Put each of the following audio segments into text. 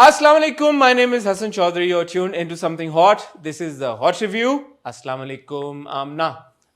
Assalamu alaikum. My name is Hassan Chaudhary. You're tuned into something hot. This is the Hot Review. Assalamu alaikum.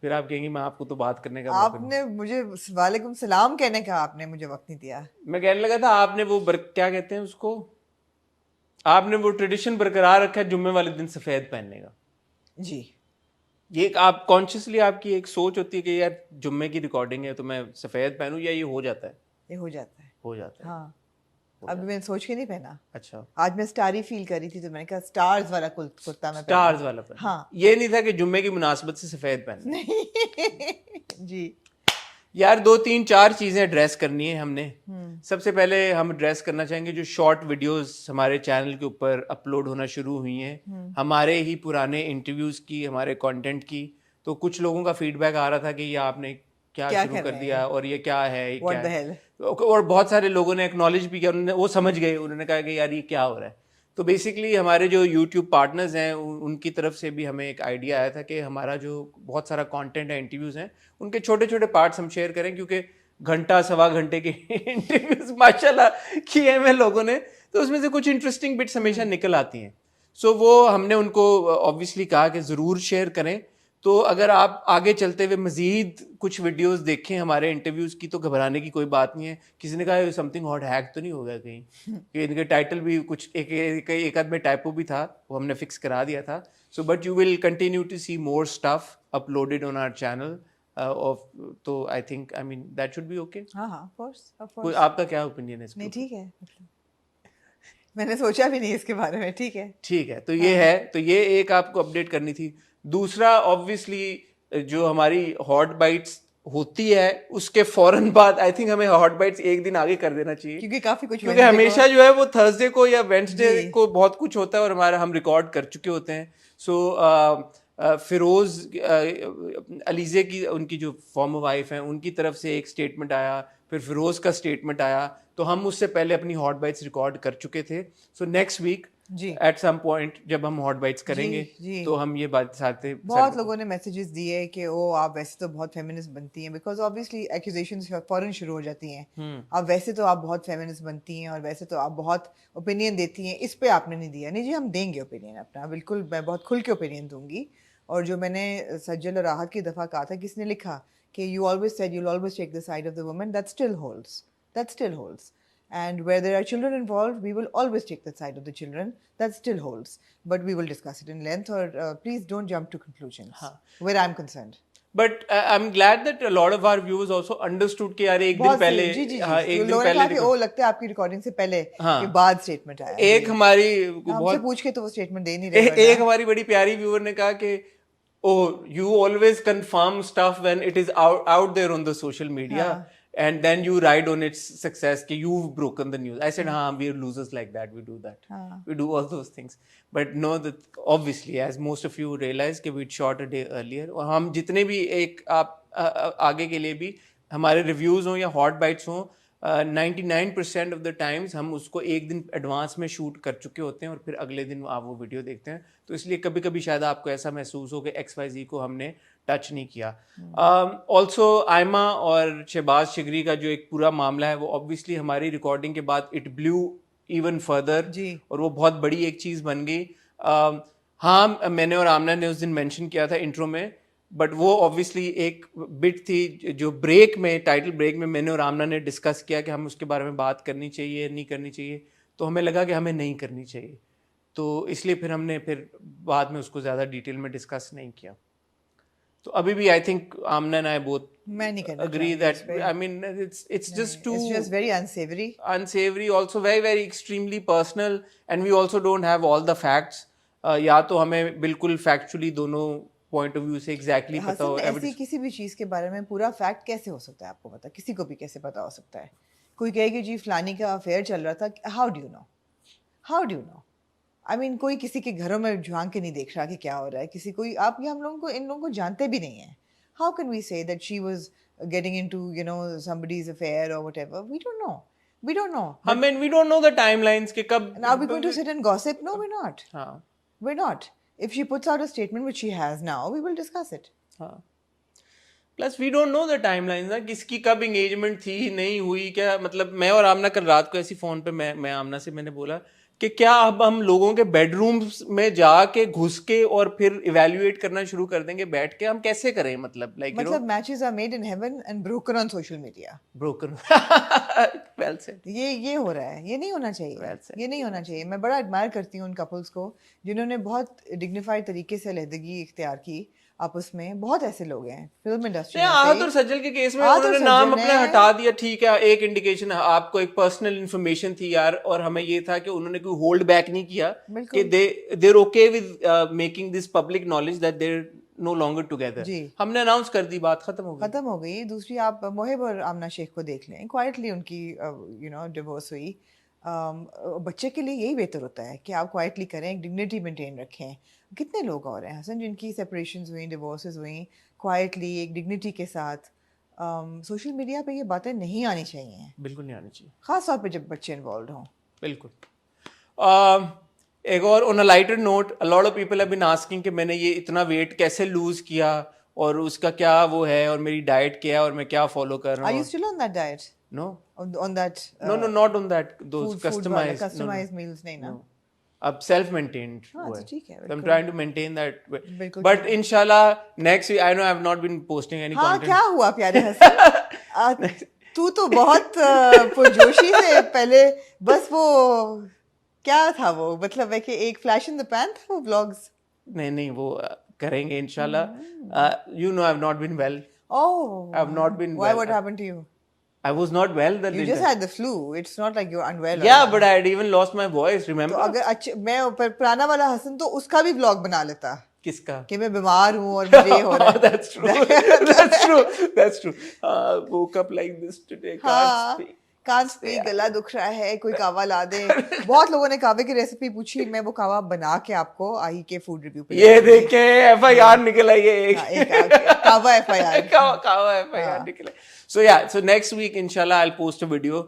پھر آپ کہیں گی میں آپ کو تو بات کرنے کا موقع آپ نے مجھے وعلیکم السلام کہنے کا آپ نے مجھے وقت نہیں دیا. میں کہنے لگا تھا آپ نے وہ کیا کہتے ہیں اس کو, آپ نے وہ ٹریڈیشن برقرار رکھا ہے جمعے والے دن سفید پہننے کا. جی یہ ایک آپ کانشیسلی آپ کی ایک سوچ ہوتی ہے کہ یار جمعے کی ریکارڈنگ ہے تو میں سفید پہنوں, یا یہ ہو جاتا ہے؟ یہ ہو جاتا ہے. ہو جاتا ہے. ہاں ابھی میں نے سوچ کے نہیں پہنا. اچھا, آج میں اسٹاری فیل کر رہی تھی تو میں نے کہا اسٹارز والا کرتا میں اسٹارز والا پہن. ہاں یہ نہیں تھا کہ جمعے کی مناسبت سے سفید پہننا. نہیں جی یار 2-3-4 چیزیں ایڈریس کرنی ہے ہم نے. سب سے پہلے ہم ایڈریس کرنا چاہیں گے جو شارٹ ویڈیوز ہمارے چینل کے اوپر اپلوڈ ہونا شروع ہوئی ہیں, ہمارے ہی پرانے انٹرویوز کی, ہمارے کانٹینٹ کی. تو کچھ لوگوں کا فیڈ بیک آ رہا تھا کہ یہ آپ نے کیا شروع کر دیا اور یہ کیا ہے, What the hell؟ اور بہت سارے لوگوں نے ایکنالج بھی کیا, وہ سمجھ گئے, انہوں نے کہا کہ یار یہ کیا ہو رہا ہے. تو بیسکلی ہمارے جو یوٹیوب پارٹنرز ہیں ان کی طرف سے بھی ہمیں ایک آئیڈیا آیا تھا کہ ہمارا جو بہت سارا کانٹینٹ ہے, انٹرویوز ہیں, ان کے چھوٹے چھوٹے پارٹس ہم شیئر کریں, کیونکہ گھنٹہ سوا گھنٹے کے انٹرویوز ماشاء اللہ کیے ہیں لوگوں نے, تو اس میں سے کچھ انٹرسٹنگ بٹس ہمیشہ نکل آتی ہیں. سو وہ ہم نے ان کو آبویسلی کہا کہ ضرور شیئر کریں. تو اگر آپ آگے چلتے ہوئے مزید کچھ ویڈیوز دیکھیں ہمارے انٹرویوز کی تو گھبرانے کی کوئی بات نہیں ہے. کسی نے کہا سم تھنگ ہاٹ ہیک تو نہیں ہو گیا کہیں, کہ ان کے ٹائٹل بھی کچھ ایک آدھ میں ٹائپو بھی تھا, وہ ہم نے فکس کرا دیا تھا. So but you will continue to see more stuff uploaded on our channel. تو I think I mean that should be okay. ہاں ہاں آف کورس. آپ کا کیا اوپینین ہے اس نہیں کو؟ ٹھیک ہے, میں نے سوچا بھی نہیں اس کے بارے میں. ٹھیک ہے ٹھیک ہے, تو یہ ہے, تو یہ ایک آپ کو اپڈیٹ کرنی تھی. دوسرا آبویسلی جو ہماری ہاٹ بائٹس ہوتی ہے اس کے فوراً بعد آئی تھنک ہمیں ہاٹ بائٹس ایک دن آگے کر دینا چاہیے, کیونکہ کافی کچھ کیونکہ ہمیشہ جو ہے وہ تھرسڈے کو یا وینسڈے کو بہت کچھ ہوتا ہے اور ہمارا ہم ریکارڈ کر چکے ہوتے ہیں. سو فیروز علیزے کی, ان کی جو فارمر وائف ہیں, ان کی طرف سے ایک اسٹیٹمنٹ آیا, پھر فیروز کا اسٹیٹمنٹ آیا, تو ہم اس سے پہلے اپنی ہاٹ بائٹس ریکارڈ کر چکے تھے. So next week at some point جب ہم ہاٹ بائٹس کریں گے تو ہم یہ بات ساتھ. بہت لوگوں نے میسیجز دیے کہ او آپ ویسے تو بہت فیمنسٹ بنتی ہیں, بیکاز آبویسلی ایکوزیشنز فوراً شروع ہو جاتی ہیں. اب ویسے تو آپ بہت فیمنسٹ بنتی ہیں اور ویسے تو آپ بہت اوپینین دیتی ہیں, اس پہ آپ نے نہیں دیا. نہیں جی, ہم دیں گے اوپینین اپنا, بالکل میں بہت کھل کے اوپینین دوں گی. اور جو میں نے سجل اور راحت کی دفعہ کہا تھا, کس نے لکھا کہ you always sad you will always take the side of the woman, that still holds. And where there are children involved, we will always take the side of the children. That still holds. But we will discuss it in length, or please don't jump to conclusions where I'm concerned. But I'm glad that a lot of our viewers also understood کہ یار ایک دن پہلے, ایک دن پہلے کہ وہ لگتا ہے آپ کی ریکارڈنگ سے پہلے کے بعد اسٹیٹمنٹ آیا. ایک ہماری ہم سے پوچھ کے تو وہ اسٹیٹمنٹ دے نہیں رہے. ایک ہماری بڑی پیاری ویور نے کہا کہ oh you always confirm stuff when it is out there on the social media and then you ride on its success کہ you've broken the news. I said haan, we are losers like that, we do that, we do all those things. But no, that obviously as most of you realize کہ we'd shot a day earlier, اور ہم جتنے بھی ایک آپ آگے کے لیے بھی ہمارے ریویوز ہوں یا ہاٹ بائٹس ہوں, 99% آف دا ٹائمز ہم اس کو ایک دن ایڈوانس میں شوٹ کر چکے ہوتے ہیں اور پھر اگلے دن آپ وہ ویڈیو دیکھتے ہیں. تو اس لیے کبھی کبھی شاید آپ کو ایسا محسوس ہو کہ XYZ کو ہم نے ٹچ نہیں کیا. آلسو آئمہ اور شہباز شگری کا جو ایک پورا معاملہ ہے وہ آبویسلی ہماری ریکارڈنگ کے بعد اٹ بلیو ایون فردر, اور وہ بہت بڑی ایک چیز بن گئی. ہاں میں نے اور آمنہ نے اس دن مینشن کیا تھا انٹرو میں, بٹ وہ آبویسلی ایک بٹ تھی جو بریک میں, ٹائٹل بریک میں نے اور آمنہ نے ڈسکس کیا کہ ہم اس کے بارے میں بات کرنی چاہیے نہیں کرنی چاہیے, تو ہمیں لگا کہ ہمیں نہیں کرنی چاہیے. تو اس لیے پھر ہم نے پھر بعد میں اس کو زیادہ ڈیٹیل میں ڈسکس نہیں کیا. تو ابھی بھی I think Amna and I both agree that I mean it's just very unsavory, also very very extremely personal, and we also don't have all the facts. یا تو ہمیں بالکل فیکچولی دونوں پوائنٹ آف ویو سے ایگزیکٹلی پتا ہو. ایسی کسی بھی چیز کے بارے میں پورا فیکٹ کیسے ہو سکتا ہے آپ کو پتا, کسی کو بھی کیسے پتا ہو سکتا ہے. کوئی کہے کہ جی فلانی کا افیئر چل رہا تھا, ہاؤ ڈو یو نو آئی مین کوئی کسی کے گھروں میں جھانک کے نہیں دیکھ رہا کہ کیا ہو رہا ہے. کسی کوئی آپ ہم لوگوں کو ان لوگوں کو جانتے بھی نہیں ہیں. How can we say that she was getting into you know somebody's affair or whatever? We don't know. I mean we don't know the timelines کہ کب. Now we're going to sit and gossip? No, we're not. We're not. If she puts out a statement, which she has now, we will discuss it. Plus we don't know the timeline نا کس کی کب engagement تھی نہیں ہوئی کیا مطلب. میں اور آمنہ کل رات کو ایسی فون پہ میں آمنہ سے میں نے بولا کہ کیا اب ہم لوگوں کے بیڈ رومز میں جا کے گھس کے اور پھر ایویلویٹ کرنا شروع کر دیں گے بیٹھ کے, ہم کیسے کریں مطلب لائک مطلب matches are made in heaven and broken on social media. Broken. Well said. یہ ہو رہا ہے, یہ نہیں ہونا چاہیے, یہ نہیں ہونا چاہیے. میں بڑا ایڈمائر کرتی ہوں ان کپلس کو جنہوں نے بہت ڈگنیفائڈ طریقے سے علیحدگی اختیار کی آپس میں. بہت ایسے لوگ ہیں فلم انڈسٹری میں. آہت اور سجل کے کیس میں انہوں نے نام اپنا ہٹا دیا, ٹھیک ہے ایک انڈیکیشن آپ کو ایک پرسنل انفارمیشن تھی یار, اور ہمیں یہ تھا کہ انہوں نے کوئی ہولڈ بیک نہیں کیا کہ there okay with making this public knowledge that there no longer together. ہم نے اناؤنس کر دی, بات ختم ہو گئی. دوسری آپ محب اور آمنہ شیخ کو دیکھ لیں, کوائٹلی ان کی ڈیورس ہوئی. بچے کے لیے یہی بہتر ہوتا ہے کہ آپ کوائٹلی کریں, ایک ڈگنیٹی مینٹین رکھیں. کتنے لوگ اور ہیں حسن جن کی سپریشنز ہوئیں, ڈیورسز ہوئیں, کوائٹلی ایک ڈگنیٹی کے ساتھ. سوشل میڈیا پہ یہ باتیں نہیں آنی چاہیے, بالکل نہیں آنی چاہیے, خاص طور پہ جب بچے انوالوڈ ہوں. بالکل. ایک اور on a lighter note, a lot of people have been asking کہ میں نے یہ اتنا ویٹ کیسے لوز کیا اور اس کا کیا وہ ہے اور میری ڈائٹ کیا ہے اور میں کیا فالو کر رہا ہوں. Are you still on that diet? No. On that? No, not on that. Those customized. Customized meals نہیں نا. اب self maintained وہ ہے. ٹھیک ہے. I'm trying to maintain that. But inshallah next week I know I have not been posting any content. ہاں کیا ہوا پیارے حسن, تو بہت پرجوشی سے پہلے بس وہ کیا تھا وہ مطلب ہے کہ ایک فلیش ان دا پین تھا وہ vlogs. نہیں وہ کریں گے انشاءاللہ. You know I have not been well. Oh. I have not been Why? well. What happened to you? I was not well that You just had the flu. It's not like you're unwell. Yeah, but I had even lost my voice, remember? تو اگر اچھا میں پرانا والا حسن تو اس کا بھی vlog بنا لیتا. کس کا؟ کہ میں بیمار ہوں اور مجھے یہ ہو رہا ہے. That's true. That's true. That's true. Woke up like this today. Can't speak. Can't speak. گلا دکھ رہا ہے, کوئی کہوا لا دے. بہت لوگوں نے کہوے کی ریسیپی پوچھی, میں وہ کہوا بنا کے آپ کو آئی کے فوڈ ریویو پہ. یہ دیکھیں FIR نکل آئی ہے, کہوا FIR. کہوا FIR نکل آئی. So yeah, so next week inshallah I'll post a video.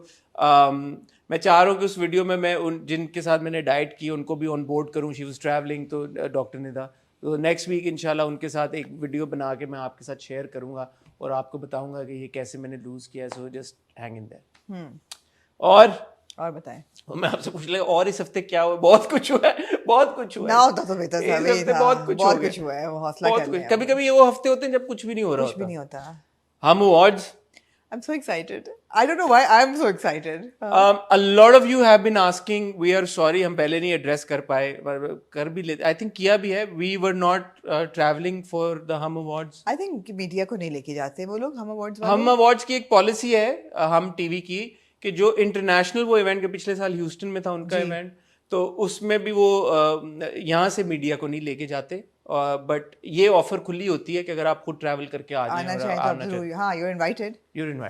میں چاہ رہا ہوں کہ اس ویڈیو میں جن کے ساتھ میں نے ڈائٹ کی ان کو بھی آن بورڈ کروں. شی واز ٹریولنگ تو ڈاکٹر ندا, تو نیکسٹ ویک انشاءاللہ ان کے ساتھ ایک ویڈیو بنا کے میں آپ کے ساتھ شیئر کروں گا اور آپ کو بتاؤں گا کہ یہ کیسے میں نے لوز کیا. سو جسٹ ہینگ ان دیر. اور بتائیں, میں آپ سے پوچھ لیں اور اس ہفتے کیا ہوا؟ بہت کچھ ہوا ہے, بہت کچھ ہوا ہے. نہ ہوتا تو بہتر تھا. بہت کچھ ہوا ہے, حوصلہ کر لیں. کبھی کبھی وہ ہفتے ہوتے ہیں جب کچھ بھی نہیں ہو رہا, کچھ بھی نہیں ہوتا. ہم awards, I'm so excited. I don't know why I'm so excited. A lot of you have been asking. We are sorry ہم پہلے نہیں ایڈریس کر پائے, کر بھی لیتے, I think کیا بھی ہے. We were not traveling for the ہم ایوارڈز. I think میڈیا کو نہیں لے کے جاتے وہ لوگ ہم ایوارڈز والے. ہم ایوارڈز کی ایک پالیسی ہے ہم ٹی وی کی کہ جو انٹرنیشنل وہ ایونٹ کے پچھلے سال ہیوسٹن میں تھا ان کا ایونٹ, تو اس میں بھی وہ یہاں سے میڈیا کو نہیں لے کے جاتے. بٹ یہ آفر کھلی ہوتی ہے کہ اگر آپ خود ٹریول کر کے آنا چاہیں. ہاں you're invited.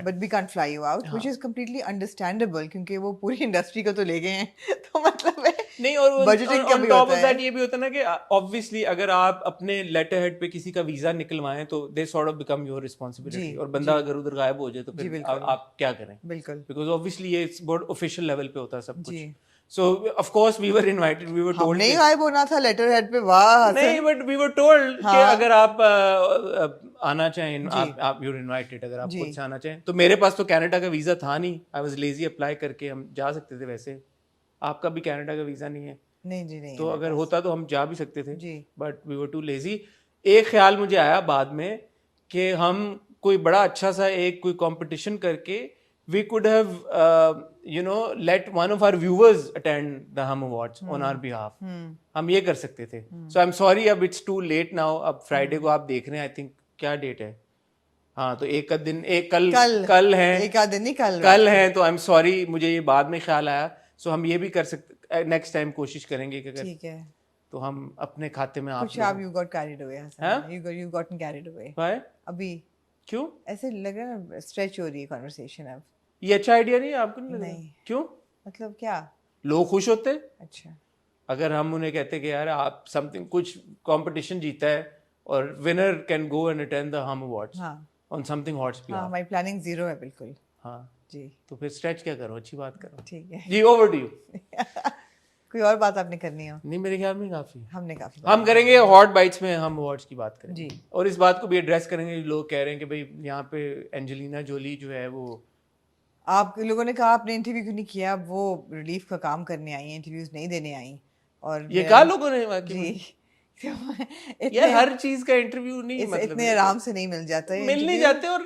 But we can't fly you out, which is completely understandable کیونکہ وہ پوری انڈسٹری کو تو لے گئے ہیں, تو مطلب ہے نہیں. اور بجٹنگ کا بھی ہوتا ہے. یہ بھی ہوتا ہے نا کہ obviously اگر آپ اپنے لیٹر ہیڈ پہ کسی کا ویزا نکلوائیں تو they sort of become your responsibility, اور بندہ اگر ادھر غائب ہو جائے تو پھر آپ کیا کریں. بالکل, because obviously یہ بہت آفیشیل لیول پہ ہوتا ہے سب کچھ. So of course we were invited, we were told نہیں غائب ہونا تھا لیٹر ہیڈ پہ. واہ نہیں, but we were told کہ اگر آپ آنا چاہیں آپ you're invited, اگر آپ خود سے آنا چاہیں. تو میرے پاس تو کینیڈا کا ویزا تھا نہیں, I was lazy اپلائی کر کے ہم جا سکتے تھے. ویسے آپ کا بھی کینیڈا کا ویزا نہیں ہے. نہیں جی نہیں, تو اگر ہوتا تو ہم جا بھی سکتے تھے, جی, but we were too lazy. ایک خیال مجھے آیا بعد میں کہ ہم کوئی بڑا اچھا سا ایک کوئی کمپٹیشن کر کے we could have let one of our viewers attend the hum awards on our behalf. ہم یہ کر سکتے تھے. So I'm sorry, اب it's too late now. اب فرائیڈے کو آپ دیکھ رہے ہیں, I think کیا ڈیٹ ہے, ہاں تو ایک دن, ایک کل ہے, ایک آدھ دن نہیں کل ہے, تو I'm sorry مجھے یہ بعد میں خیال آیا. سو ہم یہ بھی کر سکتے, نیکسٹ ٹائم کوشش کریں گے کہ ٹھیک ہے تو ہم اپنے کھاتے میں آپ you got carried away. You gotten carried away. ابھی کیوں ایسے لگ رہا ہے اسٹریچ ہو رہی ہے کنورسیشن اب. یہ اچھا آئیڈیا نہیں ہے آپ کو؟ نہیں. کیوں؟ مطلب کیا لوگ خوش ہوتے اچھا اگر ہم انہیں کہتے کہ یار آپ سم تھنگ کچھ کمپٹیشن جیتا ہے اور winner can go and attend the ہم ایوارڈز آن سم تھنگ ہاٹس. ہاں ہماری پلاننگ زیرو ہے بالکل. ہاں جی, تو پھر اسٹریچ کیا کرو, اچھی بات کرو. ٹھیک ہے جی, اوور ٹو یو. کوئی اور بات آپ نے کرنی ہو؟ نہیں میرے خیال میں کافی. ہم نے کافی ہم کریں گے ہاٹ بائٹس میں, ہم ایوارڈس کی بات کریں گے جی, اور اس بات کو بھی ایڈریس کریں گے. لوگ کہہ رہے ہیں کہ بھائی یہاں پہ اینجلینا جولی جو ہے وہ, آپ لوگوں نے کہا آپ نے انٹرویو کیوں نہیں کیا, وہ ریلیف کا کام کرنے آئی ہیں, انٹرویوز نہیں دینے آئیں. اور یہ کہا لوگوں نے واقعی جی یار ہر چیز کا انٹرویو نہیں, مطلب اتنے آرام سے نہیں مل جاتا ہے, مل نہیں جاتے. اور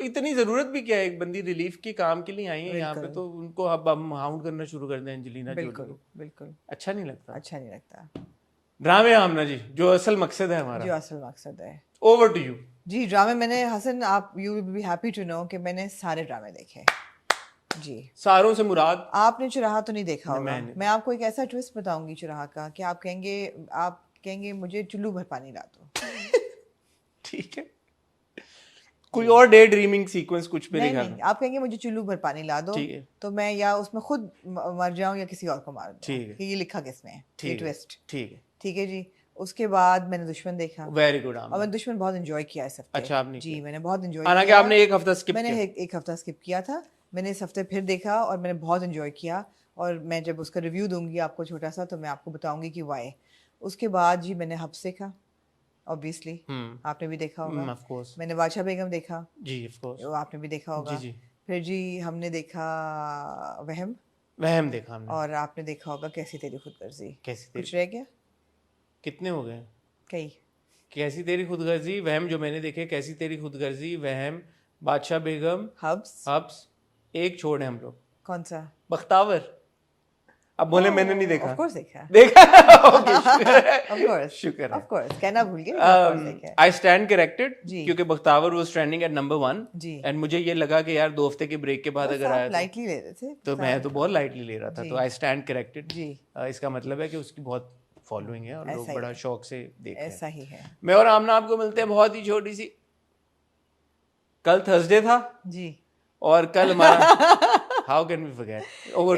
اتنی ضرورت بھی کیا ہے, ایک بندی ریلیف کی کام کے لیے آئی ہیں یہاں پہ, تو ان کو اب ہم ہاؤنڈ کرنا شروع کر دیں اینجلینا جولی بالکل کو. بالکل اچھا نہیں لگتا, اچھا نہیں لگتا. ڈرامے آمنا جی جو اصل مقصد ہے ہمارا, جو اصل مقصد ہے. Over to you. جی ڈرامے میں نے, حسن آپ you will be happy to know کہ میں نے سارے ڈرامے دیکھے. جی ساروں سے مراد آپ نے چراہا تو نہیں دیکھا ہوگا. میں نے, میں آپ کو ایک ایسا ٹوسٹ بتاؤں گی چراہا کا کہ آپ کہیں گے مجھے چلو بھر پانی لا دو. ٹھیک ہے, کوئی اور ڈے ڈریمنگ سیکوینس کچھ میرے خیال نہیں, آپ کہیں گے مجھے چلو بھر پانی لا دو, ٹھیک ہے, تو میں یا اس میں خود مر جاؤں یا کسی اور کو مار دوں ٹھیک ہے, کہ یہ لکھا کس نے ہے, یہ ٹوسٹ. ٹھیک ہے, ٹھیک ہے جی. اس کے بعد میں نے دشمن دیکھا, ویری گڈ. اور میں نے دشمن بہت انجوائے کیا اس ہفتے. اچھا آپ نے جی میں نے بہت انجوائے حالانکہ کیا. آپ نے ایک ہفتہ اسکپ میں کیا. نے ایک ہفتہ اسکپ کیا تھا, میں نے اس ہفتے پھر دیکھا اور میں نے بہت انجوائے کیا. اور میں جب اس کا ریویو دوں گی آپ کو چھوٹا سا, تو میں آپ کو بتاؤں گی کہ وائی. اس کے بعد جی میں نے حبس دیکھا, obviously آپ نے بھی دیکھا ہوگا. Of course. میں نے بادشاہ بیگم دیکھا, جی آف کورس وہ آپ نے بھی دیکھا ہوگا. جی پھر جی ہم نے دیکھا وہم دیکھا ہم نے, اور آپ نے دیکھا ہوگا کیسی تیری خود غرضی. کیسی کچھ رہ گیا؟ کتنے ہو گئے؟ کئی. کیسی تیری خود غرضی, وہم جو میں نے دیکھے, کیسی تیری خود غرضی, وہم, بادشاہ بیگم, حبس, ایک چھوڑ ہے ہم لوگ. کون سا؟ بختاور. اب بولے میں نے نہیں دیکھا. آف کورس دیکھا. شکر ہے. آف کورس کہنا بھول گئے. آئی اسٹینڈ کریکٹڈ, کیونکہ Bakhtawar was trending at number 1, جی, اینڈ مجھے یہ لگا کہ یار 2 ہفتے کے بریک کے بعد اگر آیا لائٹلی لے رہے تھے تو میں تو بہت لائٹلی لے رہا تھا. تو آئی اسٹینڈ کریکٹڈ. جی, اس کا مطلب ہے کہ اس کی بہت فالوئنگ ہے اور لوگ بڑا شوق سے دیکھتے ہیں. ایسا ہی ہے. میں اور آمنہ آپ کو ملتے ہیں بہت ہی چھوٹی سی, کل تھرسڈے تھا جی, اور کل ہمارا ہاؤ کین وی فرگیٹ.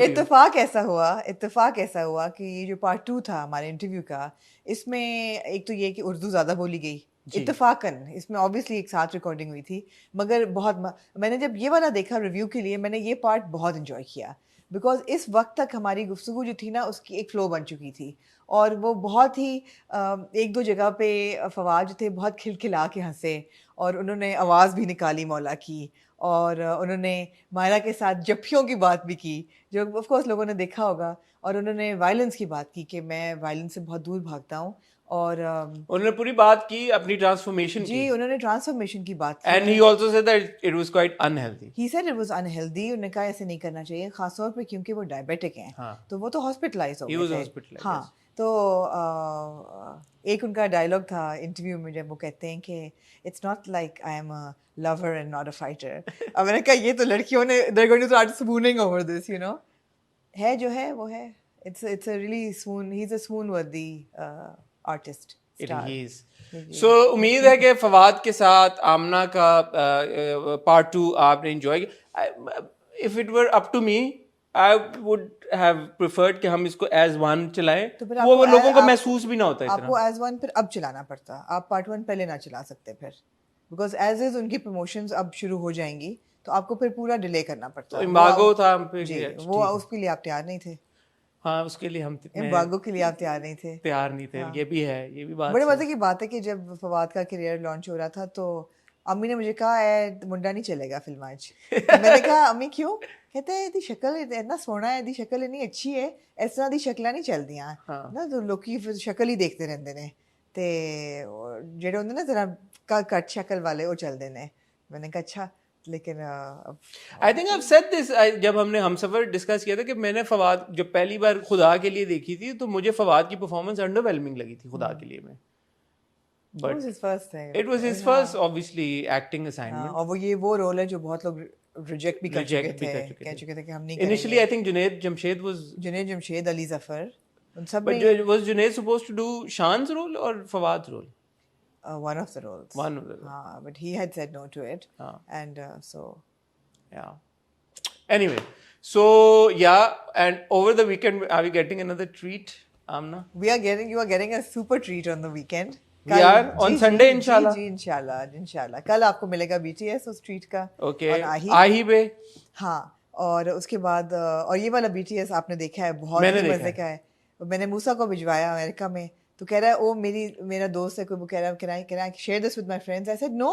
اتفاق ایسا ہوا کہ یہ جو پارٹ 2 تھا ہمارے انٹرویو کا, اس میں ایک تو یہ کہ اردو زیادہ بولی گئی اتفاقاً. اس میں obviously ایک ساتھ ریکارڈنگ ہوئی تھی, مگر بہت میں نے جب یہ والا دیکھا ریویو کے لیے, میں نے یہ پارٹ بہت انجوائے کیا, بیکاز اس وقت تک ہماری گفتگو جو تھی نا اس کی ایک فلو بن چکی تھی, اور وہ بہت ہی 1-2 جگہ پہ فواد جو تھے بہت کھلکھلا کے ہنسے, اور انہوں نے آواز بھی نکالی مولا کی, اور انہوں نے مائرہ کے ساتھ جپھیوں کی بات بھی کی جو آف کورس لوگوں نے دیکھا ہوگا, اور انہوں نے وائلنس کی بات کی کہ میں وائلنس سے بہت دور بھاگتا ہوں, اور انہوں نے پوری بات کی اپنی ٹرانسفارمیشن کی. جی انہوں نے ٹرانسفارمیشن کی بات کی. And he also said that it was quite unhealthy. He said it was unhealthy. انہوں نے کہا ایسے نہیں کرنا چاہیے, خاص طور پہ کیونکہ وہ ڈائبیٹک ہیں, تو وہ تو ہاسپٹلائز ہو گئے تھے. ہاں, تو ایک ان کا ڈائلاگ تھا انٹرویو میں جب وہ کہتے ہیں کہ it's not like I am a lover and not a fighter. اب میں نے کہا یہ تو لڑکیوں نے they're going to start swooning over this, you know. ہے جو ہے وہ ہے. It's a really swoon. He's a swoon worthy artist. So امید ہے کہ فواد کے ساتھ آمنہ کا پارٹ 2 آپ نے انجوائے کیا. If it were up to me, I would have preferred کہ ہم اس کو as one چلائیں, وہ لوگوں کو محسوس بھی نہ ہوتا اتنا. آپ کو as one پھر اب چلانا پڑتا, آپ پارٹ 1 پہلے نہ چلا سکتے پھر, بیکاز ایز از ان کی پروموشنز اب شروع ہو جائیں گی, تو آپ کو پھر پورا ڈیلے کرنا پڑتا. امبارگو تھا ہم پہ. جی وہ اس کے لیے آپ تیار نہیں تھے. ہاں اس کے لیے ہم امبارگو کے لیے آپ تیار نہیں تھے. یہ بھی ہے, یہ بھی بات. بڑے مزے کی بات ہے کہ جب فواد کا کیریئر لانچ ہو رہا تھا تو امی نے مجھے کہا اے منڈا نہیں چلے گا فلم آج. میں نے کہا امی کیوں؟ کہتے ہیں دی شکل اتنا سونا ہے, دی شکل اتنی اچھی ہے, اس طرح دی شکلاں نہیں چلدیاں نا, تو لوکی شکل ہی دیکھتے رہتے نے, تے جڑے ہوندے نا ذرا کٹ شکل والے وہ چلدے نے. میں نے کہا اچھا, لیکن آئی تھنک آئی سیڈ دس جب ہم نے ہم سفر ڈسکس کیا تھا کہ میں نے فواد جب پہلی بار خدا کے لیے دیکھی تھی تو مجھے فواد کی پرفارمنس انڈر ویلمنگ لگی تھی خدا کے لیے میں. But it was his first obviously acting assignment. اور وہ رول ہے جو بہت لوگ ریجیکٹ بھی کر چکے تھے کہ ہم نہیں کریں گے. Initially I think Junaid Jamshed, Ali Zafar, in sub but was Junaid supposed to do Shan's role or Fawad's role? One of the roles. But he had said no to it. And so yeah. Anyway, so yeah, and over the weekend are we getting another treat, Amna? You are getting a super treat on the weekend. We are on Sunday inshallah. جی انشاءاللہ کل آپ کو ملے گا BTS اس treat کا. Okay. آہی بے. ہاں, اور اس کے بعد اور یہ والا BTS آپ نے دیکھا ہے, بہت ہی مزے کا ہے. میں نے موسیٰ کو بھجوایا امریکہ میں, تو کہہ رہا ہے میرا دوست ہے کوئی, وہ کہہ رہا ہے share this with my friends. I said no.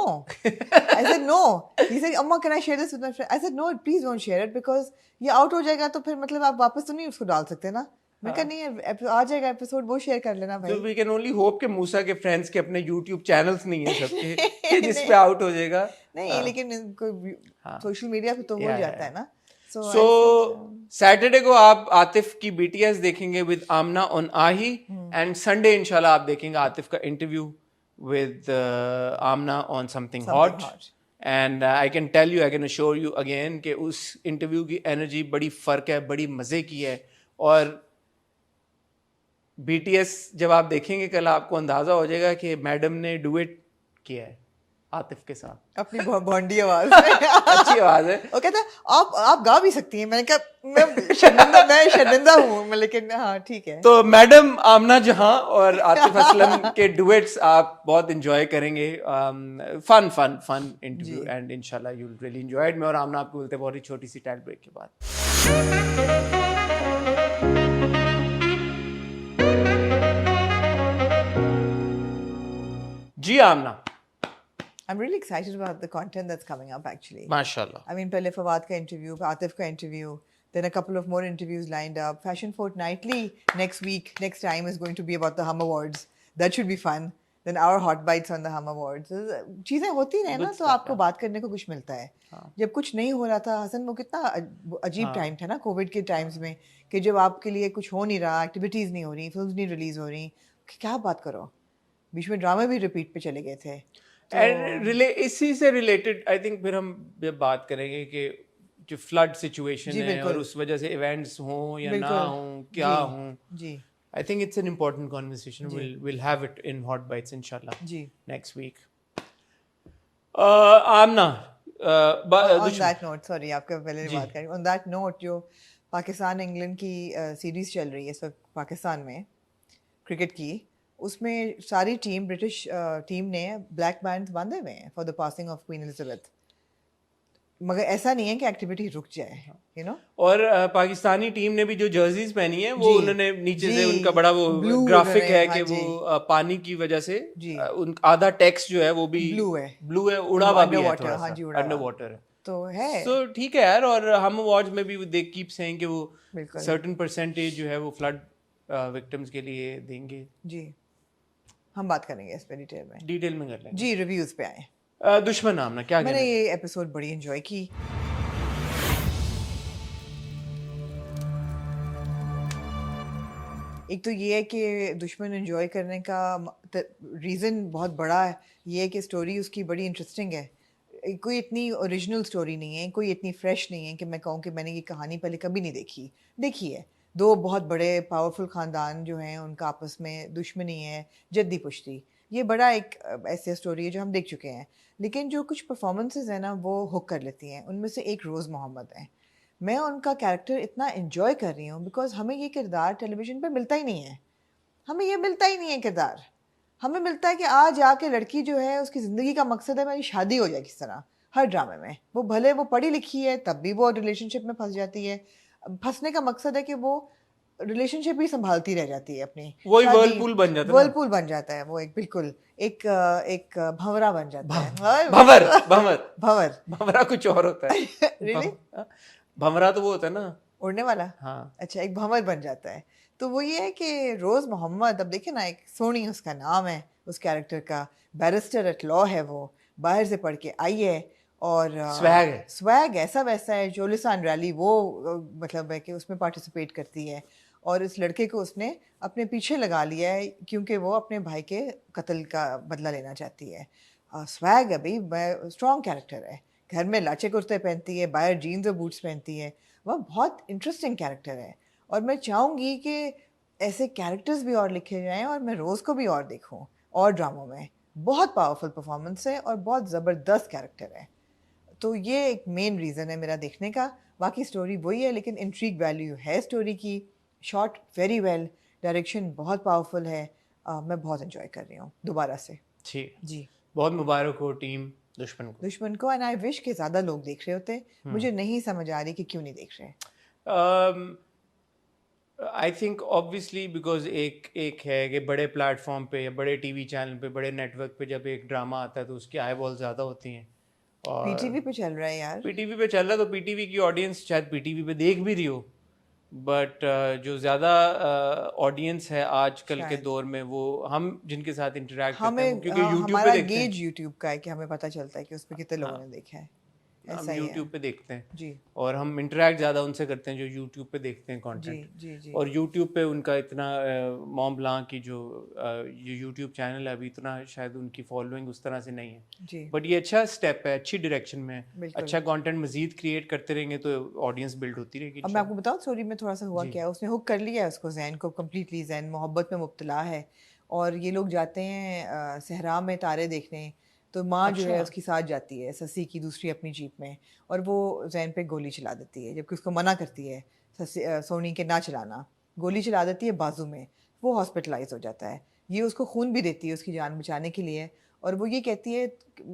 He said Amma can I share this with my friends? I said no, please don't share it because یہ آؤٹ ہو جائے گا تو پھر مطلب آپ واپس تو نہیں اس کو ڈال سکتے نا. میں کہا نہیں, آ جائے گا ایپیسوڈ, وہ شیئر کر لینا بھائی. تو وی کین اونلی ہوپ کہ موسیٰ کے فرینڈس کے اپنے یوٹیوب چینلس نہیں ہیں سب کے جس پہ آؤٹ ہو جائے گا. نہیں لیکن سوشل میڈیا پہ تو ہو جاتا ہے نا. سو سیٹرڈے کو آپ عاطف کی BTS دیکھیں گے ود آمنہ آن آہی, اینڈ سنڈے انشاءاللہ آپ دیکھیں گے عاطف کا interview with Amna on something hot. And I can tell you, I can assure you again کہ اس انٹرویو کی انرجی بڑی فرق ہے, بڑی مزے کی ہے. اور BTS جب آپ دیکھیں گے کل آپ کو اندازہ ہو جائے گا کہ میڈم نے ڈویٹ کیا ہے عاطف کے ساتھ اپنی بھونڈی آواز میں. اچھی آواز ہے. وہ کہتا ہے آپ گا بھی سکتی ہیں. میں نے کہا میں شرمندہ ہوں, لیکن ہاں ٹھیک ہے. تو میڈم آمنہ جہاں اور عاطف اسلم کے ڈویٹس آپ بہت انجوائے کریں گے. فن انٹرویو, اینڈ انشاءاللہ you will really enjoy it. میں اور آمنہ آپ کو بولتے ہیں بہت ہی چھوٹی سی ٹائل بریک کے بعد. جی Amna, I'm really excited about the content that's coming up actually. ماشاءاللہ. I mean, پہلے فواد کا انٹرویو, عاطف کا interview, then a couple of more interviews lined up. Fashion Fortnightly next time is going to be about the Hum Awards. That should be fun. Then our hot bites on the Hum Awards. چیزیں ہوتی رہے نا تو آپ کو بات کرنے کو کچھ ملتا ہے. جب کچھ نہیں ہو رہا تھا حسن, وہ کتنا عجیب ٹائم تھا نا کووڈ کے ٹائمز میں, کہ جب آپ کے لیے کچھ ہو نہیں رہا, ایکٹیویٹیز نہیں ہو رہی, فلمز نہیں ریلیز ہو رہی, کیا بات کرو. بیچ میں ڈرامے بھی ریپیٹ پہ چلے گئے تھے. اسی سے ریلیٹڈ آئی تھنک پھر ہم جب بات کریں گے کہ جو فلڈ سچویشن ہے اور اس وجہ سے ایونٹس ہوں یا نہ ہوں, کیا ہوں, جی I think it's an important conversation. We'll have it in Hot Bites inshallah next week. Amna, on that note, sorry آپ کا پہلے بات کریں, on that note جو پاکستان انگلینڈ کی سیریز چل رہی ہے اس وقت پاکستان میں کرکٹ کی, اس میں ساری ٹیم برٹش ٹیم نے بلیک بینڈ باندھے ہوئے ہیں for the passing of queen Elizabeth, مگر ایسا نہیں ہے کہ ایکٹیویٹی رک جائے, یو نو. اور پاکستانی ٹیم نے بھی جو جرسیز پہنی ہیں وہ انہوں نے نیچے سے ان کا بڑا وہ گرافک ہے کہ وہ پانی کی وجہ سے آدھا ٹیکسٹ جو ہے وہ بھی بلو ہے, اڑا ہوا بھی ہے تھوڑا سا, انڈر واٹر ہے تو ہے. تو ٹھیک ہے یار. اور ہم ایوارڈز میں بھی دے کیپ سیئنگ کہ وہ سرٹن پرسنٹیج جو ہے وہ فلڈ وکٹمز کے لیے دیں گے. جی ہم بات کریں گے اس پہ ڈیٹیل میں کر لیں گے. جی ریویوز پہ آئیں. دشمن آمنہ کیا میں نے یہ ایپیسوڈ بڑی انجوائے کی. ایک تو یہ ہے کہ دشمن انجوائے کرنے کا ریزن بہت بڑا ہے, یہ ہے کہ اسٹوری اس کی بڑی انٹرسٹنگ ہے. کوئی اتنی اوریجنل اسٹوری نہیں ہے, کوئی اتنی فریش نہیں ہے کہ میں کہوں کہ میں نے یہ کہانی پہلے کبھی نہیں دیکھی ہے. دو بہت بڑے پاورفل خاندان جو ہیں ان کا آپس میں دشمنی ہے, جدی پشتی, یہ بڑا ایک ایسی اسٹوری ہے جو ہم دیکھ چکے ہیں. لیکن جو کچھ پرفارمنسز ہیں نا وہ ہک کر لیتی ہیں. ان میں سے ایک روز محمد ہیں. میں ان کا کیریکٹر اتنا انجوائے کر رہی ہوں بیکاز ہمیں یہ کردار ٹیلی ویژن پہ ملتا ہی نہیں ہے. ہمیں یہ ملتا ہی نہیں ہے کردار. ہمیں ملتا ہے کہ آج آ کے لڑکی جو ہے اس کی زندگی کا مقصد ہے میری شادی ہو جائے کس طرح. ہر ڈرامے میں وہ بھلے وہ پڑھی لکھی ہے تب بھی وہ ریلیشن شپ میں پھنس جاتی ہے. پھنسنے کا مقصد ہے کہ وہ ریلیشن شپ ہی سنبھالتی رہ جاتی ہے اپنی, وہی ورلپول بن جاتا ہے وہ, ایک بالکل ایک بھنورا بن جاتا ہے. بھنورا کچھ اور ہوتا ہے. بھنورا تو وہ ہوتا ہے نا اڑنے والا. ہاں اچھا, ایک بھنور بن جاتا ہے. تو وہ یہ ہے کہ روز محمد, اب دیکھیں نا, ایک سونی اس کا نام ہے اس کیریکٹر کا, بیرسٹر ایٹ لا ہے, وہ باہر سے پڑھ کے آئی ہے, اور سویگ ایسا ویسا ہے. چولستان ریلی وہ مطلب ہے کہ اس میں پارٹیسپیٹ کرتی ہے, اور اس لڑکے کو اس نے اپنے پیچھے لگا لیا ہے کیونکہ وہ اپنے بھائی کے قتل کا بدلہ لینا چاہتی ہے. سویگ ابھی اسٹرانگ کیریکٹر ہے, گھر میں لاچے کرتے پہنتی ہے, باہر جینز اور بوٹس پہنتی ہے. وہ بہت انٹرسٹنگ کیریکٹر ہے, اور میں چاہوں گی کہ ایسے کیریکٹرز بھی اور لکھے جائیں, اور میں روز کو بھی اور دیکھوں اور ڈراموں میں. بہت پاورفل پرفارمنس ہے اور بہت زبردست کیریکٹر ہے. تو یہ ایک مین ریزن ہے میرا دیکھنے کا. باقی اسٹوری وہی ہے لیکن انٹریگ ویلیو ہے اسٹوری کی. شاٹ ویری ویل, ڈائریکشن بہت پاورفل ہے. میں بہت انجوائے کر رہی ہوں دوبارہ سے. جی بہت مبارک ہو ٹیم دشمن کو. اینڈ آئی وش کہ زیادہ لوگ دیکھ رہے ہوتے. مجھے نہیں سمجھ آ رہی کہ کیوں نہیں دیکھ رہے. آئی تھنک آبویسلی بیکاز ایک ہے کہ بڑے پلیٹ فارم پہ یا بڑے ٹی وی چینل پہ بڑے نیٹ ورک پہ جب ایک ڈرامہ آتا ہے تو اس کی آئی بال زیادہ ہوتی ہیں. پی ٹی اور وی پہ چل رہا ہے یار. پی ٹی وی پہ چل رہا ہے تو پی ٹی وی کی آڈینس شاید پی ٹی وی پہ دیکھ بھی رہی ہو, بٹ جو زیادہ آڈینس ہے آج کل کے دور میں وہ ہم جن کے ساتھ انٹریکٹ کرتے ہیں کیونکہ یوٹیوب ہمارا پہ دیکھتے ہیں. گیج یوٹیوب کا ہے کہ ہمیں پتہ چلتا ہے کہ اس پہ کتنے لوگوں نے دیکھا ہے. ہم ایسا ہی ہے یوٹیوب پہ دیکھتے ہیں جی اور ہم انٹریکٹ زیادہ ان سے کرتے ہیں جو یوٹیوب پہ دیکھتے ہیں جی کانٹینٹ. جی جی اور یوٹیوب پہ ان کا اتنا مونٹ بلانک کی جو یوٹیوب چینل ہے ابھی اتنا شاید ان کی فالوئنگ اس طرح سے نہیں ہے, جی بٹ یہ اچھا اسٹیپ ہے, اچھی ڈائریکشن میں. بالکل. اچھا کانٹینٹ مزید کریٹ کرتے رہیں گے تو آڈینس بلڈ ہوتی رہے گی. اب میں آپ کو بتاؤں اسٹوری میں تھوڑا سا ہوا کیا, اس نے ہک کر لیا ہے اس کو, ذہن کو کمپلیٹلی, ذہن محبت میں مبتلا ہے. اور یہ لوگ جاتے ہیں صحرا میں تارے دیکھنے, تو ماں جو ہے اس کے ساتھ جاتی ہے, سسی کی دوسری اپنی جیپ میں, اور وہ ذہن پہ گولی چلا دیتی ہے جبکہ اس کو منع کرتی ہے سونی کے نہ چلانا. گولی چلا دیتی ہے بازو میں, وہ ہاسپٹلائز ہو جاتا ہے. یہ اس کو خون بھی دیتی ہے اس کی جان بچانے کے لیے, اور وہ یہ کہتی ہے,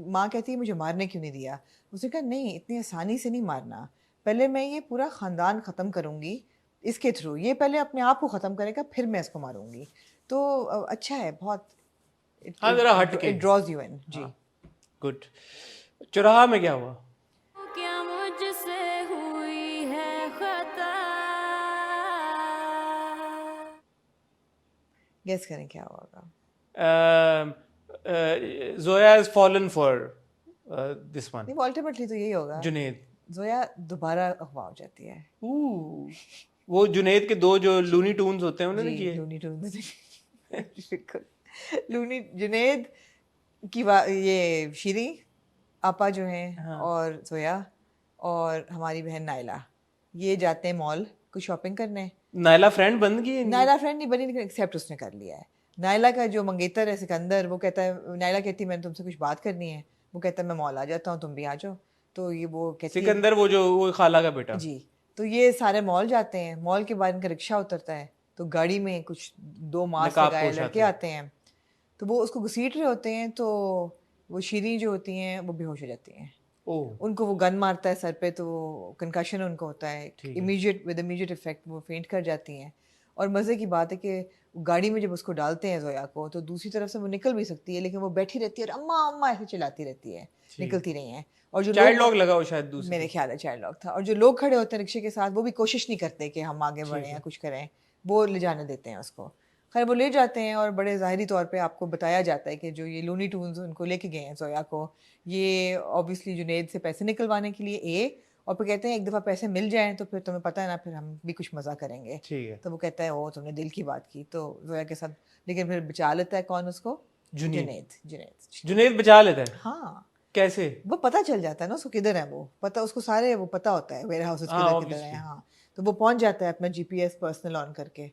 ماں کہتی ہے مجھے مارنے کیوں نہیں دیا. اس نے کہا نہیں, اتنی آسانی سے نہیں مارنا, پہلے میں یہ پورا خاندان ختم کروں گی اس کے تھرو, یہ پہلے اپنے آپ کو ختم کرے گا پھر میں اس کو ماروں گی. تو اچھا ہے بہت, ہاں ذرا ہٹ کے, اٹ ڈراز یو ان. جی گڈ. چوراہا میں کیا ہوا؟ کیا مجھ سے ہوئی ہے خطا, گیس کریں کیا ہوگا. زویا از فالن فار دس ون. نہیں, الٹیمیٹلی تو یہی ہوگا, جنید. زویا دوبارہ اغوا ہو جاتی ہے. وہ جنید کے دو جو لونی ٹونز ہوتے ہیں انہوں نے جی کیے. لونی ٹونز, بالکل لونی. جنید کی یہ شیریں آپا جو ہیں اور زویا اور ہماری بہن نائلہ, یہ جاتے ہیں مال کو شاپنگ کرنے. نائلہ فرینڈ بن گئی. نائلہ فرینڈ نہیں بنی لیکن ایکسیپٹ اس نے کر لیا ہے. نائلہ کا جو منگیتر ہے سکندر, وہ کہتا ہے, نائلہ کہتی ہے میں نے تم سے کچھ بات کرنی ہے, وہ کہتا ہے میں مال آ جاتا ہوں تم بھی آ جاؤ. تو یہ وہ کہتی ہے سکندر وہ جو وہ خالہ کا بیٹا. جی. تو یہ سارے مال جاتے ہیں, مال کے بعد ان کا رکشہ اترتا ہے تو گاڑی میں کچھ 2 ماسک لگائے لڑکے آتے ہیں, تو وہ اس کو گھسیٹ رہے ہوتے ہیں, تو وہ شیریں جو ہوتی ہیں وہ بے ہوش ہو جاتی ہیں. ان کو وہ گن مارتا ہے سر پہ, تو وہ کنکشن ان کو ہوتا ہے امیجیٹ افیکٹ, وہ فینٹ کر جاتی ہیں. اور مزے کی بات ہے کہ گاڑی میں جب اس کو ڈالتے ہیں زویا کو, تو دوسری طرف سے وہ نکل بھی سکتی ہے لیکن وہ بیٹھی رہتی ہے اور اماں اماں ایسے چلاتی رہتی ہے, نکلتی نہیں ہے. اور جو چائلڈ لاک لگا ہو شاید دوسری, میرے خیال ہے چائلڈ لاک تھا. اور جو لوگ کھڑے ہوتے ہیں رکشے کے ساتھ وہ بھی کوشش نہیں کرتے کہ ہم آگے بڑھیں یا کچھ کریں, وہ لے جانے دیتے ہیں اس کو. خیر وہ لے جاتے ہیں اور بڑے ظاہری طور پہ آپ کو بتایا جاتا ہے کہ جو یہ لونی ٹونز ان کو لے کے گئے ہیں زویا کو, یہ اوبیسلی جنید سے پیسے نکلوانے کے لیے اور پھر کہتے ہیں ایک دفعہ پیسے مل جائیں تو پھر تمہیں پتہ ہے نا, پھر ہم بھی کچھ مزہ کریں گے. تو وہ کہتا ہے او تم نے دل کی بات کی, تو زویا کے ساتھ, لیکن پھر بچا لیتا ہے کون اس کو, جنید بچا لیتا ہے. ہاں کیسے؟ وہ پتہ چل جاتا ہے نا اس کو کدھر ہے, وہ پتہ اس کو سارے وہ پتہ ہوتا ہے ویئر ہاؤسز کدھر ہیں. ہاں تو وہ پہنچ جاتا ہے اپنا جی پی ایس پرسنل آن کر کے,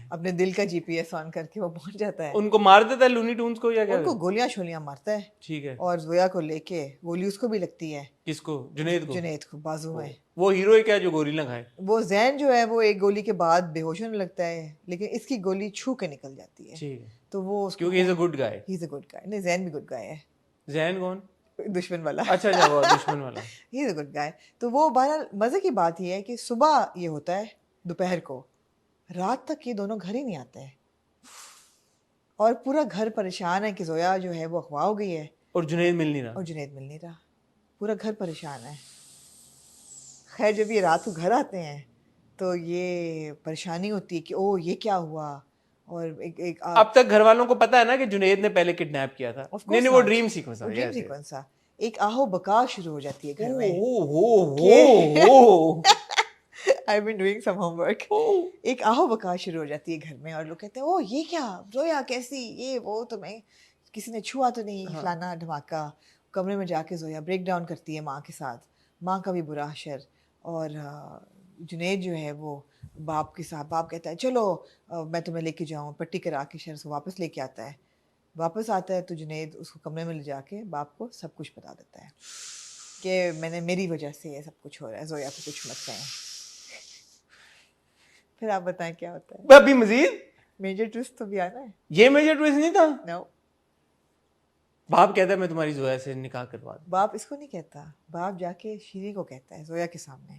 اپنے دل کا جی پی ایس آن کر کے وہ پہنچ جاتا ہے. ان کو مار دیتا ہے لونی ٹونز کو یا کیا؟ ان کو گولیاں شولیاں مارتا ہے. ٹھیک ہے. اور زویا کو لے کے گولی اس کو بھی لگتی ہے. کس کو؟ جنید کو. جنید کو بازو میں. وہ ہیرو ہے کیا جو گولی نہ کھائے؟ وہ زین جو ہے وہ ایک گولی کے بعد بے ہوش ہونے لگتا ہے, لیکن اس کی گولی چھو کے نکل جاتی ہے. ٹھیک ہے. تو وہ کیونکہ ہی از a good guy. He is a good guy. نہیں, زین بھی گڈ گائے ہے. زین کون؟ دشمن والا. اچھا اچھا, وہ دشمن والا. ہی از اے گڈ گائے. تو وہ بہرحال مزے کی بات یہ ہے کہ صبح یہ ہوتا ہے, دوپہر کو, رات تک یہ دونوں گھر ہی نہیں آتے ہیں, اور پورا گھر پریشان ہے کہ زویا جو ہے وہ اغوا ہو گئی ہے اور جنید مل نہیں رہا. اور جنید مل نہیں رہا. پورا گھر پریشان ہے. خیر جب یہ رات کو گھر آتے ہیں تو یہ پریشانی ہوتی ہے کہ او یہ کیا ہوا. اور ایک اب تک گھر والوں کو پتا ہے نا کہ جنید نے پہلے کڈنیپ کیا تھا. نہیں نہیں, وہ ڈریم سیکوینس تھا. ڈریم سیکوینس تھا. ایک آہو بکا شروع ہو جاتی ہے گھر میں. I've been doing some homework. ایک آہو بکا شروع ہو جاتی ہے گھر میں, اور لوگ کہتے ہیں او یہ کیا زویا کیسی, یہ وہ تمہیں کسی نے چھوا تو نہیں, فلانا دھماکہ. کمرے میں جا کے زویا بریک ڈاؤن کرتی ہے ماں کے ساتھ, ماں کا بھی برا حشر. اور جنید جو ہے وہ باپ کے ساتھ, باپ کہتا ہے چلو میں تمہیں لے کے جاؤں, پٹی کرا کے شہر سے واپس لے کے آتا ہے. واپس آتا ہے تو جنید اس کو کمرے میں لے جا کے باپ کو سب کچھ بتا دیتا ہے کہ میری وجہ سے یہ سب کچھ ہو رہا ہے, زویا کو کچھ مت کہیں. پھر آپ بتائیں کیا ہوتا ہے. ابھی مزید میجر ٹویسٹ تو بھی آنا ہے. یہ میجر ٹویسٹ نہیں تھا. نو, باپ کہتا ہے میں تمہاری زویا سے نکاح کروا دوں. باپ اس کو نہیں کہتا, باپ جا کے شیریں کو کہتا ہے زویا کے سامنے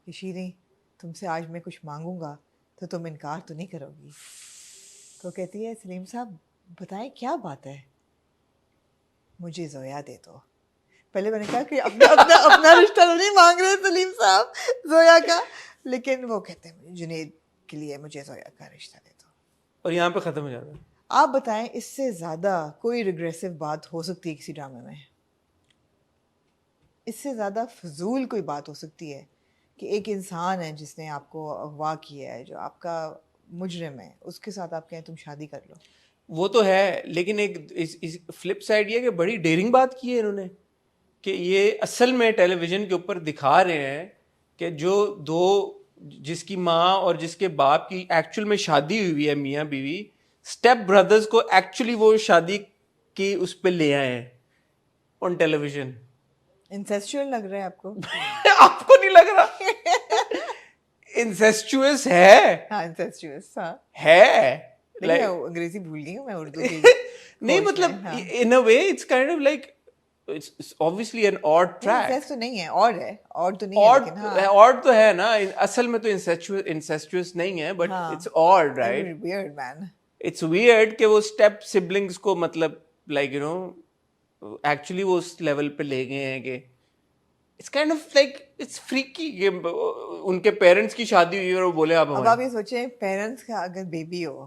کہ شیریں تم سے آج میں کچھ مانگوں گا تو تم انکار تو نہیں کرو گی. تو کہتی ہے سلیم صاحب بتائیں کیا بات ہے. مجھے زویا دے دو. پہلے میں نے کہا کہ اپنا رشتہ تو نہیں مانگ رہے سلیم صاحب زویا کا, لیکن وہ کہتے ہیں جنید کے لیے مجھے زویا کا رشتہ دے دو. اور یہاں پہ ختم ہو جاتا ہے. آپ بتائیں اس سے زیادہ کوئی ریگریسو بات ہو سکتی ہے کسی ڈرامے میں؟ اس سے زیادہ فضول کوئی بات ہو سکتی ہے کہ ایک انسان ہے جس نے آپ کو اغوا کیا ہے, جو آپ کا مجرم ہے, اس کے ساتھ آپ کہیں تم شادی کر لو. وہ تو ہے, لیکن ایک فلپ سائڈ یہ کہ بڑی ڈیرنگ بات کی ہے انہوں نے, کہ یہ اصل میں ٹیلی ویژن کے اوپر دکھا رہے ہیں کہ جو دو, جس کی ماں اور جس کے باپ کی ایکچوئل میں شادی ہوئی ہے, میاں بیوی, اسٹیپ بردرز کو ایکچولی وہ شادی کی اس پہ لے آئے ہیں آن ٹیلی ویژن. انسیسچوئل لگ رہا ہے آپ کو؟ آپ کو نہیں لگ رہا انسیسچوئس ہے؟ ہاں انسیسچوئس, ہاں ہے. لیکن انگریزی بھول گئی ہوں میں, اردو کی نہیں مطلب in a way it's kind of like it's obviously an odd track. انسیس تو نہیں ہے, اور ہے, اور تو نہیں ہے, لیکن ہاں odd تو ہے نا, اصل میں تو incestuous نہیں ہے, but it's odd, right? weird man. It's weird کہ وہ step siblings کو مطلب like you know actually وہ اس لیول پہ لے گئے ہیں کہ it's kind of like it's freaky کہ ان کے پیرنٹس کی شادی ہوئی اور وہ بولے اب آپ یہ سوچیں پیرنٹس کا اگر بیبی ہو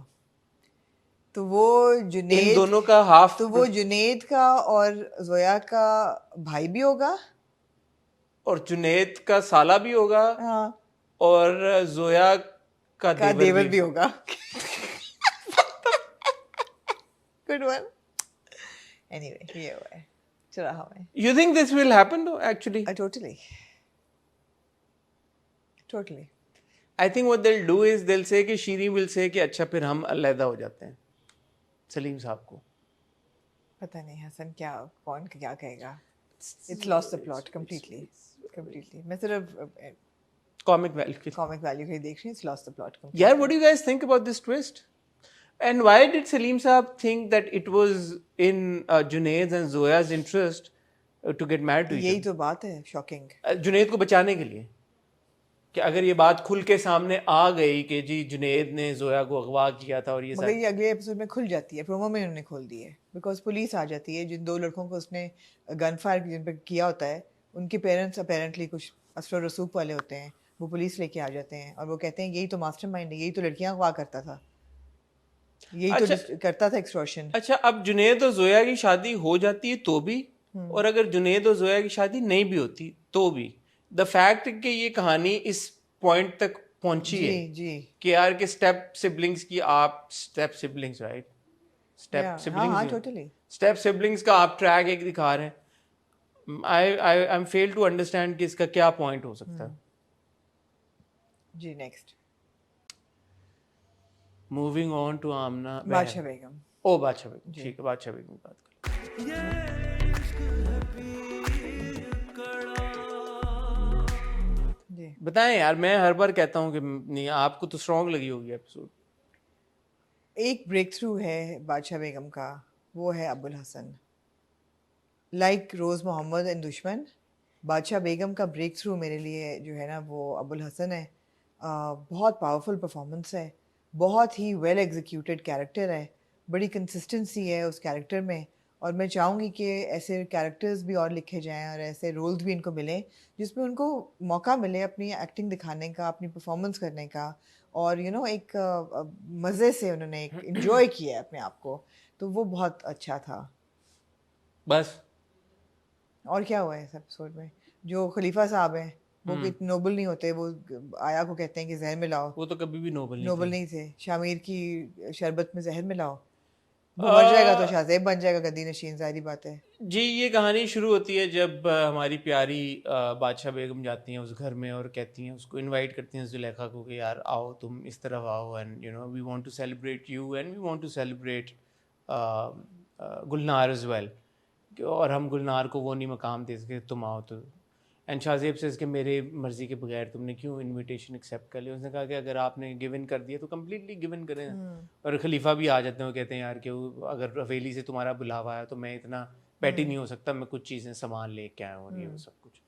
تو وہ جنید, ان دونوں کا ہاف, تو وہ جنید کا اور زویا کا بھائی بھی ہوگا, اور جنید کا سالہ بھی ہوگا, ہاں اور زویا کا دیور بھی ہوگا. Good one. اینی وے یہ ہوا ہے, چلا ہمیں. You think this will happen though actually? Totally. I think what they'll do is they'll say کہ شیریں will say کہ اچھا پھر ہم علیحدہ ہو جاتے ہیں سلیم صاحب کو. پتہ نہیں حسن کون کیا کہے گا. It's lost the plot completely. میں صرف comic value کے کامک ویلیو ہی دیکھ رہی ہوں. It's lost the plot completely. یار what do you guys think about this twist? And why did Salim Saab think that it was in Junaid's and Zoya's interest to get married to each یہی تو بات ہے shocking. other? Junaid کو بچانے کے لیے, کہ اگر یہ بات کھل کے سامنے آ گئی کہ جی جنید نے زویا کو اغوا کیا تھا اور یہ مگر یہ اگلے ایپیسوڈ میں کھل جاتی ہے, پرومو میں انہوں نے کھول دی ہے, بیکاز پولیس آ جاتی ہے. جن دو لڑکوں کو اس نے گن فائر جن پہ کیا ہوتا ہے, ان کے پیرنٹس اپیرنٹلی کچھ اسر و رسوخ والے ہوتے ہیں, وہ پولیس لے کے آ جاتے ہیں اور وہ کہتے ہیں یہی تو ماسٹر مائنڈ ہے, یہی تو لڑکیاں اغوا کرتا تھا, یہی تو کرتا تھا ایکسٹورشن. اچھا اب جنید اور زویا کی شادی ہو جاتی ہے تو بھی, اور اگر جنید اور زویا کی شادی نہیں بھی ہوتی تو بھی, دا فیکٹ کہ یہ کہانی اس پوائنٹ تک پہنچی ہے جی کہ یار کہ اسٹیپ سبلنگس کی, آپ step siblings right, step siblings کا آپ ٹریک ایک دکھا رہے ہیں. I am fail to understand کہ اس کا کیا پوائنٹ ہو سکتا ہے. جی next moving on to Amna Badshah Begum. او بادشاہ بیگم, ٹھیک ہے بادشاہ بیگم کی بات کریں. جی بتائیں یار, میں ہر بار کہتا ہوں کہ نہیں, آپ کو تو اسٹرانگ لگی ہوگی ایپیسوڈ. ایک بریک تھرو ہے بادشاہ بیگم کا, وہ ہے ابو الحسن. لائک روز محمد اینڈ دشمن, بادشاہ بیگم کا بریک تھرو میرے لیے جو ہے نا وہ ابو الحسن ہے. بہت پاورفل پرفارمنس ہے, بہت ہی ویل ایگزیکیوٹیڈ کیریکٹر ہے, بڑی کنسسٹنسی ہے اس کیریکٹر میں, اور میں چاہوں گی کہ ایسے کیریکٹرز بھی اور لکھے جائیں اور ایسے رولز بھی ان کو ملیں جس میں ان کو موقع ملے اپنی ایکٹنگ دکھانے کا, اپنی پرفارمنس کرنے کا, اور یو نو ایک مزے سے انہوں نے ایک انجوائے کیا ہے اپنے آپ کو, تو وہ بہت اچھا تھا. بس اور کیا ہوا ہے اس ایپیسوڈ میں, جو خلیفہ صاحب ہیں وہ اتنے نوبل نہیں ہوتے, وہ آیا کو کہتے ہیں کہ زہر ملاؤ, وہ تو کبھی بھی نوبل نہیں تھے. شامیر کی شربت میں زہر ملاؤ, وہ مر جائے گا تو شاہ زیب بن جائے گا گدی نشین, ظاہری بات ہے. جی یہ کہانی شروع ہوتی ہے جب ہماری پیاری بادشاہ بیگم جاتی ہیں اس گھر میں اور کہتی ہیں, اس کو انوائٹ کرتی ہیں زلیخا کو کہ یار آؤ تم اس طرف آؤ, and you know we want to celebrate you and we want to celebrate Gulnar as well, اور ہم گلنار کو وہ نہیں مقام دے سکے, تم آؤ تو. اینڈ شاہ زیب سے کہ میرے مرضی کے بغیر تم نے کیوں انویٹیشن ایکسیپٹ کر لیا. اس نے کہا کہ اگر آپ نے گیون کر دیا تو کمپلیٹلی گیون کریں. اور خلیفہ بھی آ جاتے ہیں, وہ کہتے ہیں یار کہ اگر حویلی سے تمہارا بلاوا ہے تو میں اتنا پیٹی نہیں ہو سکتا, میں کچھ چیزیں سامان لے کے آیا ہوں اور یہ سب کچھ.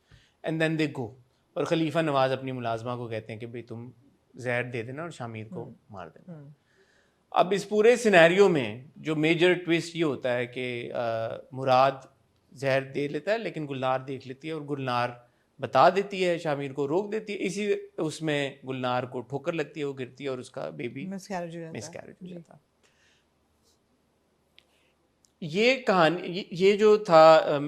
اینڈ دین دے گو, اور خلیفہ نواز اپنی ملازمہ کو کہتے ہیں کہ بھائی تم زہر دے دینا اور شامیر کو مار دینا. اب اس پورے سینیریو میں جو میجر ٹویسٹ یہ ہوتا ہے کہ مراد زہر دے لیتا ہے لیکن گلنار دیکھ لیتی ہے اور گلنار بتا دیتی ہے, شامیر کو روک دیتی ہے. اسی اس میں گلنار کو ٹھوکر لگتی ہے, وہ گرتی ہے اور اس کا بیبی مسکیریج ہو مس کیریج ہو جاتا ہے. یہ کہانی, یہ جو تھا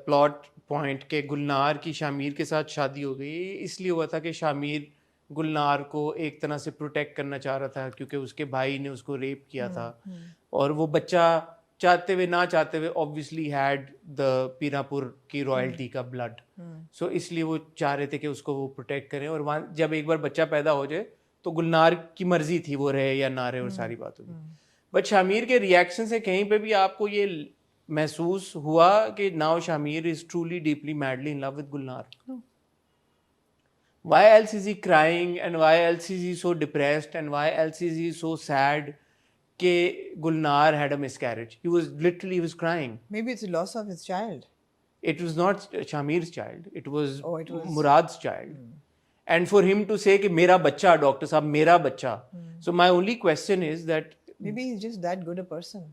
پلاٹ پوائنٹ کہ گلنار کی شامیر کے ساتھ شادی ہو گئی, اس لیے ہوا تھا کہ شامیر گلنار کو ایک طرح سے پروٹیکٹ کرنا چاہ رہا تھا کیونکہ اس کے بھائی نے اس کو ریپ کیا تھا, اور وہ بچہ چاہتے ہوئے نہ چاہتے ہوئے obviously had the پیراپور کی رائلٹی کا بلڈ, سو اس لیے وہ چاہ رہے تھے کہ اس کو وہ پروٹیکٹ کریں. اور وہاں جب ایک بار بچہ پیدا ہو جائے تو گلنار کی مرضی تھی وہ رہے یا نہ رہے اور ساری بات ہوگی. بٹ شامیر کے ریئیکشن سے کہیں پہ بھی آپ کو یہ محسوس ہوا کہ now Shamir is truly deeply madly in love with Gulnar? Why else is he crying and why else is he so depressed and why else is he so sad کہ گلنار had a miscarriage? He was literally crying. Maybe it's the loss of his child. It was not Shamir's child, it was It was Murad's child. And for him to say کہ میرا بچہ, doctor صاحب میرا بچہ. So my only question is that maybe he's just that good a person.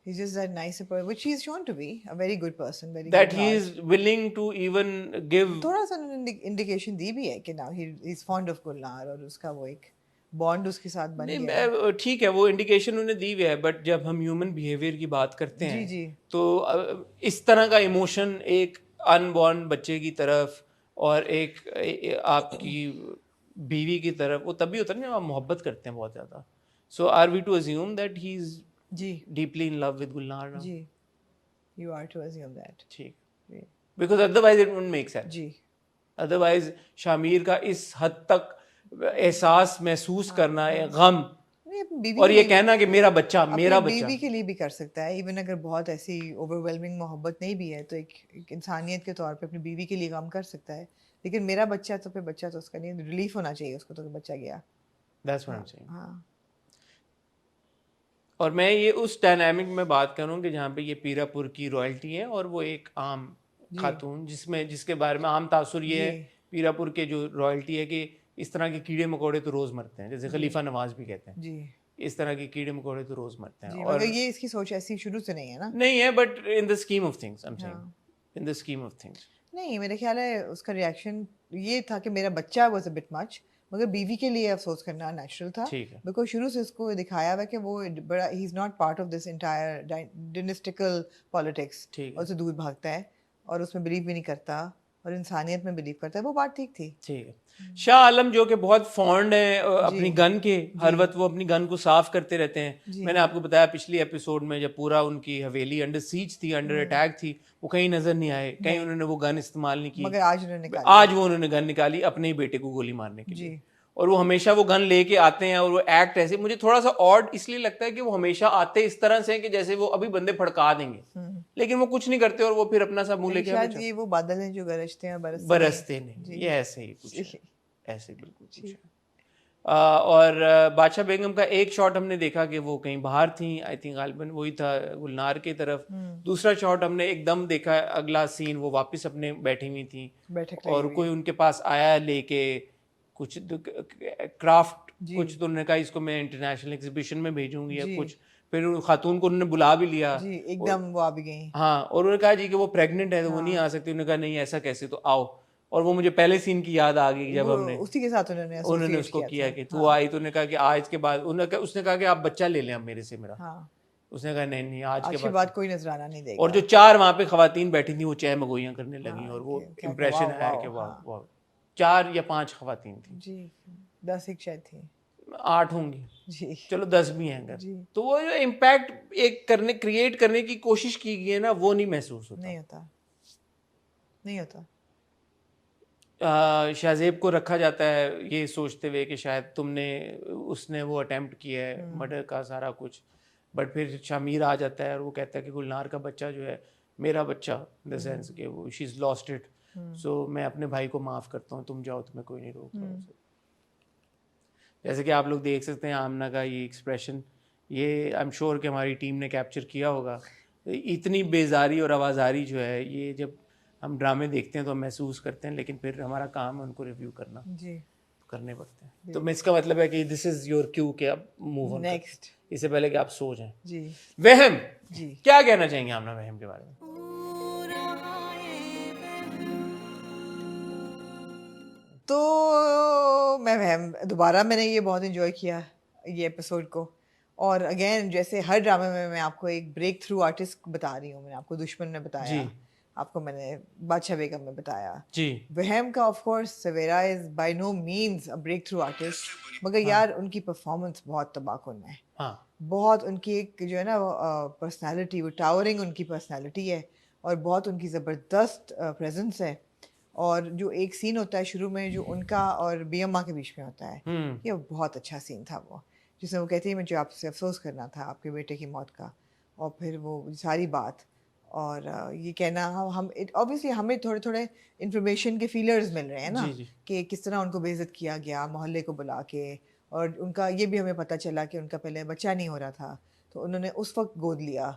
He's just that nice a person, which he's shown to be a very good person, very that good he heart. is willing to even give. تھوڑا سا indication دی بھی ہے کہ now he's fond of گلنار, اور اس کا وہ ایک bond اس کے ساتھ بن گیا. ٹھیک ہے وہ انڈیکیشن انہیں دی ہوئی ہے, بٹ جب ہم ہیومن بیہیویئر کی بات کرتے ہیں تو اس طرح کا ایموشن ایک ان بورن بچے کی طرف اور ایک آپ کی بیوی کی طرف وہ تب بھی ہوتا ہے نا جب آپ محبت کرتے ہیں بہت زیادہ. So are we to assume that he is deeply in love with Gulnar? جی you are to assume that. ٹھیک, because otherwise it won't make sense. جی ادروائز شامیر کا اس حد تک احساس محسوس کرنا ہے غم, اور یہ کہنا کہ میرا بچہ میرا بچہ, بیوی کے لیے بھی کر سکتا ہے. ایون اگر بہت ایسی اوور ویلمنگ محبت نہیں بھی ہے تو ایک انسانیت کے طور پہ اپنی بیوی کے لیے غم کر سکتا ہے. لیکن میرا بچہ تو پھر بچہ تو اس کا نہیں, ریلیف ہونا چاہیے اس کو تو کہ بچہ گیا. That's what I'm saying. ہاں اور میں یہ اس ڈائنامک میں بات کروں کہ جہاں پہ یہ پیراپور کی رائلٹی ہے اور وہ ایک عام خاتون جس کے بارے میں عام تاثر یہ ہے پیراپور کے جو رائلٹی ہے کہ اس طرح کے کیڑے مکوڑے تو روز مرتے ہیں, جیسے خلیفہ نواز بھی کہتے ہیں جی اس طرح کے کیڑے مکوڑے تو روز مرتے ہیں. اور یہ اس کی سوچ ایسی شروع سے نہیں ہے نا, نہیں ہے, but in the scheme of things I'm saying, in the scheme of things. نہیں میرے خیال ہے اس کا ریئیکشن یہ تھا کہ میرا بچہ واز اے بٹ مچ, مگر بیوی کے لیے افسوس کرنا نیچرل تھا, بیکاز شروع سے اس کو دکھایا ہوا کہ وہ بڑا ہی is not part of this entire dynastical politics, اور اسے دور بھاگتا ہے اور اس میں بلیو بھی نہیں کرتا اور انسانیت میں بلیو کرتا ہے. وہ بات ٹھیک تھی. ٹھیک ہے. شاہ عالم جو کہ بہت فونڈ ہیں اپنی گن کے, ہر وقت وہ اپنی گن کو صاف کرتے رہتے ہیں. میں نے آپ کو بتایا پچھلی ایپیسوڈ میں جب پورا ان کی حویلی انڈر سیج تھی, انڈر اٹیک تھی, وہ کہیں نظر نہیں آئے, کہیں انہوں نے وہ گن استعمال نہیں کی, مگر آج وہ انہوں نے گن نکالی اپنے ہی بیٹے کو گولی مارنے کے لیے. اور وہ ہمیشہ وہ گن لے کے آتے ہیں اور وہ ایکٹ ایسے, مجھے تھوڑا سا آڈ اس لیے لگتا ہے کہ وہ ہمیشہ آتے اس طرح سے کہ جیسے وہ ابھی بندے پھڑکا دیں گے, لیکن وہ کچھ نہیں کرتے اور وہ پھر اپنا سا منہ لے کے شاید یہ وہ بادل ہیں جو گرجتے ہیں برستے نہیں, یہ ایسے ہی کچھ ہے, ایسے بالکل کچھ ہے. اور بادشاہ بیگم کا ایک شاٹ ہم نے دیکھا کہ وہ کہیں باہر تھیں, آئی تھنک غالباً وہی تھا گلنار کی طرف. دوسرا شاٹ ہم نے ایک دم دیکھا, اگلا سین وہ واپس اپنے بیٹھی ہوئی تھیں اور کوئی ان کے پاس آیا لے کے کچھ کرافٹ, کچھ تو انہوں نے کہا اس کو میں انٹرنیشنل ایگزیبیشن میں بھیجوں گی یا کچھ, پھر خاتون کو انہوں نے بلا بھی لیا, ایک دم وہ آ بھی گئی. ہاں, اور انہوں نے کہا جی کہ وہ پریگننٹ ہے تو وہ نہیں آ سکتی. انہوں نے کہا نہیں ایسا کیسے, تو آؤ. اور وہ مجھے پہلے سین کی یاد آ گئی جب ہم نے اسی کے ساتھ انہوں نے اس کو کیا کہ تو آئی, تو انہوں نے کہا کہ آج کے بعد اس نے کہا کہ آپ بچہ لے لیں اب میرے سے میرا. اس نے کہا نہیں آج کے بعد کوئی نذرانہ نہیں دے گا. اور جو 4 وہاں پہ خواتین بیٹھی تھیں وہ چہ مگوئیاں کرنے لگیں اور وہ امپریشن آیا کہ واہ, 4 یا 5 خواتین تھیں. جی 10 ایک شاید تھی, 8 ہوں گی, چلو 10 بھی ہیں اگر. تو وہ جو امپیکٹ ایک کریٹ کرنے کی کوشش کی گئی ہے نا, وہ نہیں محسوس ہوتا. نہیں ہوتا. شہزیب کو رکھا جاتا ہے یہ سوچتے ہوئے کہ شاید اس نے وہ اٹیمپٹ کیا ہے مرڈر کا سارا کچھ, بٹ پھر شامیر آ جاتا ہے اور وہ کہتا ہے کہ گلنار کا بچہ جو ہے میرا بچہ, ان دا سینس کہ وہ شی از لاسٹ اٹ, سو میں اپنے بھائی کو معاف کرتا ہوں, تم جاؤ, تمہیں کوئی نہیں روک رہا. جیسے کہ آپ لوگ دیکھ سکتے ہیں آمنہ کا یہ ایکسپریشن, یہ آئی ایم شیور کہ ہماری ٹیم نے کیپچر کیا ہوگا. اتنی بیزاری اور آوازاری جو ہے یہ جب ہم ڈرامے دیکھتے ہیں تو ہم محسوس کرتے ہیں, لیکن پھر ہمارا کام ہے ان کو ریویو کرنا. کرنے پڑتے ہیں. تو اس کا مطلب ہے کہ دس از یور کیو کہ اب موو آن. نیکسٹ اس سے پہلے کہ آپ سو جائیں. جی وہم جی کیا کہنا چاہیں گے آپ نا وہم کے بارے میں؟ تو دوبارہ میں نے یہ بہت انجوائے کیا یہ ایپیسوڈ کو. اور اگین جیسے ہر ڈرامے میں آپ کو ایک بریک تھرو آرٹسٹ بتا رہی ہوں. میں نے آپ کو دشمن میں بتایا, آپ کو میں نے بادشاہ بیگم میں بتایا. جی وہم کا of course Sawera is by no means a breakthrough تھرو آرٹسٹ, مگر یار ان کی پرفارمنس بہت تباہ کن ہے. ہاں بہت ان کی ایک جو ہے نا پرسنالٹی, وہ ٹاورنگ ان کی پرسنالٹی ہے, اور بہت ان کی زبردست پریزنس ہے. اور جو ایک سین ہوتا ہے شروع میں جو ان کا اور بی اما کے بیچ میں ہوتا ہے, یہ بہت اچھا سین تھا وہ, جس میں وہ کہتی ہے مجھے آپ سے افسوس کرنا تھا آپ کے بیٹے کی موت کا. اور پھر وہ ساری بات, اور یہ کہنا ہم اوبیسلی ہمیں تھوڑے تھوڑے انفارمیشن کے فیلرز مل رہے ہیں نا کہ کس طرح ان کو بے عزت کیا گیا محلے کو بلا کے, اور ان کا یہ بھی ہمیں پتہ چلا کہ ان کا پہلے بچہ نہیں ہو رہا تھا تو انہوں نے اس وقت گود لیا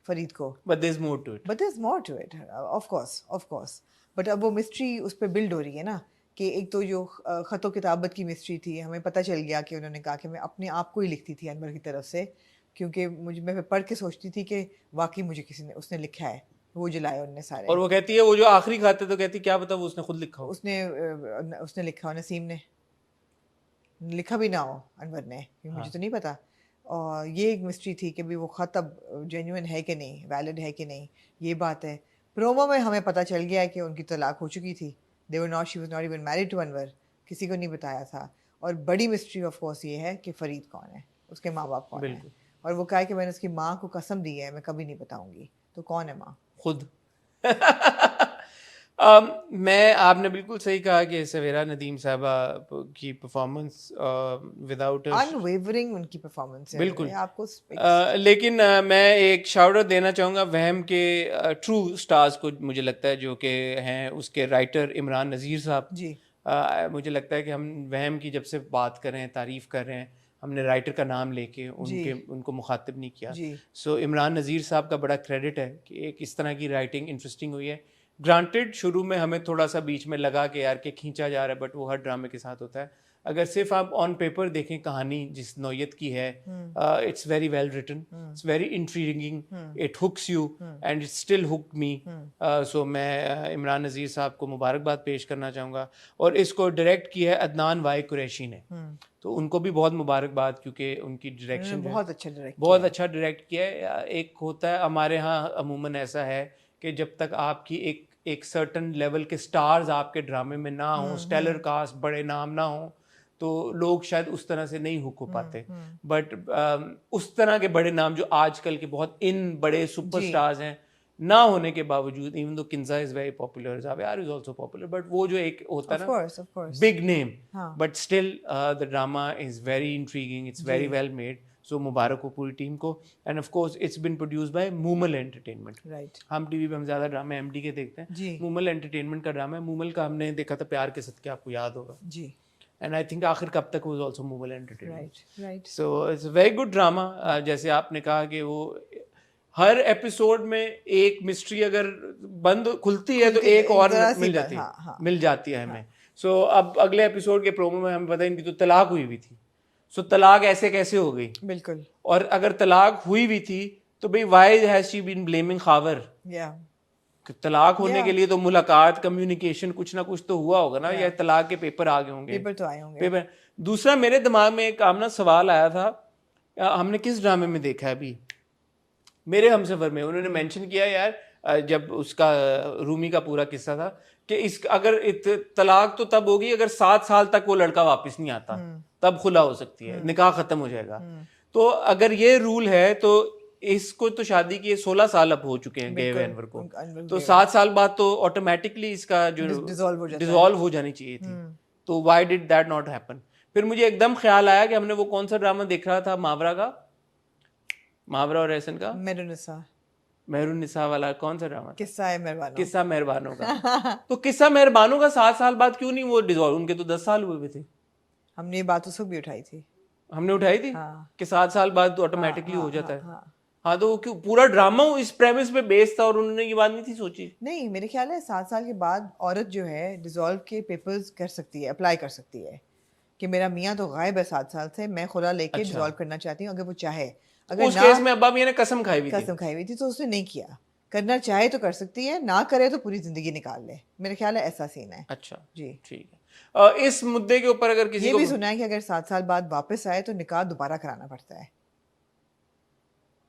فرید کو. but there's more to it. But there's more to it, of course. But اب وہ مسٹری اس پہ بلڈ ہو رہی ہے نا, کہ ایک تو جو خط و کتابت کی مسٹری تھی, ہمیں پتہ چل گیا کہ انہوں نے کہا کہ میں اپنے آپ کو ہی لکھتی تھی انور کی طرف سے, کیونکہ میں پڑھ کے سوچتی تھی کہ واقعی مجھے کسی نے اس نے لکھا ہے. وہ جلائے انہوں نے سارے. اور وہ کہتی ہے وہ جو آخری کھاتے تو کہتی کیا پتا وہ اس نے خود لکھا ہو. اس نے لکھا ہو, نسیم نے لکھا بھی نہ ہو انور نے, مجھے تو نہیں پتا. اور یہ ایک مسٹری تھی کہ بھی وہ خط اب جینوئن ہے کہ نہیں, ویلڈ ہے کہ نہیں, یہ بات ہے. پرومو میں ہمیں پتہ چل گیا ہے کہ ان کی طلاق ہو چکی تھی. she was not even married to انور, کسی کو نہیں بتایا تھا. اور بڑی مسٹری آف کورس یہ ہے کہ فرید کون ہے, اس کے ماں باپ کون ہیں. اور وہ کہا کہ میں نے اس کی ماں کو قسم دی ہے میں کبھی نہیں بتاؤں گی. تو کون ہے ماں؟ خود. میں آپ نے بالکل صحیح کہا کہ سویرا ندیم صاحبہ کی پرفارمنس وداؤٹ انویورنگ ان کی پرفارمنس ہے بالکل آپ کو. لیکن میں ایک شاؤٹ آؤٹ دینا چاہوں گا وہم کے ٹرو اسٹارز کو, مجھے لگتا ہے جو کہ ہیں اس کے رائٹر عمران نذیر صاحب. جی مجھے لگتا ہے کہ ہم وہم کی جب سے بات کر رہے ہیں, تعریف کر رہے ہیں, ہم نے رائٹر کا نام لے کے ان کو مخاطب نہیں کیا. سو عمران نذیر صاحب کا بڑا کریڈٹ ہے کہ ایک اس طرح کی رائٹنگ انٹرسٹنگ ہوئی ہے. گرانٹیڈ شروع میں ہمیں تھوڑا سا بیچ میں لگا کہ یار کہ کھینچا جا رہا ہے, بٹ وہ ہر ڈرامے کے ساتھ ہوتا ہے. اگر صرف آپ آن پیپر دیکھیں کہانی جس نوعیت کی ہے, it's very well written, it's very intriguing, it hooks you and it still hook me. So میں عمران نذیر صاحب کو مبارکباد پیش کرنا چاہوں گا. اور اس کو ڈائریکٹ کیا ہے عدنان وائی قریشی نے, تو ان کو بھی بہت مبارکباد, کیونکہ ان کی ڈائریکشن بہت اچھا ڈائریکٹ کیا ہے. ایک ہوتا ہے ہمارے ہاں عموماً ایسا ہے کہ جب تک آپ کی ایک سرٹن لیول کے سٹارز آپ کے ڈرامے میں نہ ہوں, اسٹیلر کاسٹ, بڑے نام نہ ہوں, تو لوگ شاید اس طرح سے نہیں ہک ہو پاتے. بٹ اس طرح کے بڑے نام جو آج کل کے بہت ان بڑے سپر سٹارز ہیں نہ ہونے کے باوجود, even though Kinza is very popular, Zaviyar is also popular, but وہ جو ایک ہوتا ہے نا big name, but still the drama is very intriguing, it's very well made. So مبارک ہو پوری ٹیم کو. And of course it's been produced by Momal entertainment. Hum TV پہ ہم زیادہ ڈرامے ایم ڈی کے دیکھتے ہیں, مومل انٹرٹینمنٹ کا ڈرامہ ہے. مومل کا ہم نے دیکھا تھا پیار کے صدقے, آپ کو یاد ہوگا. جی. اینڈ آئی تھنک آخر کب تک was also Momal entertainment. So it's a very good drama. جیسے آپ نے کہا کہ وہ ہر ایپیسوڈ میں ایک مسٹری اگر بند کھلتی ہے تو ایک اور مل جاتی ہے ہمیں. سو اب اگلے ایپیسوڈ کے پرومو میں ہمیں پتہ ان کی تو طلاق ہوئی ہوئی تھی. سو طلاق ایسے کیسے ہو گئی؟ بالکل. اور اگر طلاق ہوئی ہوئی تھی تو بھائی why has she been blaming Khawar? طلاق ہونے کے لیے تو ملاقات, کمیونیکیشن, کچھ نہ کچھ تو ہوا ہوگا نا, یا طلاق کے پیپر آگے ہوں گے. پیپر تو آئے ہوں گے. دوسرا میرے دماغ میں ایک آمنا سوال آیا تھا, ہم نے کس ڈرامے میں دیکھا ہے ابھی, میرے ہم سفر میں انہوں نے مینشن کیا یار, جب اس کا رومی کا پورا قصہ تھا کہ اس اگر طلاق تو تب ہوگی اگر 7 سال تک وہ لڑکا واپس نہیں آتا, تب خلا ہو سکتی ہے, نکاح ختم ہو جائے گا. تو اگر یہ رول ہے تو اس کو تو شادی کیے 16 سال اب ہو چکے ہیں گئے ہوئے انور کو, تو 7 سال بعد تو آٹومیٹکلی اس کا جو ڈیزالو ہو جانی چاہیے تھی. تو why did that not happen? پھر مجھے ایک دم خیال آیا کہ ہم نے وہ کون سا ڈرامہ دیکھ رہا تھا ماورا کا, ماورا اور احسن کا, مہرالنساء والا کون سا ڈرامہ؟ قصہ مہربانوں کا. تو قصہ مہربانوں کا 7 سال بعد کیوں نہیں وہ ڈیزالو, ان کے تو 10 سال ہوئے ہوئے تھے. ہم نے یہ بات اس وقت بھی اٹھائی تھی, ہم نے اٹھائی تھی کہ 7 سال بعد تو آٹومیٹکلی ہو جاتا ہے. ہاں تو کیوں پورا ڈرامہ اس پریمس پہ بیس تھا اور انہوں نے یہ بات نہیں تھی سوچی. نہیں, میرے خیال ہے 7 سال کے بعد عورت جو ہے ڈیزالو کے پیپرز کر سکتی ہے, اپلائی کر سکتی ہے, کہ میرا میاں تو غائب ہے 7 سال سے, میں خلا لے کے ڈیزالو کرنا چاہتی ہوں اگر وہ چاہے. اگر اس کیس میں ابا میاں نے قسم کھائی ہوئی تھی. قسم کھائی ہوئی تھی تو اس نے نہیں کیا. کرنا چاہے تو کر سکتی ہے, نہ کرے تو پوری زندگی نکال لے. میرا خیال ہے ایسا سین ہے. اچھا جی ٹھیک ہے. اس مدعے کے اوپر اگر کسی یہ کو بھی سنا ہے کہ اگر 7 سال بعد واپس آئے تو نکاح دوبارہ کرانا پڑتا ہے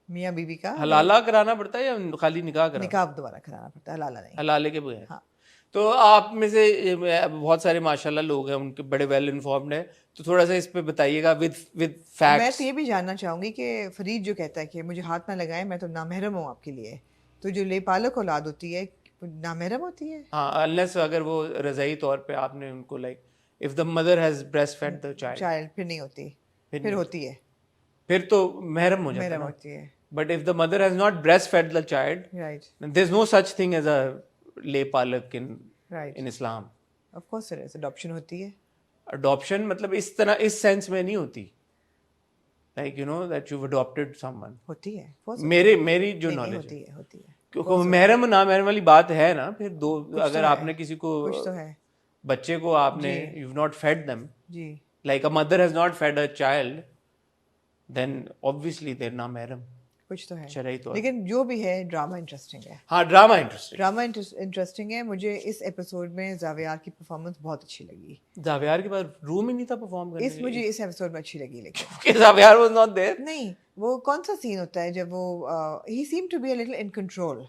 میاں بیوی کا. حلالہ کرانا پڑتا ہے یا خالی نکاح کرا؟ نکاح دوبارہ کرانا پڑتا ہے, حلالہ نہیں. حلالے کے بغیر. ہاں. تو آپ میں سے بہت سارے ماشاءاللہ لوگ ہیں, ان کے بڑے ویل انفارمڈ ہیں, تو تھوڑا سا اس پہ بتائیے گا ود میں فیکٹس. تو یہ بھی جاننا چاہوں گی کہ فرید جو کہتا ہے کہ مجھے ہاتھ نہ لگائیں, میں تو نامحرم ہوں آپ کے لیے, تو جو لے پالک اولاد ہوتی ہے نامحرم ہوتی ہے؟ ہاں, انلیس اگر وہ رضعی طور پہ آپ نے ان کو like if the mother has breastfed the child, پھر نہیں ہوتی, پھر ہوتی ہے, پھر تو محرم ہو جاتا ہے محرم نا. ہوتی ہے. But if the mother has not breastfed the child, Right, then there's no such thing as a lay palak right. in Islam. Of course there is. Adoption ہوتی ہے. Adoption مطلب اس طرح اس سینس میں نہیں ہوتی, like you know that you've adopted someone. ہوتی ہے. میری جو نہیں نالج ہوتی ہے, ہوتی ہے. کیونکہ محرم نا محرم والی بات ہے نا, پھر دو اگر آپ نے کسی کو کچھ تو ہے. بچے کو آپ نے you've not fed them, G like a mother has not fed a child, then obviously they're نا محرم. کچھ تو ہے. شرعی طور لیکن جو بھی ہے ڈرامہ انٹرسٹنگ ہے. ہاں ڈرامہ انٹرسٹنگ. ڈرامہ انٹرسٹنگ ہے. مجھے اس ایپیسوڈ میں زاویار کی پرفارمنس بہت اچھی لگی. زاویار کے بعد روم ہی نہیں تھا پرفارم کرنے کے مجھے اس ایپیسوڈ میں اچھی لگی. لیکن کہ زاویار واز ناٹ دیئر. نہیں, وہ کون سا سین ہوتا ہے جب وہ he seemed to be a little in control,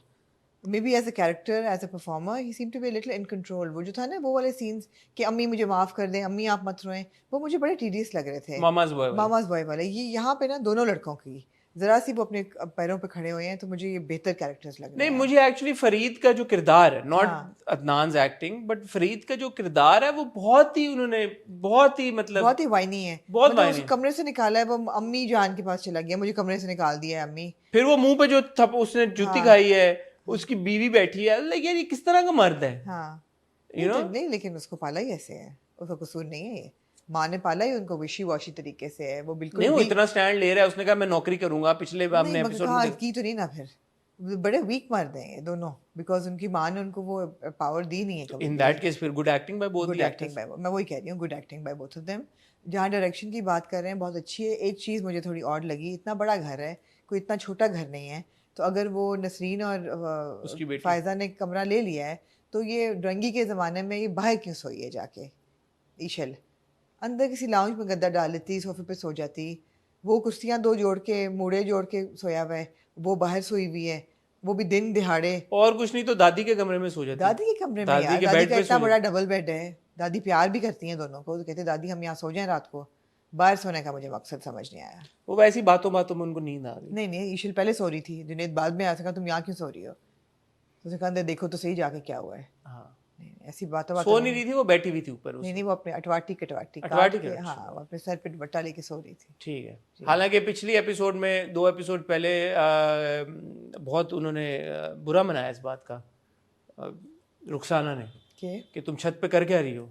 maybe as a character, as a performer he seemed to be a little in control. وہ جو تھا نا وہ والے سینس کہ امی مجھے معاف کر دیں, امی آپ مت روئیں, وہ مجھے بڑے ٹیڈیس لگ رہے تھے. ماماز بوائے والے. یہ یہاں پہ نا دونوں لڑکوں کی ذرا سی وہ اپنے پیروں پہ کھڑے ہوئے ہیں, تو مجھے یہ بہتر کیریکٹرز لگ رہے نہیں, ہیں. مجھے ایکچولی فرید کا جو کردار ہے, ناٹ عدنانز ایکٹنگ, بٹ فرید کا جو کردار ہے وہ بہت ہی انہوں نے بہت ہی مطلب بہت ہی وائنی ہے. بہت مطلب اس کمرے سے نکالا ہے, وہ امی جان کے پاس چلا گیا, مجھے کمرے سے نکال دیا ہے امی. پھر وہ منہ پہ جو اس نے جوتی کھائی ہے, اس کی بیوی بیٹھی ہے, لائک یار یہ کس طرح کا مرد ہے. ہاں نہیں, لیکن اس کو پالا ہی ایسے ہے, اس کا قصور نہیں ہے. یہ ماں نے پالا ہی ان کو وشی واشی طریقے سے ہے. وہ بالکل نہیں, وہ اتنا سٹینڈ لے رہا ہے, اس نے کہا میں نوکری کروں گا. پچھلے ہم نے ایپیسوڈ میں کی تو نہیں نا, پھر بڑے ویک مرد ہیں یہ دونوں, بیکاز ان کی ماں نے ان کو وہ پاور دی نہیں ہے. ان دیٹ کیس پھر good acting by both the actors. میں وہی کہہ رہی ہوں, good acting by both of them. جہاں ڈائریکشن کی بات کر رہے ہیں بہت اچھی ہے. ایک چیز مجھے تھوڑی اور لگی, اتنا بڑا گھر ہے, کوئی اتنا چھوٹا گھر نہیں ہے, تو اگر وہ نسرین اور فائزہ نے کمرہ لے لیا ہے تو یہ ڈرنگی کے زمانے میں یہ باہر کیوں سوئی ہے جا کے؟ ایشل اندر کسی لاؤنج میں گدا ڈال لیتی, صوفے پہ سو جاتی. وہ کرسیاں 2 جوڑ کے موڑے جوڑ کے سویا ہوا ہے, وہ باہر سوئی ہوئی ہے, وہ بھی دن دہاڑے. اور کچھ نہیں تو دادی کے کمرے میں سو جاتی. دادی کے کمرے میں یار, دادی کا اتنا بڑا ڈبل بیڈ ہے, دادی پیار بھی کرتی ہیں دونوں کو, کہتے دادی ہم یہاں سو جائیں رات کو. باہر سونے کا مجھے مقصد سمجھ نہیں آیا. وہ ویسی باتوں میں ان کو نیند آ گئی. نہیں, ایشل پہلے سو رہی تھی, جنید بعد میں آ سکا تم یہاں کیوں سو رہی ہو, تو اس نے کہا دیکھو تو صحیح جا کے کیا ہوا ہے. ہاں, ایسی باتوں سو نہیں رہی تھی, وہ بیٹھی ہوئی تھی اوپر. نہیں, وہ اپنے اٹواٹی ہاں, وہ اپنے سر پہ دوپٹہ لے کے سو رہی تھی. ٹھیک ہے. حالانکہ پچھلی ایپیسوڈ میں 2 ایپیسوڈ پہلے بہت انہوں نے برا منایا اس بات کا, رخسانہ نے, کہ تم چھت پہ کر کے آ رہی ہو,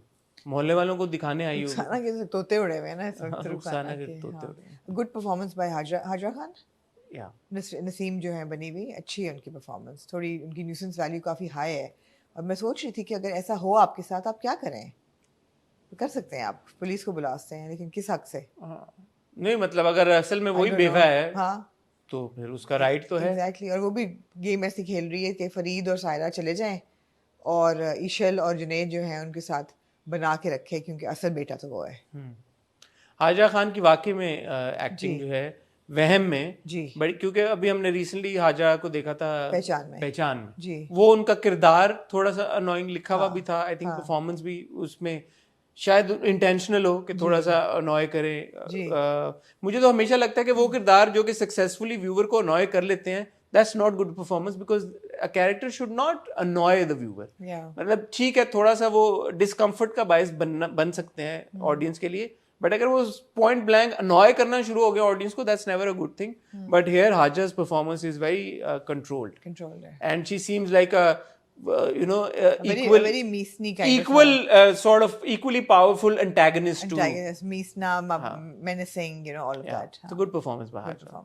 محلے والوں کو دکھانے آئی ہو. رخسانہ کے طوطے اڑے ہوئے ہیں نا اس وقت. رخسانہ کے طوطے اڑے. Good performance by Hajra Khan. یا نسیم جو ہیں بنی ہوئی اچھی ہے ان کی پرفارمنس, تھوڑی ان کی نیوسنس ویلیو کافی ہائی ہے. اور میں سوچ رہی تھی کہ اگر ایسا ہو آپ کے ساتھ آپ کیا کریں؟ کر سکتے ہیں آپ, پولیس کو بلا سکتے ہیں, لیکن کس حق سے؟ نہیں مطلب اگر اصل میں وہی بیوہ ہے ہاں تو پھر اس کا رائٹ تو ہے. ایگزیکٹلی. اور وہ بھی گیم ایسی کھیل رہی ہے کہ فرید اور سائرہ چلے جائیں اور ایشل اور جنید جو ہیں ان کے ساتھ بنا کے رکھے, کیونکہ اصل بیٹا تو وہ ہے. حاجرہ خان کی واقعی میں ایکٹنگ جو ہے وہم میں جی, بڑی, کیونکہ ابھی ہم نے ریسنٹلی حاجرہ کو دیکھا تھا پہچان میں, جی, وہ ان کا کردار تھوڑا سا انوائنگ لکھا ہوا بھی تھا. آئی تھنک پرفارمنس بھی اس میں شاید انٹینشنل ہو کہ تھوڑا سا انوائے کریں. مجھے تو ہمیشہ لگتا ہے کہ وہ کردار جو کہ سکسیزفلی ویور کو انوائے کر لیتے ہیں, that's not good performance, because a character should not annoy the viewer. مطلب ٹھیک ہے تھوڑا سا وہ ڈسکمفرٹ کا باعث بن سکتے ہیں آڈینس کے لیے, بٹ اگر وہ پوائنٹ بلینک انوائے کرنا شروع ہو گیا آڈینس کو, that's never a good thing. But here حاجر's performance is very controlled and she seems like a you know equal sort of equally powerful antagonist to Meesna, menacing, all of that. It's a good performance by Hajra.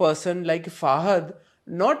person like Fahad not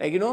like you know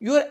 You are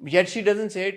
yet she doesn't say it.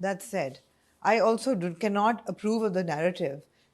That said, I also cannot approve of the narrative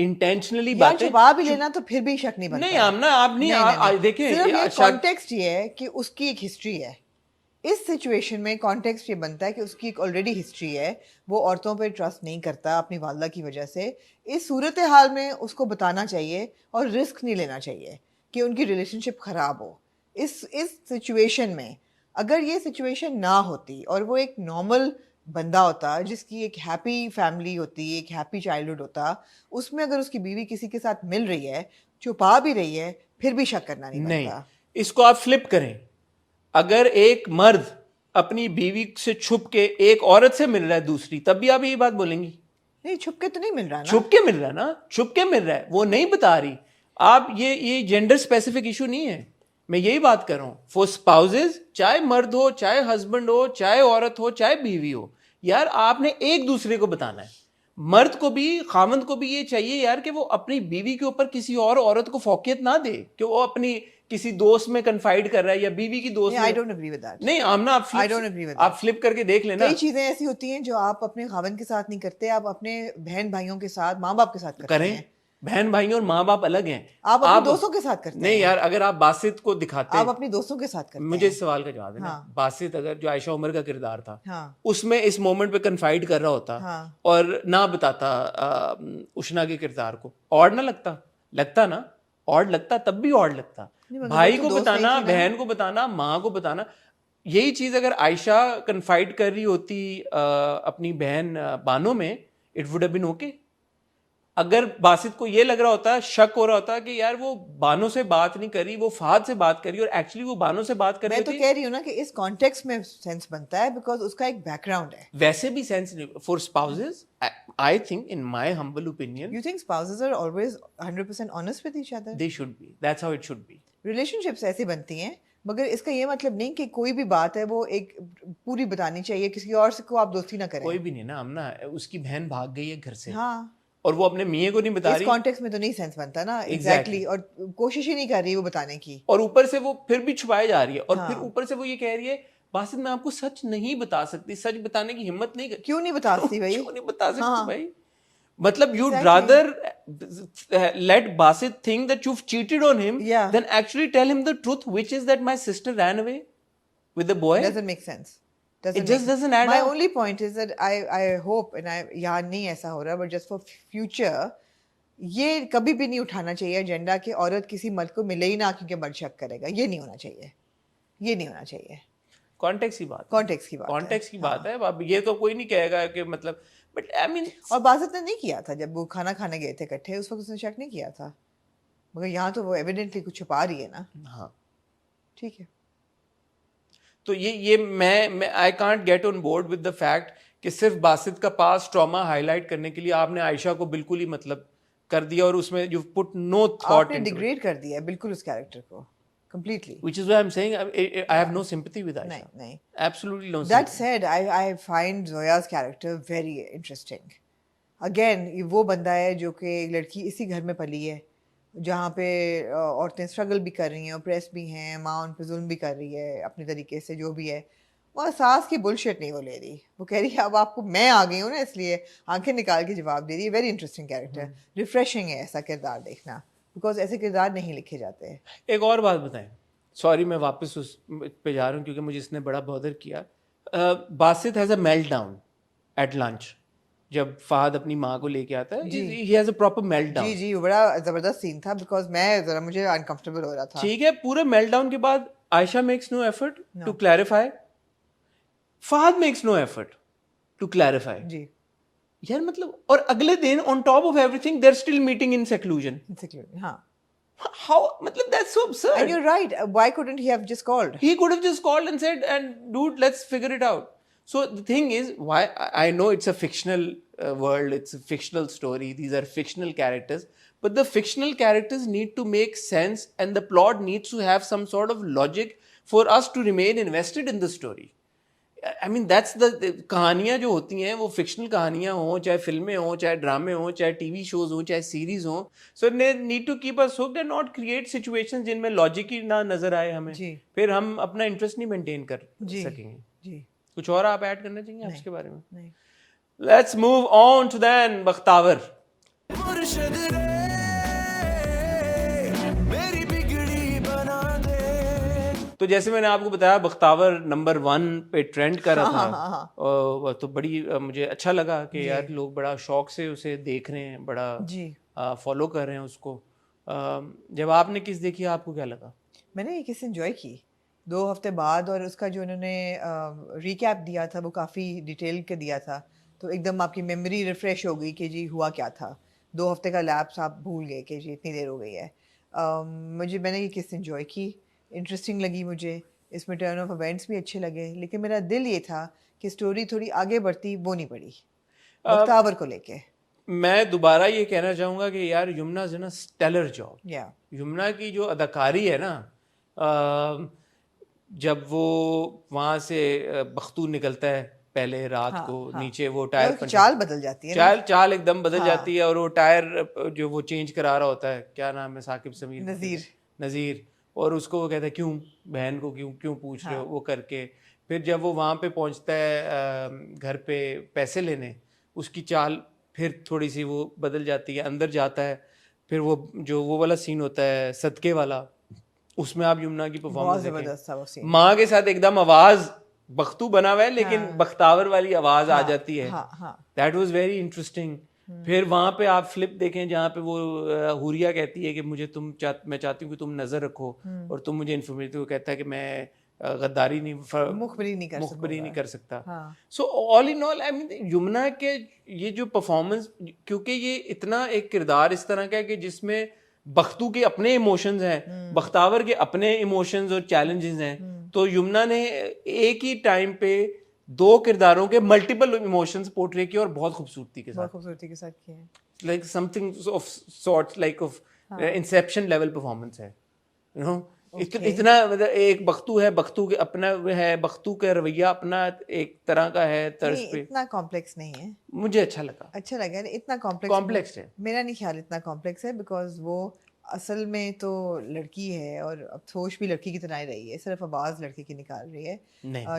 intentionally یا باتیں چھپا بھی لینا تو پھر بھی شک نہیں بنتا. نہیں آمنا آپ نہیں دیکھیں صرف یہ کانٹیکسٹ یہ ہے کہ اس کی ایک ہسٹری ہے. اس سچویشن میں کانٹیکسٹ یہ بنتا ہے کہ اس کی ایک آلریڈی ہسٹری ہے, وہ عورتوں پہ ٹرسٹ نہیں کرتا اپنی والدہ کی وجہ سے. اس صورتحال میں اس کو بتانا چاہیے اور رسک نہیں لینا چاہیے کہ ان کی ریلیشن شپ خراب ہو. اس سچویشن میں اگر یہ سچویشن نہ ہوتی اور وہ ایک نارمل بندہ ہوتا جس کی ایک ہیپی فیملی ہوتی, ایک ہیپی چائلڈہڈ ہوتا, اس میں اگر اس کی بیوی کسی کے ساتھ مل رہی ہے, چھپا بھی رہی ہے, پھر بھی شک کرنا نہیں بنتا. اس کو آپ فلپ کریں. اگر ایک مرد اپنی بیوی سے چھپ کے ایک عورت سے مل رہا ہے دوسری, تب بھی آپ یہی بات بولیں گی؟ نہیں, چھپ کے تو نہیں مل رہا نا. چھپ کے مل رہا ہے نا, چھپ کے مل رہا ہے, وہ نہیں بتا رہی. آپ یہ جینڈر اسپیسیفک ایشو نہیں ہے, میں یہی بات کر رہا ہوں. فور اسپاؤزز, چاہے مرد ہو, چاہے ہسبینڈ ہو, چاہے عورت ہو, چاہے بیوی ہو, یار آپ نے ایک دوسرے کو بتانا ہے. مرد کو بھی, خاوند کو بھی یہ چاہیے یار کہ وہ اپنی بیوی کے اوپر کسی اور عورت کو فوقیت نہ دے کہ وہ اپنی کسی دوست میں کنفائڈ کر رہا ہے یا بیوی کی دوست میں. I don't agree with that. نہیں آمنا, آپ فلپ کر کے دیکھ لینا. کئی چیزیں ایسی ہوتی ہیں جو آپ اپنے خاوند کے ساتھ نہیں کرتے, آپ اپنے بہن بھائیوں کے ساتھ, ماں باپ کے ساتھ کریں. بہن بھائیوں اور ماں باپ الگ ہیں. آپ اپنے دوستوں کے ساتھ کرتے ہیں. نہیں یار, اگر آپ باسط کو دکھاتے, آپ اپنے دوستوں کے ساتھ کرتے ہیں. مجھے اس سوال کا جواب ہے نا, باسط اگر جو عائشہ عمر کا کردار تھا اس میں اس مومنٹ پہ کنفائڈ کر رہا ہوتا اور نہ بتاتا اشنا کے کردار کو, اور نہ لگتا نا, اور لگتا, تب بھی اور لگتا. بھائی کو بتانا, بہن کو بتانا, ماں کو بتانا, یہی چیز اگر عائشہ کنفائڈ کر رہی ہوتی اپنی بہن بانو میں, it would have been okay. اگر باسط کو یہ لگ رہا ہوتا, شک ہو رہا ہوتا کہ یار وہ بانو سے بات نہیں کری, وہ فہد سے بات کری, اور ایکچولی وہ بانو سے بات کر رہی ہوتی. میں تو کہہ رہی ہوں نا کہ اس کانٹیکسٹ میں سینس بنتا ہے بیکاز اس کا ایک بیک گراؤنڈ ہے. ویسے بھی سینس نہیں. Four spouses, I think, in my humble opinion, You think spouses are always 100% honest with each other? they should be. That's how it should be. Relation ships ایسی بنتی ہیں, مگر اس کا یہ مطلب نہیں کہ کوئی بھی بات ہے وہ ایک پوری بتانی چاہیے, کسی اور سے کو آپ دوستی نہ کریں. کوئی بھی نہیں نا ہم نا, اس کی بہن بھاگ گئی ہے گھر سے, ہاں, اور وہ اپنے میاں کو نہیں بتا رہی. اس کانٹیکسٹ میں تو نہیں سینس بنتا نا. ایگزیکٹلی, اور کوشش ہی نہیں کر رہی وہ بتانے کی, اور اوپر سے وہ پھر بھی چھپائے جا رہی ہے, اور پھر اوپر سے وہ یہ کہہ رہی ہے باسط میں آپ کو سچ نہیں بتا سکتی, سچ بتانے کی ہمت نہیں کرتی. کیوں نہیں بتا سکتی بھائی؟ کیوں نہیں بتا سکتی بھائی؟ مطلب you'd rather let Basit think that you've cheated on him than actually tell him the truth, which is that my sister ran away with the boy. Doesn't make sense. It just doesn't add up. My only point is that I hope, and یہاں نہیں ایسا ہو رہا, but just for future, یہ کبھی بھی نہیں اٹھانا چاہیے ایجنڈا کہ عورت کسی مرد کو ملے ہی نہ کیونکہ مرد شک کرے گا. یہ نہیں ہونا چاہیے, یہ نہیں ہونا چاہیے. کانٹیکس کی بات, کانٹیکس کی بات ہے. اب یہ تو کوئی نہیں کہے گا کہ مطلب, بٹ آئی مین, اور باسط نے نہیں کیا تھا جب وہ کھانا کھانے گئے تھے اکٹھے, اس وقت اس نے شک نہیں کیا تھا, مگر یہاں تو وہ ایویڈنٹلی کچھ چھپا رہی ہے نا. ہاں ٹھیک ہے. تو یہ میں I can't get on board with the fact کہ صرف باسط کا پاس ٹراما ہائی لائٹ کرنے کے لیے آپ نے عائشہ کو بالکل ہی مطلب کر دیا, اور اس میں یو پٹ نو تھاٹ, آپ نے ڈیگریڈ کر دیا بالکل اس کیریکٹر کو completely, which is why I'm saying I have no sympathy with Aisha. نہیں, Absolutely no sympathy. That said, I find Zoya's character very interesting. Again, وہ بندہ ہے جو کہ ایک لڑکی اسی گھر میں پلی ہے جہاں پہ عورتیں اسٹرگل بھی کر رہی ہیں, اوپریس بھی ہیں, ماں ان پہ ظلم بھی کر رہی ہے اپنے طریقے سے, جو بھی ہے. وہ ساس کی بلشٹ نہیں وہ لے رہی, وہ کہہ رہی ہے اب آپ کو میں آ گئی ہوں نا, اس لیے آنکھیں نکال کے جواب دے رہی ہے. ویری انٹرسٹنگ کیریکٹر, ریفریشنگ ہے ایسا کردار دیکھنا, بیکاز ایسے کردار نہیں لکھے جاتے. ایک اور بات بتائیں, سوری میں واپس اس پہ جا رہا ہوں کیونکہ مجھے اس نے بڑا بودر کیا. Basit has a meltdown at lunch, جب فہد اپنی ماں کو لے کے آتا ہے, he has a proper meltdown. جی وہ بڑا زبردست سین تھا, بیکاز میں ذرا مجھے انکمفرٹیبل ہو رہا تھا. ٹھیک ہے, پورے میلٹ ڈاؤن کے بعد Ayesha makes no effort to clarify, Fahad makes no effort to clarify. جی یار مطلب, اور اگلے دن on top of everything they are still meeting in seclusion. ہاں, how, matlab that's so absurd. And you're right, why couldn't he have just called? He could have just called and said, and dude, let's figure it out. So the thing is, why I know it's a fictional world, it's a fictional story, these are fictional characters, but the fictional characters need to make sense and the plot needs to have some sort of logic for us to remain invested in the story. I mean, that's the کہانیاں جو ہوتی ہیں وہ fictional کہانیاں ہوں, چاہے فلمیں ہوں, چاہے ڈرامے ہوں, چاہے ٹی وی شوز ہوں, چاہے سیریز ہوں, سو they need to keep us hooked and not create situations جن میں لاجک ہی نہ نظر آئے ہمیں, پھر ہم اپنا انٹرسٹ نہیں مینٹین کر سکیں گے. جی کچھ اور آپ ایڈ کرنا چاہیں گے اس کے بارے میں؟ لیٹس موو آن ٹو دین بختاور. تو جیسے میں نے آپ کو بتایا بختاور نمبر 1 پہ ٹرینڈ کر رہا تھا, تو بڑی مجھے اچھا لگا کہ یار لوگ بڑا شوق سے اسے دیکھ رہے ہیں, بڑا فالو کر رہے ہیں اس کو. جب آپ نے کس دیکھی آپ کو کیا لگا؟ میں نے یہ کس انجوائے کی 2 ہفتے بعد, اور اس کا جو انہوں نے ریکیپ دیا تھا وہ کافی ڈیٹیل کے دیا تھا, تو ایک دم آپ کی میموری ریفریش ہو گئی کہ جی ہوا کیا تھا. 2 ہفتے کا لیپس آپ بھول گئے کہ جی اتنی دیر ہو گئی ہے. میں نے یہ قصہ انجوائے کی, انٹرسٹنگ لگی مجھے, اس میں ٹرن آف ایونٹس بھی اچھے لگے, لیکن میرا دل یہ تھا کہ اسٹوری تھوڑی آگے بڑھتی, وہ نہیں پڑی بختاور کو لے کے. میں دوبارہ یہ کہنا چاہوں گا کہ یار یمنا از نا اسٹیلر جاب. یا یمنا کی جو اداکاری ہے نا, جب وہ وہاں سے بختو نکلتا ہے پہلے رات کو نیچے, وہ ٹائر چال بدل جاتی ہے, چال ایک دم بدل جاتی ہے, اور وہ ٹائر جو وہ چینج کرا رہا ہوتا ہے, کیا نام ہے, ثاقب سمیر, نذیر, اور اس کو وہ کہتا ہے کیوں بہن کو کیوں پوچھ رہے ہو, وہ کر کے پھر جب وہ وہاں پہ پہنچتا ہے گھر پہ پیسے لینے, اس کی چال پھر تھوڑی سی وہ بدل جاتی ہے, اندر جاتا ہے, پھر وہ جو وہ والا سین ہوتا ہے صدقے والا, اس میں آپ یمنا کی پرفارمنس دیکھیں, ماں کے ساتھ ایک دم آواز بختو بنا ہوا ہے لیکن بختاور والی آواز آ جاتی ہے, دیٹ واز ویری انٹرسٹنگ. پھر وہاں پہ آپ فلپ دیکھیں جہاں پہ وہ حوریہ کہتی ہے کہ میں چاہتی ہوں کہ تم نظر رکھو اور تم مجھے انفارمیشن, وہ کہتا ہے کہ میں غداری مخبری نہیں کر سکتا. سو آل ان آل آئی مین یمنا کے یہ جو پرفارمنس, کیونکہ یہ اتنا ایک کردار اس طرح کا ہے کہ جس میں بختو کے اپنے ایموشنز ہیں, بختاور کے اپنے ایموشنز اور چیلنجز ہیں, تو یمنا نے ایک ہی ٹائم پہ 2 کرداروں کے ملٹیپل ایموشنز پورٹری کیے اور بہت خوبصورتی کے ساتھ کیے ہیں. Like some thing of sort like of inception level performance ہے, یو نو اتنا, مطلب ایک بختو ہے, بختو کے اپنا ہے, بختو کا رویہ اپنا ایک طرح کا ہے طرز پہ, اتنا کمپلیکس نہیں ہے, مجھے اچھا لگا اتنا کمپلیکس ہے, میرا نہیں خیال اتنا کمپلیکس ہے, بیکاز وہ اصل میں تو لڑکی ہے اور افسوس بھی لڑکی کی طرح ہی رہی ہے, صرف آواز لڑکی کی نکال رہی ہے,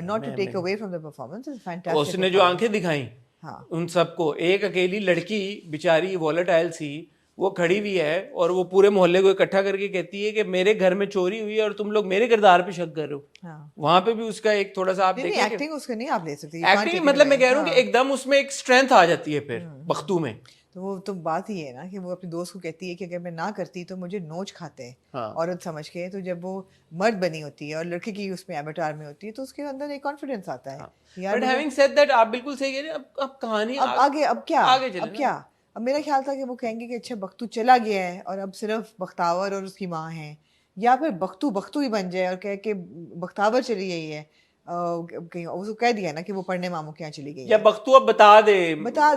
not to take away from the performance, fantastic. اس نے جو آنکھیں دکھائیں ان سب کو, ایک اکیلی لڑکی بیچاری وولٹائل سی, وہ کھڑی ہوئی ہے اور وہ پورے محلے کو اکٹھا کر کے کہتی ہے کہ میرے گھر میں چوری ہوئی ہے اور تم لوگ میرے کردار پہ شک کر رہے ہو. وہاں پہ بھی اس کا ایک تھوڑا سا آپ دیکھیں, ایکٹنگ اس کا نہیں آپ لے سکتے, ایکٹنگ مطلب میں کہہ رہا ہوں کہ ایک دم اس میں ایک اسٹرینتھ آ جاتی ہے پھر بختو میں. تو وہ تو بات ہی ہے نا کہ وہ اپنے دوست کو کہتی ہے کہ اگر میں نہ کرتی تو مجھے نوچ کھاتے ہیں عورت سمجھ کے, تو جب وہ مرد بنی ہوتی ہے اور لڑکے کی اس میں ایواتار میں ہوتی ہے تو اس کے اندر ایک کانفیڈنس آتا ہے. بٹ ہیونگ سیڈ دیٹ, آپ بالکل صحیح کہہ رہے ہیں, اب کہانی اب کیا اب میرا خیال تھا کہ وہ کہیں گے کہ اچھا بختو چلا گیا ہے اور اب صرف بختاور اور اس کی ماں ہیں, یا پھر بختو ہی بن جائے اور کہے کہ بختاور چلی گئی ہے, اس کو کہہ دیا نا کہ وہ پڑھنے ماموں کے یہاں چلی گئی, یا بختو اب بتا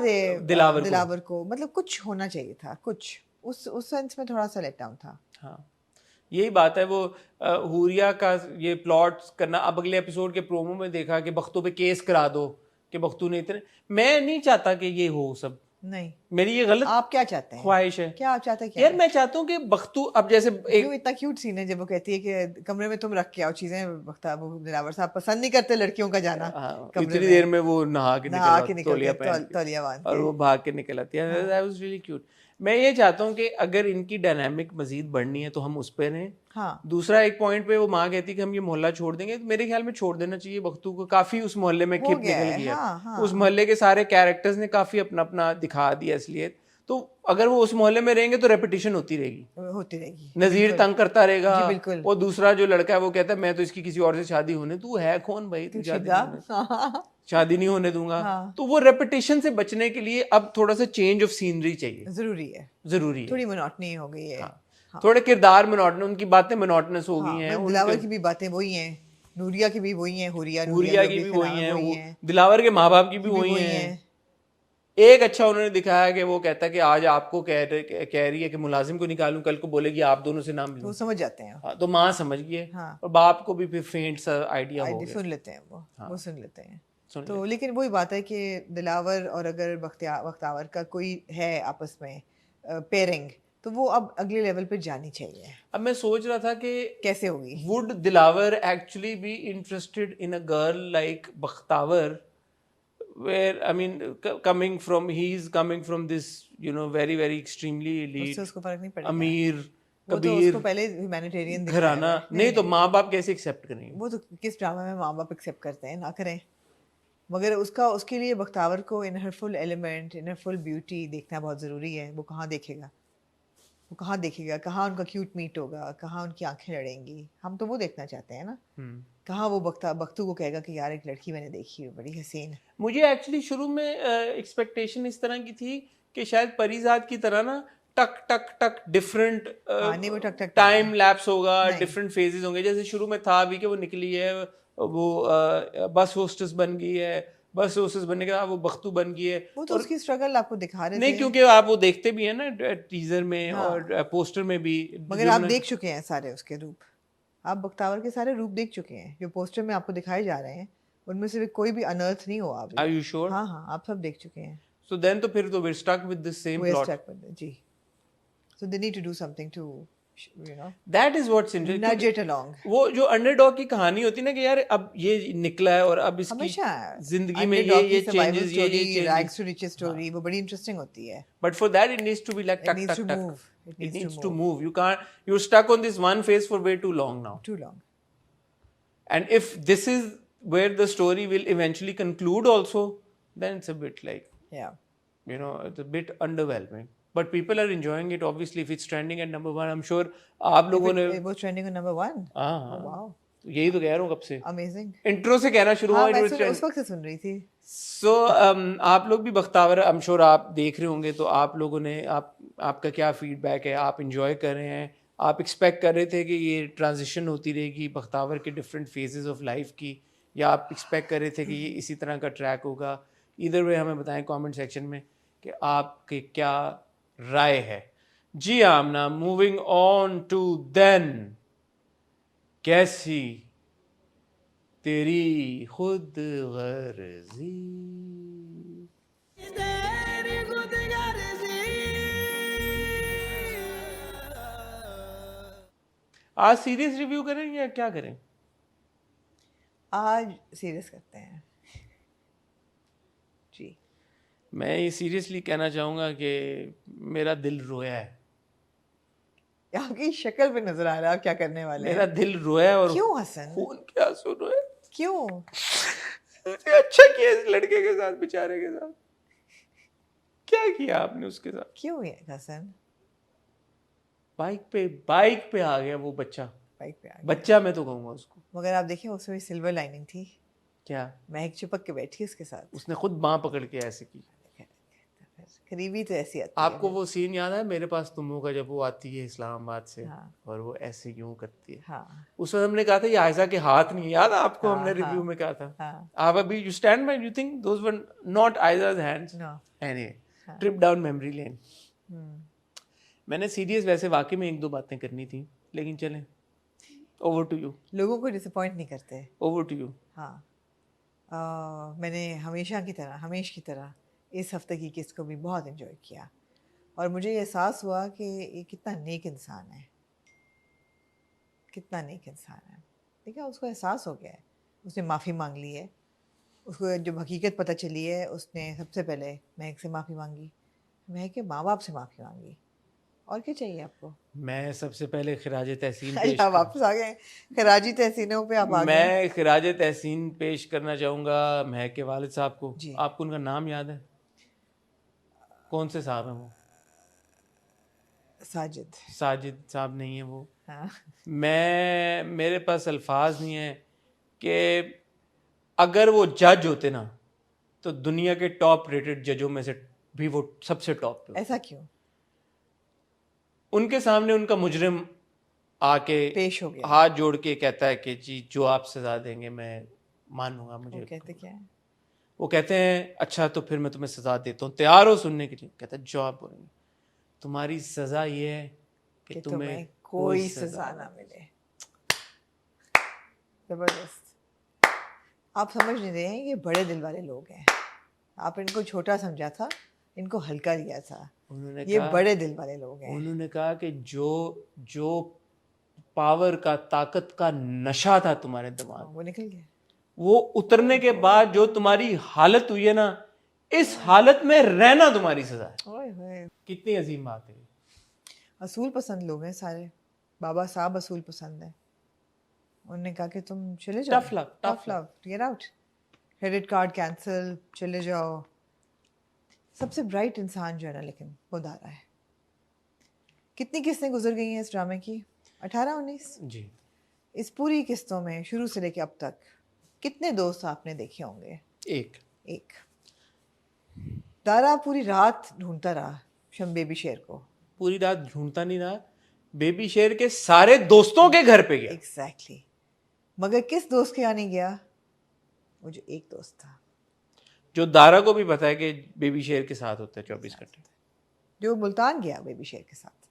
دے دلاور کو, مطلب کچھ ہونا چاہیے تھا, کچھ اس سینس میں تھوڑا سا لیٹ ڈاؤن تھا. ہاں یہی بات ہے, وہ حوریہ کا یہ پلاٹ کرنا. اب اگلے ایپیسوڈ کے پرومو میں دیکھا کہ بختو پہ کیس کرا دو کہ بختو نے اتنے, میں نہیں چاہتا کہ یہ ہو سب, نہیں میری یہ غلط آپ کیا چاہتے ہیں خواہش ہے. کیا آپ چاہتے ہیں یار میں چاہتا ہوں کہ بختو اب جیسے اتنا کیوٹ سین ہے جب وہ کہتی ہے کہ کمرے میں تم رکھ کے آؤ چیزیں, دلاور صاحب پسند نہیں کرتے لڑکیوں کا جانا, اتنی دیر میں وہ نہا کے تولیہ اور وہ بھاگ کے نکل آتی ہے. That was really cute. میں یہ چاہتا ہوں کہ اگر ان کی ڈائنامک مزید بڑھنی ہے تو ہم اس پہ رہیں. دوسرا ایک پوائنٹ پہ وہ ماں کہتی ہے کہ ہم یہ محلہ چھوڑ دیں گے, تو میرے خیال میں چھوڑ دینا چاہیے بختو کو. کافی اس محلے میں کھپ نکل گیا, اس محلے کے سارے کیریکٹرز نے کافی اپنا اپنا دکھا دیا اصلیت. تو اگر وہ اس محلے میں رہیں گے تو ریپیٹیشن ہوتی رہے گی, نذیر تنگ کرتا رہے گا, وہ دوسرا جو لڑکا ہے وہ کہتا ہے میں تو اس کی کسی اور سے شادی ہونے, تو ہے کون بھائی, شادی نہیں ہونے دوں گا. تو وہ ریپیٹیشن سے بچنے کے لیے اب تھوڑا سا چینج آف سینری چاہیے, ضروری ہے. تھوڑی منوٹنی ہو گئی ہے, تھوڑے کردار منوٹن, ان کی باتیں منوٹنس ہو گئی ہیں, دلاور کی بھی باتیں وہی ہیں, نوریہ کی بھی وہی ہیں, حوریہ کی بھی وہی ہیں, دلاور کے ماں باپ کی بھی وہی ہیں. ایک اچھا انہوں نے دکھایا کہ وہ کہتا ہے کہ آج آپ کو کہہ رہی ہے کہ ملازم کو نکالوں, کل کو بولے گی آپ دونوں سے نام لوں, وہ سمجھ جاتے ہیں, تو ماں سمجھ گئی ہے, اور باپ کو بھی پھر فینٹ سا آئیڈیا ہو گیا, سن لیتے ہیں وہ سن لیتے ہیں. تو لیکن وہی بات ہے کہ دلاور اور اگر بختاور کا کوئی ہے آپس میں پیئرنگ, تو وہ اب اگلے لیول پہ جانی چاہیے. اب میں سوچ رہا تھا کہ کیسے ہوگی, would Dilawar actually be interested in a girl like Bakhtawar, where I mean coming from this very very extremely elite اس کو فرق نہیں پڑے امیر وہ تو اس کو پہلے ہیومینیٹیرین گھرانہ نہیں تو ماں باپ کیسے ایکسیپٹ کریں گے؟ وہ تو کس ڈرامے میں ماں باپ ایکسیپٹ کرتے ہیں، نہ کریں، مگر اس کے لیے بختاور کو ان ہر فل ایلیمنٹ، ان ہر فل بیوٹی دیکھنا بہت ضروری ہے. وہ کہاں دیکھے گا، وہ کہاں دیکھے گا، کہاں ان کا کیوٹ میٹ ہوگا، کہاں ان کی آنکھیں لڑیں گی. ہم تو وہ دیکھنا چاہتے ہیں نا، کہاں وہ بختو کو کہے گا کہ یار ایک لڑکی میں نے دیکھی ہے بڑی حسین. مجھے ایکچولی شروع میں ایکسپیکٹیشن اس طرح کی تھی کہ شاید پریزاد کی طرح نا ٹک ٹک ٹک ڈفرینٹ نہیں وہ ٹک ٹک ٹائم لیپس ہوگا، ڈفرینٹ فیزز ہوں گے. جیسے شروع میں تھا ابھی کہ وہ نکلی ہے، وہ بس ہوسٹس بن گئی ہے، بس ہوسٹس بننے کے بعد وہ بختو بن گئی ہے. وہ تو اس کی اسٹرگل آپ کو دکھا رہے نہیں تھے، کیونکہ آپ وہ دیکھتے بھی ہیں نا ٹیزر میں اور پوسٹر میں بھی. مگر آپ دیکھ چکے ہیں سارے اس کے روپ، آپ بختاور کے سارے روپ دیکھ چکے ہیں جو پوسٹر میں آپ کو دکھائے جا رہے ہیں. ان میں سے کوئی بھی انرتھ نہیں ہوا ابھی. Are you sure? ہاں ہاں آپ سب دیکھ چکے ہیں. So then تو پھر تو we're stuck with the same plot. G. So they need to do something to, you know, That is what's interesting. nudge it along. وہ جو انڈر ڈاگ کی کہانی ہوتی ہے نا کہ یار اب یہ نکلا ہے اور اب اس کی ہمیشہ زندگی میں یہ چینجز، یہ rags to riches story وہ بڑی انٹرسٹنگ ہوتی ہے. But for that it needs to be like It tuck needs tuck to tuck. move. It needs to move. You can't. You're stuck on this one phase for way too long now. Too long. And if this is where the story will eventually conclude also, then it's a bit like, Yeah. you know, it's a bit underwhelming. But people are enjoying it. Obviously, if it's trending at number 1, I'm sure آپ لوگوں نے It was trending on number 1. ہاں Wow. یہی تو کہہ رہا ہوں کب سے، Amazing. انٹرو سے کہنا شروع ہوا. ہاں میں اس وقت سے سن رہی تھی. سو آپ لوگ بھی بختاور I'm sure آپ دیکھ رہے ہوں گے، تو آپ لوگوں نے آپ کا کیا فیڈ بیک ہے؟ آپ انجوائے کر رہے ہیں؟ آپ ایکسپیکٹ کر رہے تھے کہ یہ ٹرانزیشن ہوتی رہے گی بختاور کے ڈفرینٹ فیزز آف لائف کی، یا آپ ایکسپیکٹ کر رہے تھے کہ یہ اسی طرح کا ٹریک ہوگا؟ ادھر وے ہمیں بتائیں کامنٹ سیکشن میں کہ آپ کی کیا رائے ہے. جی آمنا، موونگ آن ٹو دین، کیسی تیری خود غرضی. آج سیریس ریویو کریں یا کیا کریں؟ آج سیریس کرتے ہیں. جی میں یہ سیریسلی کہنا چاہوں گا کہ میرا دل رویا ہے. آپ کی شکل پہ نظر آ رہا ہے آپ کیا کرنے والے ہیں. میرا دل رویا ہے. اور کیوں حسن؟ خون کے آنسو روئے. کیوں؟ اچھا کیا اس لڑکے کے ساتھ، بیچارے کے ساتھ کیا کیا آپ نے اس کے ساتھ؟ کیوں حسن؟ بائک پہ آ گیا وہ بچہ. بائک پہ آ گیا. بچہ میں تو کہوں گا اس کو. مگر آپ دیکھیں اس میں سلور لائننگ تھی. کیا؟ مہک چپک کے بیٹھی اس کے ساتھ. اس نے خود باں پکڑ کے ایسے کی. قریبی تو ایسی آتی آپ کو وہ سین یاد ہے میرے پاس تمہوں کا، جب وہ آتی ہے اسلام آباد سے اور وہ ایسے یوں کرتی ہے؟ ہاں اس وقت ہم نے کہا تھا یہ عائزہ کے ہاتھ نہیں. یاد ہے آپ کو ہم نے ریویو میں کہا تھا؟ آپ ابھی you stand by, you think those were not عائزہ's hands؟ Any trip down memory lane. میں نے سیریس ویسے واقعی میں 1-2 باتیں کرنی تھیں، لیکن چلیں اوور ٹو یو. لوگوں کو ڈسپوائنٹ نہیں کرتے. Over to you. ہاں میں نے ہمیش کی طرح اس ہفتے کی قسط کو بھی بہت انجوائے کیا، اور مجھے یہ احساس ہوا کہ یہ کتنا نیک انسان ہے، کتنا نیک انسان ہے. دیکھا اس کو احساس ہو گیا ہے، اس نے معافی مانگ لی ہے. اس کو جب حقیقت پتہ چلی ہے اس نے سب سے پہلے مہک سے معافی مانگی، مہک کے ماں باپ سے معافی مانگی. اور کیا چاہیے آپ کو؟ میں سب سے پہلے خراج تحسین واپس آ گئے خراجی تحسینوں پہ. آپ آ گئے. میں خراج تحسین پیش کرنا چاہوں گا مہک کے والد صاحب کو. جی. آپ کو ان کا نام یاد ہے؟ کون سے صاحب ہیں وہ؟ ساجد صاحب نہیں ہیں وہ. میرے پاس الفاظ نہیں ہیں کہ اگر وہ جج ہوتے نا تو دنیا کے ٹاپ ریٹڈ ججوں میں سے بھی وہ سب سے ٹاپ پہ. ایسا کیوں؟ ان کے سامنے ان کا مجرم آ کے پیش ہو گیا، ہاتھ جوڑ کے کہتا ہے کہ جی جو آپ سزا دیں گے میں مانوں گا. مجھے کہتے کیا ہے؟ وہ کہتے ہیں اچھا تو پھر میں تمہیں سزا دیتا ہوں، تیار ہو سننے کے لیے؟ کہتا ہے جو آپ بولیں گے. تمہاری سزا یہ ہے کہ تمہیں کوئی سزا نہ ملے. زبردست. آپ سمجھ نہیں رہے ہیں یہ بڑے دل والے لوگ ہیں. آپ ان کو چھوٹا سمجھا تھا، ان کو ہلکا لیا تھا. یہ بڑے دل والے لوگ ہیں. انہوں نے کہا کہ جو پاور کا، طاقت کا نشہ تھا تمہارے دماغ، وہ نکل گیا. وہ اترنے کے بعد جو تمہاری حالت ہوئی ہے نا، اس حالت میں رہنا تمہاری سزا ہے. کتنی عظیم بات ہے. اصول پسند لوگ ہیں سارے. بابا صاحب اصول پسند ہیں. انہوں نے کہا کہ تم چلے جاؤ. Tough luck, tough love, get out. Credit card cancel, چلے جاؤ. سب سے برائٹ انسان جو ہے نا لیکن وہ دارا ہے. کتنی قسطیں گزر گئی ہیں اس ڈرامے کی؟ 18-19. جی. اس پوری قسطوں میں شروع سے لے کے اب تک کتنے دوست آپ نے دیکھے ہوں گے؟ ایک. دارا پوری رات ڈھونڈتا رہا بیبی شیر کو. پوری رات ڈھونڈتا نہیں رہا, بیبی شیر کے سارے دوستوں کے گھر پہ گیا. ایگزیکٹلی. مگر کس دوست کے یہاں نہیں گیا؟ وہ جو ایک دوست تھا جو دارا کو بھی پتا ہے کہ بیبی شیر کے ساتھ ہوتا ہے 24 گھنٹے, جو ملتان گیا بیبی شیر کے ساتھ,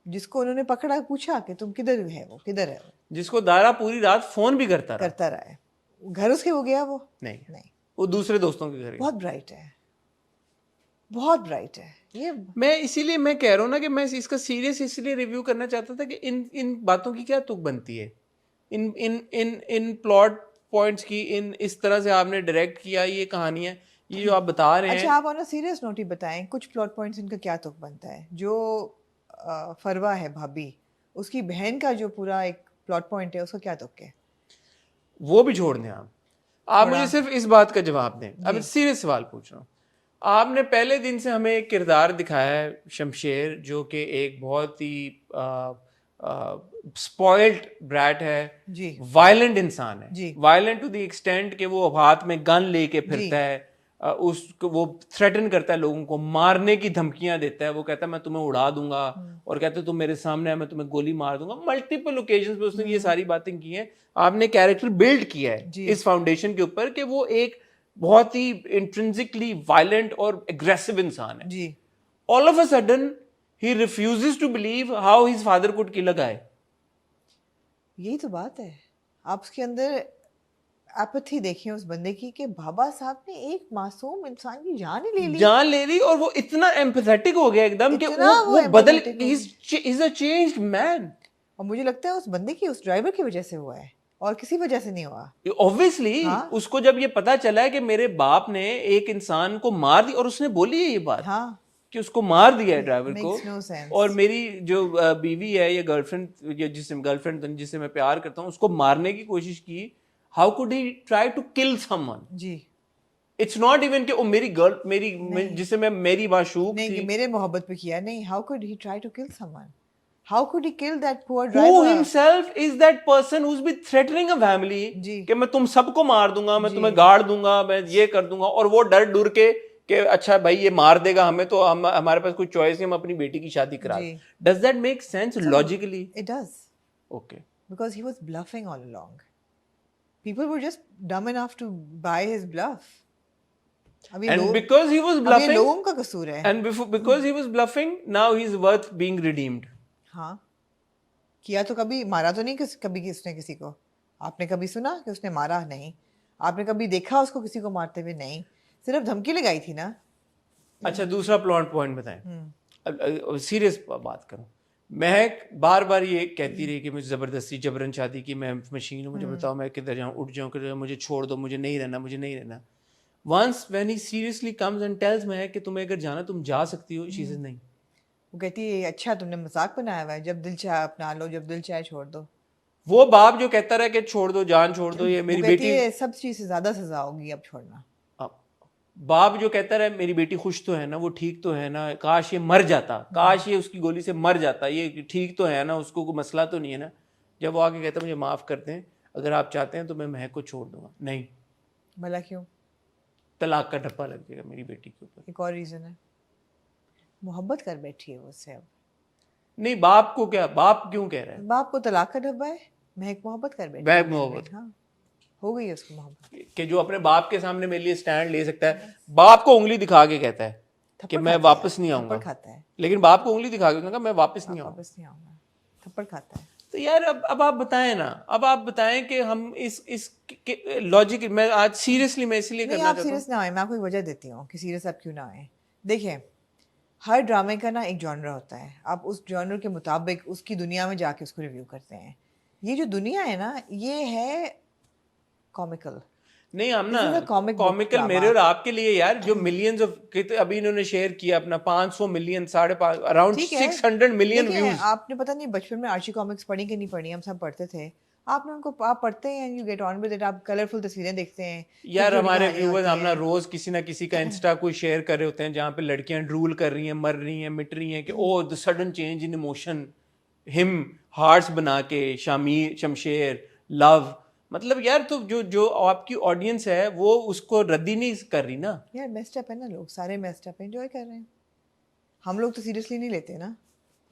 جس کو انہوں نے پکڑا, پوچھا کہ تم کدھر ہے, وہ کدھر ہے, جس کو دارا پوری رات فون بھی کرتا رہا ہے. گھر اس کے وہ گیا وہ نہیں, وہ دوسرے دوستوں کے گھر گیا. بہت برائٹ ہے, بہت برائٹ ہے یہ. میں اسی لیے میں کہہ رہا ہوں نا کہ میں اس کا سیریس اس لیے ریویو کرنا چاہتا تھا کہ ان باتوں کی کیا تک بنتی ہے, ان پلاٹ پوائنٹس کی, اس طرح سے آپ نے ڈائریکٹ کیا یہ کہانیاں, یہ جو آپ بتا رہے ہیں. اچھا آپ آن سیریس نوٹ ہی بتائیں کچھ پلاٹ پوائنٹس ان کا کیا تک بنتا ہے. جو فروا ہے بھابی, اس کی بہن کا جو پورا ایک پلاٹ پوائنٹ ہے اس کا کیا تک ہے؟ وہ بھی چھوڑ دیں آپ مجھے صرف اس بات کا جواب دیں. اب سیریس سوال پوچھ رہا ہوں. آپ نے پہلے دن سے ہمیں ایک کردار دکھایا ہے شمشیر, جو کہ ایک بہت ہی اسپوائلڈ بریٹ ہے, جی, وائلنٹ انسان ہے, جی, وائلنٹ ٹو دی ایکسٹینٹ کہ وہ ہاتھ میں گن لے کے پھرتا ہے, اس کو وہ تھریٹن کرتا ہے, لوگوں کو مارنے کی دھمکیاں دیتا ہے. وہ کہتا ہے میں تمہیں اڑا دوں گا, اور کہتا ہے تم میرے سامنے ہے میں تمہیں گولی مار دوں گا. ملٹیپل اوکیزنز پہ اس نے یہ ساری باتیں کی ہیں. آپ نے کیریکٹر بلڈ کیا ہے اس فاؤنڈیشن کے اوپر کہ وہ ایک بہت ہی انٹرنسکلی وائلنٹ اور اگریسو انسان ہے. جی. All of a sudden he refuses to believe how his father could kill a guy. یہی تو بات ہے. آپ اس کے اندر ایپتھی دیکھیں اس بندے کی کہ بابا صاحب نے ایک معصوم انسان کی جان لے لی, اور وہ اتنا ایمپیتھیٹک ہو گیا ایک دم کہ وہ بدل, he's a changed man. اور مجھے لگتا ہے اس بندے کی, اس ڈرائیور کی وجہ سے ہوا ہے اور کسی وجہ سے نہیں ہوا. Obviously اس کو جب یہ پتا چلا ہے کہ میرے باپ نے ایک انسان کو مار دی, اور اس نے بولی ہے یہ بات کہ اس کو مار دیا ہے ڈرائیور کو, اور میری جو بیوی ہے یا گرل فرینڈ جس سے میں پیار کرتا ہوں اس کو مارنے کی کوشش کی. How could he try to kill someone? G. It's not even کہ میری گرل جسے میں میری معشوق نہیں تھی, کہ میرے محبت پہ کیا. نہیں, how could he try to kill someone? How could he kill that poor driver? Who himself is that person who's been threatening a family کہ میں تم سب کو مار دوں گا, میں تمہیں گاڑ دوں گا, میں یہ کر دوں گا, اور وہ ڈر کے کہ اچھا بھائی یہ مار دے گا ہمیں تو ہمارے پاس کوئی چوائس نہیں, ہم اپنی بیٹی کی شادی کرا دیں. Does that make sense logically? It does. Okay. Because he was bluffing all along. People were just dumb enough to buy his bluff. And because he was bluffing, لوگوں کا قصور ہے. And because he was bluffing, now he's worth being redeemed. ہاں, کیا تو کبھی مارا تو نہیں کبھی اس نے کسی کو. آپ نے کبھی سنا کہ اس نے مارا؟ نہیں. آپ نے کبھی دیکھا اس کو کسی کو مارتے ہوئے؟ نہیں. صرف دھمکی لگائی تھی نا. اچھا دوسرا پلانٹ پوائنٹ بتائیں. سیریس بات کروں. مہک بار بار یہ کہتی رہی کہ مجھے زبردستی جبرن شادی کی, میں مشین ہوں, مجھے بتاؤ میں کدھر جاؤں, اٹھ جاؤں, کدھر جاؤں, مجھے چھوڑ دو, مجھے نہیں رہنا. Once when he seriously comes and tells مہک کہ تمہیں اگر جانا تم جا سکتی ہو, she says نہیں. وہ کہتی ہے اچھا تم نے مذاق بنایا ہوا ہے, جب دل چاہے اپنا لو, جب دل چاہے چھوڑ دو. وہ باپ جو کہتا رہا کہ چھوڑ دو, جان چھوڑ دو, یہ میری بیٹی, سب چیز سے زیادہ سزا ہوگی اب چھوڑنا. باپ جو کہتا رہا میری بیٹی خوش تو ہے نا, وہ ٹھیک تو ہے نا, کاش یہ مر جاتا, کاش یہ اس کی گولی سے مر جاتا, یہ ٹھیک تو ہے نا, اس کو کوئی مسئلہ تو نہیں ہے نا. جب وہ آگے کہتا مجھے معاف کر دیں, اگر آپ چاہتے ہیں تو میں مہک کو چھوڑ دوں گا. نہیں. بھلا کیوں؟ طلاق کا ڈھپا لگ جائے گا میری بیٹی کے اوپر. ایک اور ریزن ہے, محبت کر بیٹھی ہے وہ اس سے. اب نہیں, باپ کو کیا, باپ کیوں کہہ رہا ہے؟ باپ کو طلاق کا ڈھبا ہے, مہک محبت کر بیٹھی. مہک محبت, ہاں ہو گئی ہے اس کو محبت, کہ جو اپنے باپ کے سامنے میرے لیے اسٹینڈ لے سکتا ہے. باپ کو انگلی دکھا کے کہتا ہے کہ میں واپس نہیں آؤں گا, کھاتا ہے, لیکن باپ کو انگلی دکھا کے کہا میں واپس نہیں آؤں گا, تھپڑ کھاتا ہے. تو یار اب آپ بتائیں نا, اب آپ بتائیں کہ ہم اس لاجک, میں آج سیریسلی میں اس لیے کرنا چاہتا ہوں. آپ سیریس نہ آئیں, میں آپ کو ایک وجہ دیتی ہوں کہ سیریس آپ کیوں نہ آئیں. دیکھیں ہر ڈرامے کا نا ایک جانر ہوتا ہے, آپ اس جانر کے مطابق اس کی دنیا میں جا کے اس کو ریویو کرتے ہیں. یہ جو دنیا ہے نا یہ ہے کامیکل. نہیں ہم نا This is a comic book کامیکل drama. میرے اور آپ کے لیے یار جو ملینز آف ابھی انہوں نے شیئر کیا اپنا 500 ملین 5.5 اراؤنڈ 600 ملین دیکھیں، ویوز. آپ نے پتہ نہیں بچپن میں آرچی کامکس پڑھی کہ نہیں پڑھی، ہم سب پڑھتے تھے. آپ نے ان کو آپ پڑھتے ہیں you get on with it, آپ کلرفل تصویریں دیکھتے ہیں یار ہمارے ویورز ہم نا روز کسی نہ کسی کا انسٹا کوئی شیئر کر رہے ہوتے ہیں جہاں پہ لڑکیاں ڈرول کر رہی ہیں، مر رہی ہیں، مٹ رہی ہیں کہ او دا سڈن چینج ان ایموشن، ہم ہارٹس بنا کے شمشیر لو. مطلب یار تو جو آپ کی آڈینس ہے وہ اس کو ردی نہیں کر رہی نا. یار میسڈ اپ ہے نا، لوگ سارے میسڈ اپ ہیں، انجوائے کر رہے ہیں. ہم لوگ تو سیریسلی نہیں لیتے نا،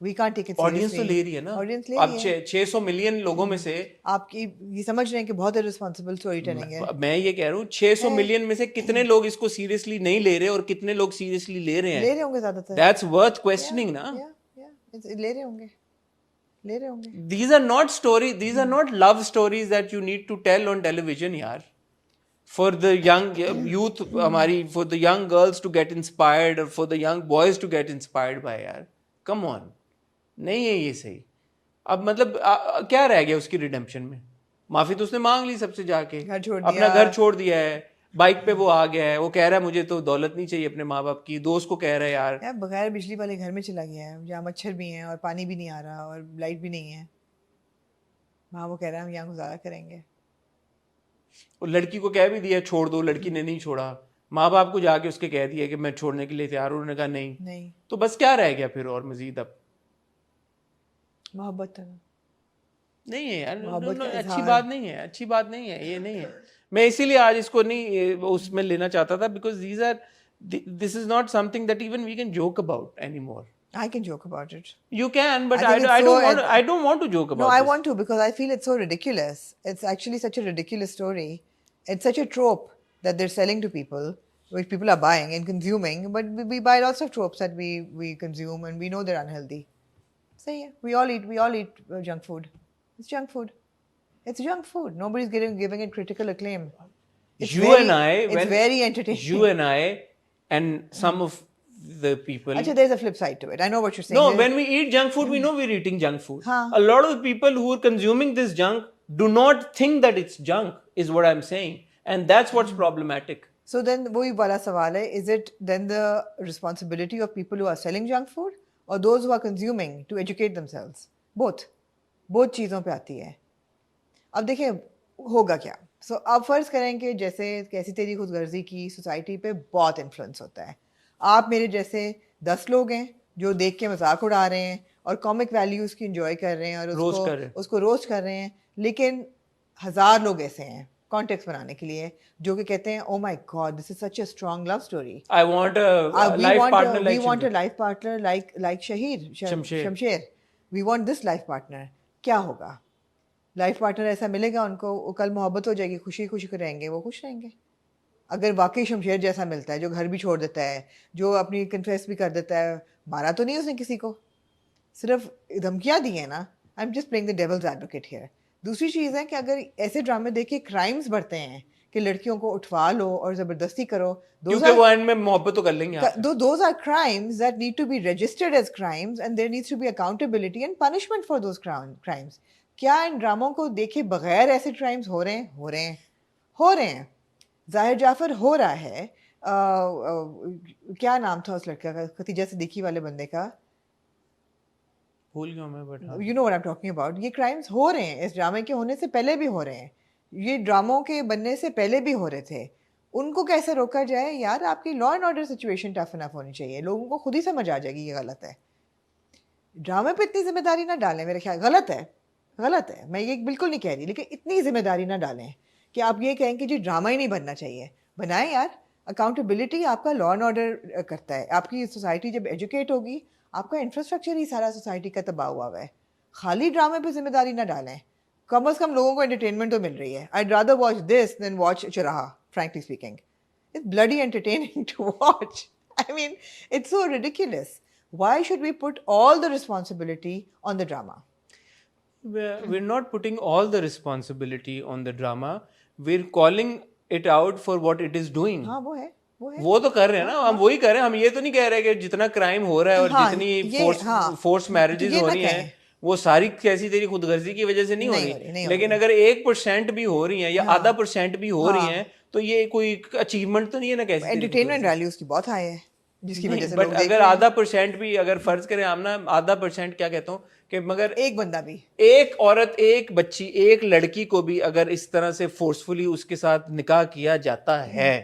we can't take it audience تو لے رہی ہے نا. آڈینس لے اب رہی ہے. 600 ملین لوگوں میں سے آپ کی یہ سمجھ رہے ہیں کہ بہت ریسپانسبل اسٹوری ٹیلنگ ہے. میں یہ کہہ رہا ہوں 600 ملین میں سے کتنے لوگ اس کو سیریسلی نہیں لے رہے اور کتنے لوگ سیریسلی لے رہے ہیں. لے رہے ہوں گے زیادہ تر. دیٹس ورتھ کوسچننگ نا. لے رہے ہوں گے. These are not stories, these are not love stories that you need to tell on television yaar. For the young youth ہماری, for the young girls to get inspired or for the young boys to get inspired by yaar. Come on. نہیں ہے یہ صحیح. اب مطلب کیا رہ گیا اس کی ریڈیمپشن میں؟ معافی تو اس نے مانگ لی سب سے جا کے، اپنا گھر چھوڑ دیا ہے، بائک پہ وہ آ گیا ہے، وہ کہہ رہا ہے مجھے تو دولت نہیں چاہیے اپنے ماں باپ کی. دوست کو کہہ رہا ہے یار بغیر بجلی والے گھر میں چلا گیا ہے جہاں مچھر بھی ہیں اور پانی بھی نہیں آ رہا اور لائٹ بھی نہیں ہے، وہاں وہ کہہ رہا ہے ہم یہاں گزارا کریں گے. اور لڑکی کو کہہ بھی دیا چھوڑ دو، لڑکی نے نہیں چھوڑا. ماں باپ کو جا کے اس کے کہہ دیا کہ میں چھوڑنے کے لیے تیار ہوں، انہوں نے کہا نہیں. تو بس کیا رہ گیا پھر اور مزید؟ اب محبت نہیں ہے یار، اچھی بات نہیں ہے، اچھی بات نہیں ہے، یہ نہیں ہے. میں اسی لیے آج اس کو نہیں اس میں لینا چاہتا تھا because this is not something that even we can joke about anymore. I can joke about it. You can, but I don't want to joke about No, this. I want to because I feel it's so ridiculous. It's actually such a ridiculous story. It's such a trope that they're selling to people, which people are buying and consuming. But we buy lots of tropes that we consume and we know they're unhealthy. So yeah, we all eat junk food. It's junk food. It's junk food. Nobody's giving it critical acclaim. It's very entertaining. You and I and some of the people. Achha, there's a flip side to it. I know what you're saying. No, when we eat junk food, we know we're eating junk food. Haan. A lot of the people who are consuming this junk do not think that it's junk, is what I'm saying. And that's what's problematic. So then, wohi wala sawal hai, is it then the responsibility of people who are selling junk food or those who are consuming to educate themselves? Both چیزوں پہ آتی ہے. اب دیکھیں ہوگا کیا. سو اب فرض کریں کہ جیسے کیسی تیری خود غرضی کی سوسائٹی پہ بہت انفلوئنس ہوتا ہے. آپ میرے جیسے 10 لوگ ہیں جو دیکھ کے مذاق اڑا رہے ہیں اور کامک ویلیوز کی انجوائے کر رہے ہیں اور اس کو روسٹ کر رہے ہیں، لیکن 1000 لوگ ایسے ہیں کانٹیکس بنانے کے لیے جو کہ کہتے ہیں oh my god this is such a strong love story. I want a life partner like we want a life partner like Shamsher. We want this life partner. کیا ہوگا؟ لائف پارٹنر ایسا ملے گا ان کو، کل محبت ہو جائے گی، خوشی رہیں گے، وہ خوش رہیں گے. اگر واقعی شمشیر جیسا ملتا ہے جو گھر بھی چھوڑ دیتا ہے، جو اپنی کنفیس بھی کر دیتا ہے، مارا تو نہیں اس نے کسی کو، صرف دھمکیاں دی ہیں نا. I am just playing the devil's advocate here. دوسری چیز ہے کہ اگر ایسے ڈرامے دیکھ کے کرائمز بڑھتے ہیں کہ لڑکیوں کو اٹھوا لو اور زبردستی کرو، کیونکہ وہ اینڈ میں محبت تو کر لیں گے. Those are crimes that need to be registered as crimes and there needs to be accountability and punishment for those crimes. کیا ان ڈراموں کو دیکھے بغیر ایسے کرائمز ہو رہے ہیں. ظاہر جعفر ہو رہا ہے. کیا نام تھا اس لڑکا کا، ختیجہ صدیقی والے بندے کا، بھول گیا میں، but you know what I'm talking about. یہ کرائمز ہو رہے ہیں، اس ڈرامے کے ہونے سے پہلے بھی ہو رہے ہیں، یہ ڈراموں کے بننے سے پہلے بھی ہو رہے تھے. ان کو کیسے روکا جائے؟ یار آپ کی law and order situation tough enough ہونی چاہیے، لوگوں کو خود ہی سمجھ آ جائے گی یہ غلط ہے. ڈرامے پہ اتنی ذمہ داری نہ ڈالیں، میرے خیال غلط ہے. میں یہ بالکل نہیں کہہ رہی، لیکن اتنی ذمہ داری نہ ڈالیں کہ آپ یہ کہیں کہ جی ڈرامہ ہی نہیں بننا چاہیے. بنائیں یار. اکاؤنٹیبلٹی آپ کا لا اینڈ آرڈر کرتا ہے. آپ کی سوسائٹی جب ایجوکیٹ ہوگی، آپ کا انفراسٹرکچر ہی سارا سوسائٹی کا تباہ ہوا ہے. خالی ڈرامے پہ ذمہ داری نہ ڈالیں. کم از کم لوگوں کو انٹرٹینمنٹ تو مل رہی ہے. I'd rather watch this than watch چراہا, frankly speaking. It's bloody entertaining to watch. I mean, it's so ridiculous. Why should we put all the responsibility on the drama? We're not putting all the responsibility on the drama. We're calling it out for what it is doing. ہاں وہ تو کر رہے ہیں نا، ہم وہی کر رہے ہیں. ہم یہ تو نہیں کہہ رہے کہ جتنا کرائم ہو رہا ہے اور جتنی فورس میرجز ہو رہی ہیں وہ ساری کیسی تیری خود غرضی کی وجہ سے نہیں ہو رہی, لیکن اگر 1% بھی ہو رہی ہیں یا آدھا % بھی ہو رہی ہیں تو یہ کوئی اچیومنٹ تو نہیں ہے نا. کیسی انٹرٹینمنٹ ویلیو اس کی بہت ہائی ہے جس کی وجہ سے بٹ اگر آدھا % بھی, اگر فرض کریں آمنا آدھا % کیا کہتا ہوں کہ مگر ایک بندہ بھی, ایک عورت, ایک بچی, ایک لڑکی کو بھی اگر اس طرح سے فورسفلی اس کے ساتھ نکاح کیا جاتا ہے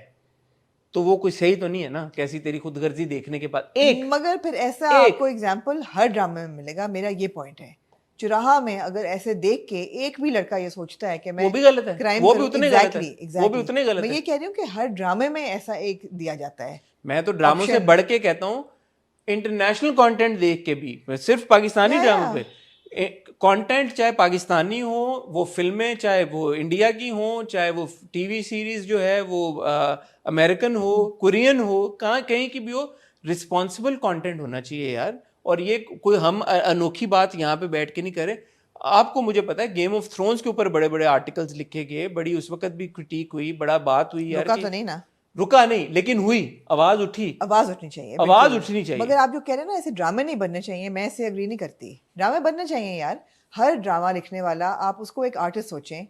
تو وہ کوئی صحیح تو نہیں ہے نا, کیسی تیری خود غرضی دیکھنے کے بعد ایک. مگر پھر ایسا آپ کو ایگزامپل ہر ڈرامے میں ملے گا, میرا یہ پوائنٹ ہے. چراہا میں اگر ایسے دیکھ کے ایک بھی لڑکا یہ سوچتا ہے کہ میں وہ بھی غلط ہے, کرائم وہ بھی اتنے غلط ہے, وہ بھی اتنے غلط ہے. میں یہ کہہ رہی ہوں کہ ہر ڈرامے میں ایسا ایک دیا جاتا ہے. میں تو ڈراموں سے بڑھ کے کہتا ہوں انٹرنیشنل کانٹینٹ دیکھ کے بھی, صرف پاکستانی ڈراموں پہ کانٹینٹ, چاہے پاکستانی ہو وہ فلمیں, چاہے وہ انڈیا کی ہوں, چاہے وہ ٹی وی سیریز جو ہے وہ امریکن ہو, کورین ہو, کہیں کی بھی ہو, رسپانسبل کانٹینٹ ہونا چاہیے یار. اور یہ کوئی ہم انوکھی بات یہاں پہ بیٹھ کے نہیں کرے. آپ کو مجھے پتا ہے گیم آف تھرونز کے اوپر بڑے بڑے آرٹیکلز لکھے گئے, بڑی اس وقت بھی کرٹیک ہوئی, بڑا بات ہوئی یار. رکا تو نہیں نا, رکا نہیں لیکن ہوئی, آواز اٹھی, آواز اٹھنی چاہیے, آواز اٹھنی چاہیے. مگر آپ جو کہہ رہے ہیں نا ایسے ڈرامے نہیں بننے چاہیے, میں اس سے اگری نہیں کرتی. ڈرامے بننے چاہیے یار, ہر ڈرامہ لکھنے والا آپ اس کو ایک آرٹسٹ سوچیں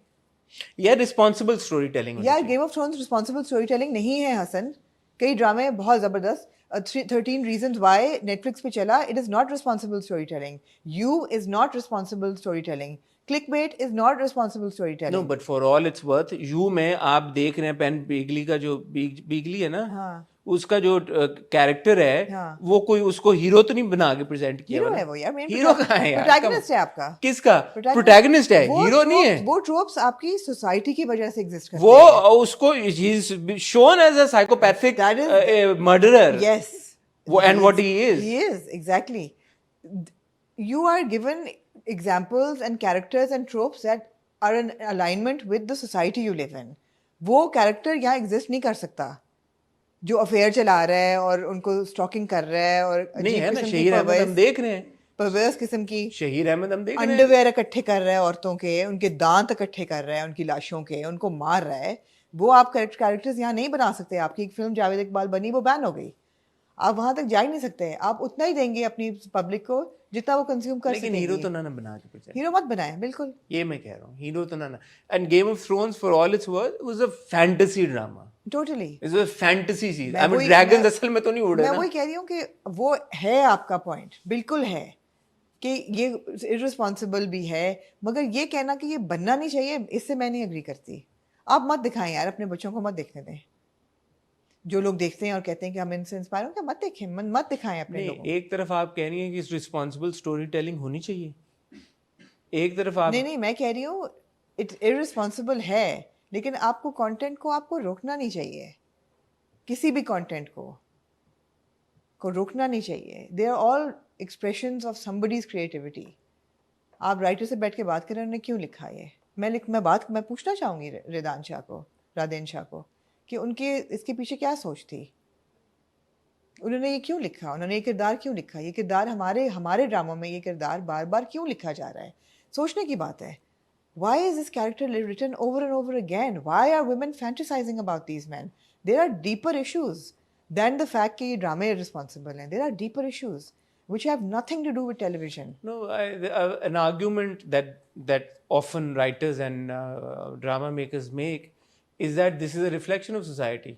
یار. رسپانسبل اسٹوری ٹیلنگ یار. Game of Thrones responsible story telling نہیں ہے حسن. کئی ڈرامے بہت زبردست, 13 reasons why نیٹ فلکس پہ چلا, it is not responsible storytelling. You is not responsible storytelling. Clickbait is not responsible storytelling. No but for all its worth, you میں آپ دیکھ رہے ہیں پین بیگلی کا جو بیگلی ہے نا, اس کا جو کیریکٹر ہے وہ کوئی اس کو ہیرو تو نہیں بنا کے پریزنٹ کیا. ہیرو ہے وہ یار, ہیرو کہاں ہے یار, پروٹیگنسٹ ہے آپ کا. کس کا پروٹیگنسٹ ہے, ہیرو نہیں ہے. وہ ٹروپس آپ کی سوسائٹی کی وجہ سے ایگزسٹ کرتے ہیں. وہ اس کو he is shown as a psychopathic murderer. Yes, and what he is. he is exactly. You are given examples and characters and tropes that are in alignment with the society you live in. وہ character یہاں exist نہیں کر سکتا جو affair چلا رہا ہے اور ان کو اسٹاکنگ کر رہا ہے, اور نہیں ہے نا. شہیر احمد ہم دیکھ رہے ہیں, پرورس قسم کی شہیر احمد ہم دیکھ رہے ہیں, انڈر ویئر اکٹھے کر رہا ہے عورتوں کے, ان کے دانت اکٹھے کر رہا ہے ان کی لاشوں کے, ان کو مار رہا ہے. وہ آپ کیریکٹرز یہاں نہیں بنا سکتے. آپ کی ایک فلم جاوید اقبال بنی, وہ بین ہو گئی, آپ وہاں تک جا ہی نہیں سکتے. آپ اتنا ہی دیں گے اپنی پبلک کو جتنا وہ کنزیوم کر سکیں. لیکن ہیرو تو نہ بنا کے پریزنٹ, ہیرو مت بنائیں. بالکل یہ میں کہہ رہا ہوں, ہیرو تو نہ. And Game of Thrones for all its worth was a fantasy drama. Totally it's a fantasy series. I mean dragons اصل میں تو نہیں اڑے نا. میں وہی کہہ رہی ہوں کہ وہ ہے آپ کا پوائنٹ, بالکل ہے کہ یہ ارسپانسبل بھی ہے, مگر یہ کہنا کہ یہ بننا نہیں چاہیے, اس سے میں نہیں اگری کرتی. آپ مت دکھائیں یار, اپنے بچوں کو مت دیکھنے دیں. جو لوگ دیکھتے ہیں اور کہتے ہیں کہ ہم ان سے انسپائر ہوں گے, مت دیکھیں, مت دکھائیں اپنے لوگوں. ایک طرف آپ کہہ رہی ہیں کہ رسپانسبل اسٹوری ٹیلنگ ہونی چاہیے, ایک طرف آپ نہیں, میں کہہ رہی ہوں اٹ ارسپانسبل ہے, لیکن آپ کو کانٹینٹ کو آپ کو روکنا نہیں چاہیے. کسی بھی کانٹینٹ کو روکنا نہیں چاہیے. They are all expressions of somebody's creativity. آپ رائٹر سے بیٹھ کے بات کریں, انہوں نے کیوں لکھا یہ, میں پوچھنا چاہوں گی رادین شاہ کو کہ ان کے اس کے پیچھے کیا سوچ تھی, انہوں نے یہ کیوں لکھا, انہوں نے یہ کردار کیوں لکھا, یہ کردار ہمارے ڈراموں میں یہ کردار بار بار کیوں لکھا جا رہا ہے. سوچنے کی بات ہے. Why is this character written over and over again? Why are women fantasizing about these men? There are deeper issues than the fact کہ یہ ڈرامے responsible ہیں. There are deeper issues which have nothing to do with television. No, an argument that often writers and drama makers make is that this is a reflection of society,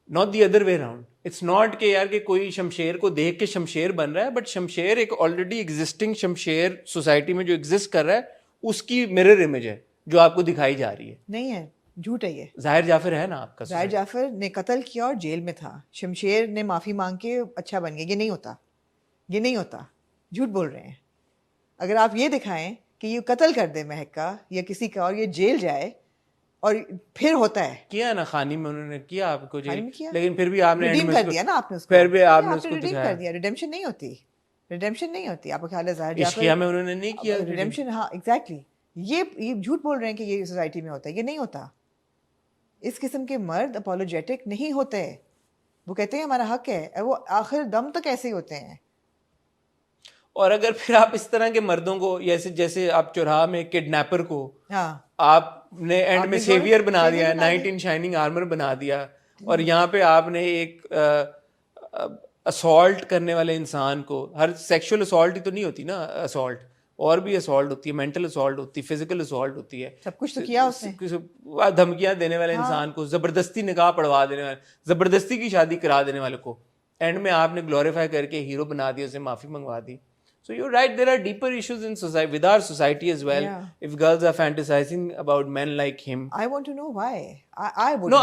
not the other way around. It's not کہ یار کہ کوئی شمشیر کو دیکھ کے شمشیر بن رہا ہے, but شمشیر ایک آلریڈی ایگزسٹنگ شمشیر سوسائٹی میں جو ایگزسٹ کر رہا ہے اس کی مرر امیج ہے جو آپ کو دکھائی جا رہی ہے. نہیں ہے, جھوٹ ہے. یہ ظاہر جعفر ہے نا آپ کا. ظاہر جعفر نے قتل کیا اور جیل میں تھا, شمشیر نے معافی مانگ کے اچھا بن گیا. یہ نہیں ہوتا, جھوٹ بول رہے ہیں. اگر آپ یہ دکھائیں کہ یہ قتل کر دے مہک کا یا کسی کا اور یہ جیل جائے, اور پھر ہوتا ہے. کیا نا خانی میں انہوں نے کیا آپ کو جیل, کیا, لیکن پھر بھی آپ نے ریڈیم کر دیا نا آپ نے اس کو, پھر بھی آپ نے اس کو ریڈیم کر دیا. ریڈیمشن نہیں ہوتی. آپ کا خیال ہے ظاہر جعفر عشقیہ میں انہوں نے نہیں کیا ریڈیمشن؟ ہاں ایگزیکٹلی. یہ جھوٹ بول رہے ہیں کہ یہ سوسائٹی میں ہوتا ہے. یہ نہیں ہوتا. اس قسم کے مرد اپولوجیٹک نہیں ہوتے. وہ کہتے ہیں ہمارا حق ہے, وہ آخر دم تک ایسے ہی ہوتے ہیں. اور اگر پھر آپ اس طرح کے مردوں کو جیسے آپ چوراہا میں کڈنیپر کو آپ نے اینڈ میں سیویئر بنا دیا, نائٹ ان شائننگ آرمر بنا دیا, اور یہاں پہ آپ نے ایک اسالٹ کرنے والے انسان کو, ہر سیکشل اسالٹ ہی تو نہیں ہوتی نا اسالٹ, اور بھی اسالٹ ہوتی ہے, مینٹل اسالٹ ہوتی ہے, فزیکل اسالٹ ہوتی ہے, سب کچھ تو کیا اس نے. دھمکیاں دینے والے انسان کو, زبردستی نکاح پڑھوا دینے والے, زبردستی کی شادی کرا دینے والے کو اینڈ میں آپ نے گلوریفائی کر کے ہیرو بنا دیا, اسے معافی منگوا دی. So you're right, there are deeper issues in society, with our society as well. Yeah. If girls are fantasizing about men like him. I want to know why. I would. No,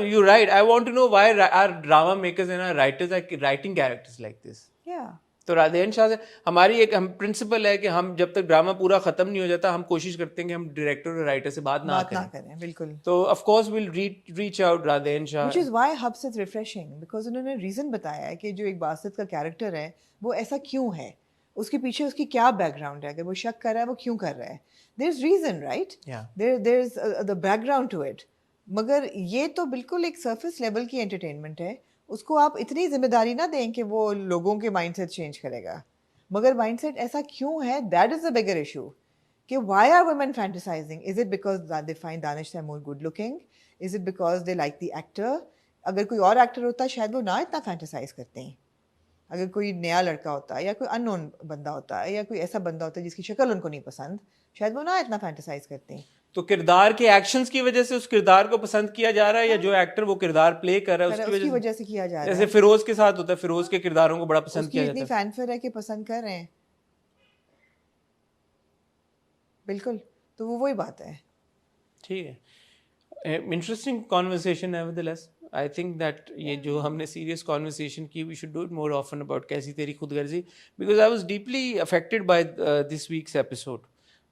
you're right. I want to know why our drama makers and our writers are writing characters like this. Yeah. تو رادین شاہ سے ہماری ایک principal ہے کہ ہم جب تک drama پورا ختم نہیں ہو جاتا ہم کوشش کرتے ہیں کہ ہم ڈائریکٹر اور رائٹر سے بات نہ کریں. بالکل. تو of course will reach out Radeen Shah. which is why Hubs is refreshing because انہوں نے ریزن بتایا ہے کہ جو ایک باسط کا کیریکٹر ہے وہ ایسا کیوں ہے, اس کے پیچھے اس کی کیا بیک گراؤنڈ ہے, اگر وہ شک کر رہا ہے وہ کیوں کر رہا ہے. There is reason right, there is the background to it. مگر یہ تو بالکل ایک سرفیس لیول کی انٹرٹینمنٹ ہے, اس کو آپ اتنی ذمہ داری نہ دیں کہ وہ لوگوں کے مائنڈ سیٹ چینج کرے گا. مگر مائنڈ سیٹ ایسا کیوں ہے, that is the bigger issue کہ why are women fantasizing. Is it because they find Danish Taimoor good looking, is it because they like the actor. اگر کوئی اور ایکٹر ہوتا شاید وہ نہ اتنا فینٹیسائز کرتے ہیں. اگر کوئی نیا لڑکا ہوتا ہے یا کوئی ان نون بندہ ہوتا ہے یا کوئی ایسا بندہ ہوتا ہے جس کی شکل ان کو نہیں پسند, شاید وہ نہ اتنا فینٹیسائز کرتے ہیں. تو کردار کے ایکشنز کی وجہ سے اس کردار کو پسند کیا جا رہا ہے, یا جو ایکٹر وہ کردار پلے کر رہا ہے اس کی وجہ سے کیا جا رہا ہے. جیسے فیروز کے ساتھ ہوتا ہے, فیروز کے کرداروں کو بڑا پسند کیا جاتا ہے, اتنی فین فیر ہے کہ پسند کر رہے ہیں. بالکل, تو وہ وہی بات ہے. ٹھیک ہے. Interesting conversation nevertheless. I think that یہ جو ہم نے سیریس کانورسیشن کی, we should do it more often about کیسی تیری خود غرضی, because I was deeply affected by this week's episode.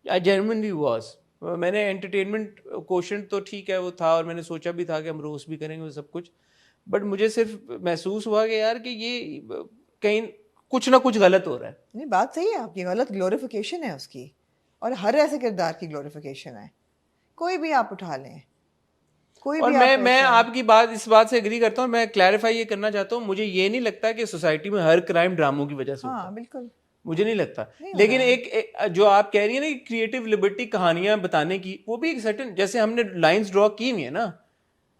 I genuinely was. میں نے انٹرٹینمنٹ کوشنٹ تو ٹھیک ہے وہ تھا, اور میں نے سوچا بھی تھا کہ ہم روز بھی کریں گے وہ سب کچھ, بٹ مجھے صرف محسوس ہوا کہ یار کہ یہ کہیں کچھ نہ کچھ غلط ہو رہا ہے. نہیں, بات صحیح ہے آپ کی, غلط گلوریفیکیشن ہے اس کی, اور ہر ایسے کردار کی گلوریفیکیشن ہے. کوئی بھی آپ اٹھا لیں, اور میں آپ کی بات اس بات سے ایگری کرتا ہوں. میں کلیریفائی یہ کرنا چاہتا ہوں, مجھے یہ نہیں لگتا کہ سوسائٹی میں ہر کرائم ڈراموں کی وجہ سے ہوتا ہے. ہاں بالکل, مجھے نہیں لگتا. لیکن ایک جو آپ کہہ رہی ہیں نا کہ کریٹو لبرٹی کہانیاں بتانے کی, وہ بھی ایک سرٹن, جیسے ہم نے لائنز ڈرا کی ہوئی ہیں نا,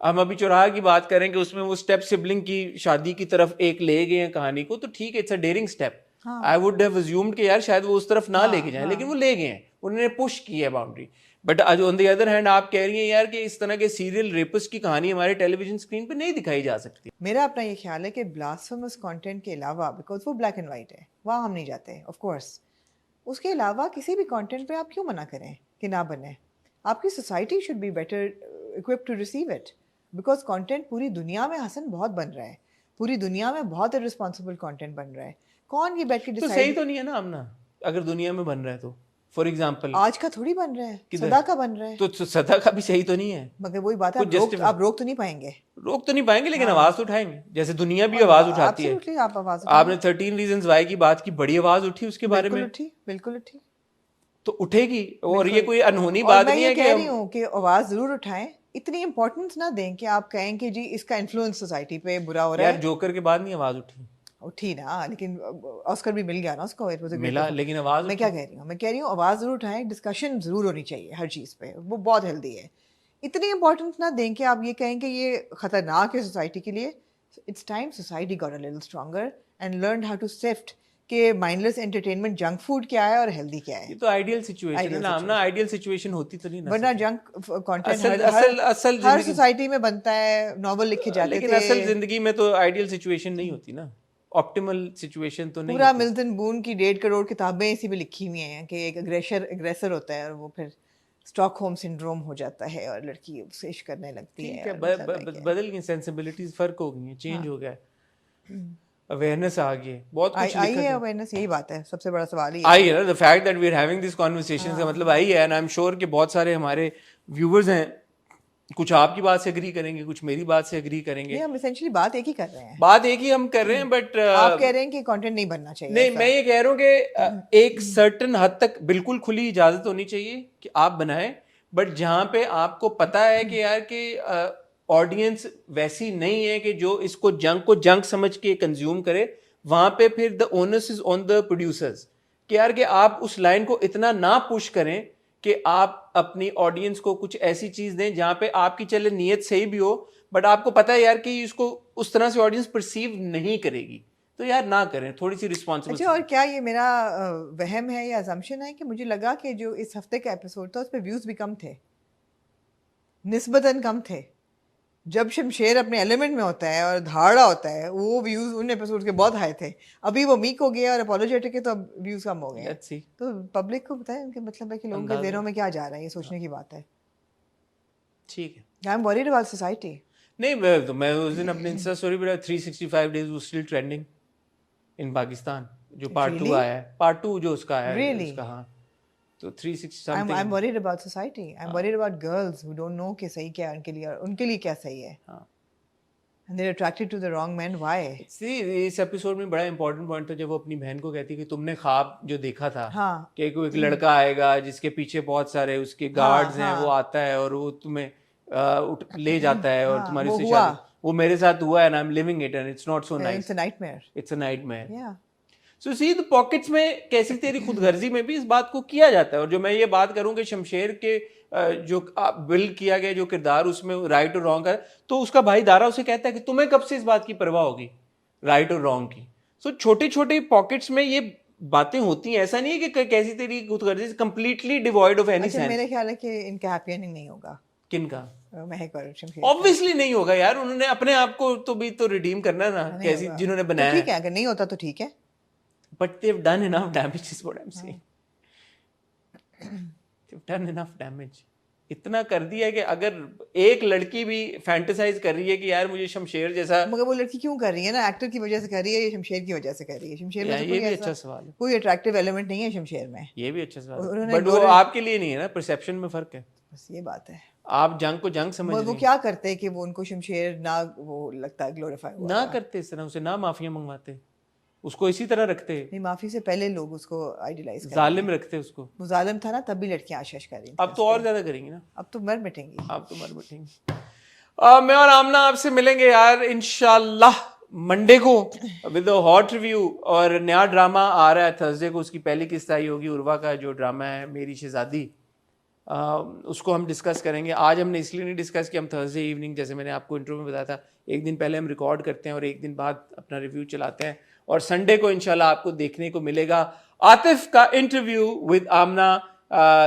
ہم ابھی چوراہا کی بات کریں کہ اس میں وہ اسٹیپ سبلنگ کی شادی کی طرف ایک لے گئے ہیں کہانی کو, تو ٹھیک ہے, it's a daring step. I would have assumed کہ یار شاید وہ اس طرف نہ لے کے جائیں, لیکن وہ لے گئے ہیں, انہوں نے پش کی ہے boundary. But on the other hand آپ کہہ رہی ہیں یار کہ اس طرح کے سیریل ریپسٹ کی کہانی ہمارے ٹیلی ویژن اسکرین پہ نہیں دکھائی جا سکتی. میرا اپنا یہ خیال ہے کہ بلاسفیمس کانٹینٹ کے علاوہ, بیکاز وہ بلیک اینڈ وائٹ ہے, وہاں ہم نہیں جاتے آف کورس, اس کے علاوہ کسی بھی کانٹینٹ پہ آپ کیوں منع کریں کہ نہ بنے. آپ کی society should be better equipped to receive it, because content پوری دنیا میں حسن بہت بن رہا ہے, پوری دنیا میں بہت ارسپانسبل کانٹینٹ بن رہا ہے. کون یہ بیٹھ کے ڈیسائیڈ, تو صحیح تو نہیں ہے نا آمنہ, اگر دنیا میں بن رہا ہے تو. فار ایگزامپل آج کا تھوڑی بن رہا ہے, صدا کا بن رہا ہے, تو صدا کا بھی صحیح تو نہیں ہے. مگر وہی بات ہے, آپ روک تو نہیں پائیں گے. روک تو نہیں پائیں گے, لیکن آواز تو اٹھائیں گے, جیسے دنیا بھی آواز اٹھاتی ہے. آپ نے 13 ریزنز وائی کی بات کی, بڑی آواز اٹھی اس کے بارے میں. بالکل اٹھی, تو اٹھے گی, اور یہ کوئی انہونی بات نہیں ہے. میں کہہ رہی ہوں کہ آواز ضرور اٹھائیں, اتنی امپورٹنس نہ دیں کہ آپ کہیں کہ جی اس کا انفلوئنس سوسائٹی پہ برا ہو رہا ہے. یار جوکر کے بعد نہیں آواز اٹھی نا, لیکن آسکر بھی مل گیا نا اس کو, ملا, لیکن آواز, میں کیا کہہ رہی ہوں, میں کہہ رہی ہوں آواز ضرور اٹھائیں, ڈسکشن ضرور ہونی چاہیے ہر چیز پہ, وہ بہت ہیلدی ہے. اتنی امپورٹنس نہ دیں کہ آپ یہ کہیں کہ یہ خطرناک ہے سوسائٹی کے لیے. It's time society got a little stronger and learn how to sift کہ مائنڈلیس انٹرٹینمنٹ جنک فوڈ کیا ہے اور ہیلدی کیا ہے. یہ تو آئیڈیل سچویشن ہے نا, ہم نا آئیڈیل سچویشن ہوتی تو نہیں نا, ورنہ جنک کانٹینٹ اصل ہر سوسائٹی میں بنتا ہے, ناول لکھے جاتے لیکن اصل زندگی میں تو آئیڈیل سچویشن نہیں ہوتی نا, آپٹیمل سچویشن تو نہیں. پورا ملٹن بون کی 1.5 کروڑ کتابیں اسی میں لکھی ہوئی ہیں کہ ایک اگریسر ہوتا ہے اور وہ پھر اسٹاک ہوم سنڈروم ہو جاتا ہے اور لڑکی اسے عشق کرنے لگتی ہے. بدل گئی سینسبلٹیز, فرق ہو گئی ہیں, چینج ہو گیا ہے, اویئرنیس آ گئی ہے, بہت کچھ آئی ہے اویئرنیس. یہی بات ہے, سب سے بڑا سوال ہی آئی ہے نا, the fact that we are having this conversation کا مطلب آئی ہے, and I'm sure کہ بہت سارے ہمارے ویورز ہیں, کچھ آپ کی بات سے اگری کریں گے, کچھ میری بات سے اگری کریں گے. ہم ایسنشلی بات ایک ہی کر رہے ہیں, بات ایک ہی ہم کر رہے ہیں, بٹ آپ کہہ رہے ہیں کہ کانٹینٹ نہیں بننا چاہیے. نہیں, میں یہ کہہ رہا ہوں کہ ایک سرٹن حد تک بالکل کھلی اجازت ہونی چاہیے کہ آپ بنائیں, بٹ جہاں پہ آپ کو پتا ہے کہ یار کہ آڈینس ویسی نہیں ہے کہ جو اس کو جنگ سمجھ کے کنزیوم کرے, وہاں پہ پھر the onus is on the producers کہ یار کہ آپ اس لائن کو اتنا نہ پش کریں کہ آپ اپنی آڈینس کو کچھ ایسی چیز دیں جہاں پہ آپ کی چلے نیت صحیح بھی ہو, بٹ آپ کو پتا ہے یار کہ اس کو اس طرح سے آڈینس پرسیو نہیں کرے گی. تو یار نہ کریں, تھوڑی سی رسپانسبل. اچھا, اور کیا یہ میرا وہم ہے یا اسمپشن ہے کہ مجھے لگا کہ جو اس ہفتے کا ایپیسوڈ تھا اس پہ ویوز بھی کم تھے, نسبتاً کم تھے. جب شمشیر اپنے ایلیمنٹ میں ہوتا ہے اور دھاڑا ہوتا ہے, وہ ویوز ان ایپیسوڈ کے بہت ہائی تھے. ابھی وہ میک ہو گیا اور اپولوجیٹک ہے تو اب ویوز کم ہو گئے ہیں. Let's see. تو پبلک کو پتہ ہے ان کے مطلب ہے کہ لوگوں کے ذہنوں میں کیا جا رہا ہے, یہ سوچنے کی بات ہے. ٹھیک ہے. I am worried about society. نہیں, میں اس دن اپنے انسٹا اسٹوری پہ 365 days was still trending in Pakistan, جو پارٹ 2 آیا ہے, پارٹ 2 جو اس کا آیا ہے اس کا. ہاں, تو 360 something. I'm worried about society. I'm worried about girls who don't know کہ صحیح کیا ہے ان کے لیے, اور ان کے لیے کیا صحیح ہے. ہاں, And they're attracted to the wrong men. Why? اس ایپیسوڈ میں بڑا امپورٹنٹ پوائنٹ تھا جب وہ اپنی بہن کو کہتی کہ تم نے خواب جو دیکھا تھا کہ کوئی ایک لڑکا آئے گا جس کے پیچھے بہت سارے اس کے گارڈز ہیں, وہ آتا ہے اور وہ تمہیں لے جاتا ہے اور تمہاری سے شادی. وہ میرے ساتھ ہوا ہے, I'm living it and it's not so nice. It's a nightmare. It's a nightmare. Yeah. So see the pockets میں کیسی تیری خود غرضی میں بھی اس بات کو کیا جاتا ہے. اور جو میں یہ بات کروں کہ شمشیر کے جو بلڈ کیا گیا جو کردار اس میں رائٹ اور رانگ ہے, تو اس کا بھائی دارا اسے کہتا ہے کہ تمہیں کب سے اس بات کی پرواہ ہوگی رائٹ اور رانگ کی. سو چھوٹے چھوٹے پاکٹس میں یہ باتیں ہوتی ہیں. ایسا نہیں ہے کہ کیسی تیری خود غرضی completely devoid of any sense. میرے خیال ہے کہ ان کا ہیپی اینڈنگ نہیں ہوگا. کن کا؟ مہک اور شمشیر. obviously نہیں ہوگا یار, انہوں نے اپنے آپ کو تو بھی تو ریڈیم کرنا ہے نا, کیسی جنہوں نے بنایا. ٹھیک ہے, اگر نہیں ہوتا تو ٹھیک ہے. But they've done enough damage is what I'm saying. They've done enough damage. اتنا کر دیا کہ اگر ایک لڑکی بھی فینٹیسائز کر رہی ہے کہ یار مجھے شمشیر جیسا, مگر وہ لڑکی کیوں کر رہی ہے نا, ایکٹر کی وجہ سے کر رہی ہے یا شمشیر کی وجہ سے کر رہی ہے؟ شمشیر میں یہ بھی اچھا سوال ہے. کوئی اٹریکٹیو ایلیمنٹ نہیں ہے شمشیر میں. یہ بھی اچھا سوال ہے, بٹ وہ آپ کے لیے نہیں ہے نا, پرسیپشن میں فرق ہے. بس یہ بات ہے. آپ جنگ کو جنگ سمجھ رہے ہیں. وہ کیا کرتے کہ وہ ان کو شمشیر نہ وہ لگتا ہے گلوریفائی نہ کرتے اس طرح, اسے نہ معافیاں منگواتے, اس کو اسی طرح رکھتے. نہیں, معافی سے پہلے لوگ اس کو آئیڈیلائز کرتے, ظالم رکھتے اس کو. وہ ظالم تھا نا, تب بھی لڑکیاں آشش کر رہی تھیں. اب تو اور زیادہ کریں گی نا, اب تو مر مٹیں گی. اب تو مر مٹیں گی. میں اور آمنہ آپ سے ملیں گے یار انشاءاللہ منڈے کو ود اے ہاٹ ریویو. اور نیا ڈرامہ آ رہا ہے تھرسڈے کو, اس کی پہلی قسط آئی ہوگی عروہ کا جو ڈرامہ ہے میری شہزادی, اس کو ہم ڈسکس کریں گے. آج ہم نے اس لیے نہیں ڈسکس کہ ہم تھرسڈے ایوننگ, جیسے میں نے آپ کو انٹرو میں بتایا تھا, ایک دن پہلے ہم ریکارڈ کرتے ہیں اور ایک دن بعد اپنا ریویو چلاتے ہیں. اور سنڈے کو انشاءاللہ آپ کو دیکھنے کو ملے گا عاطف کا interview with Amna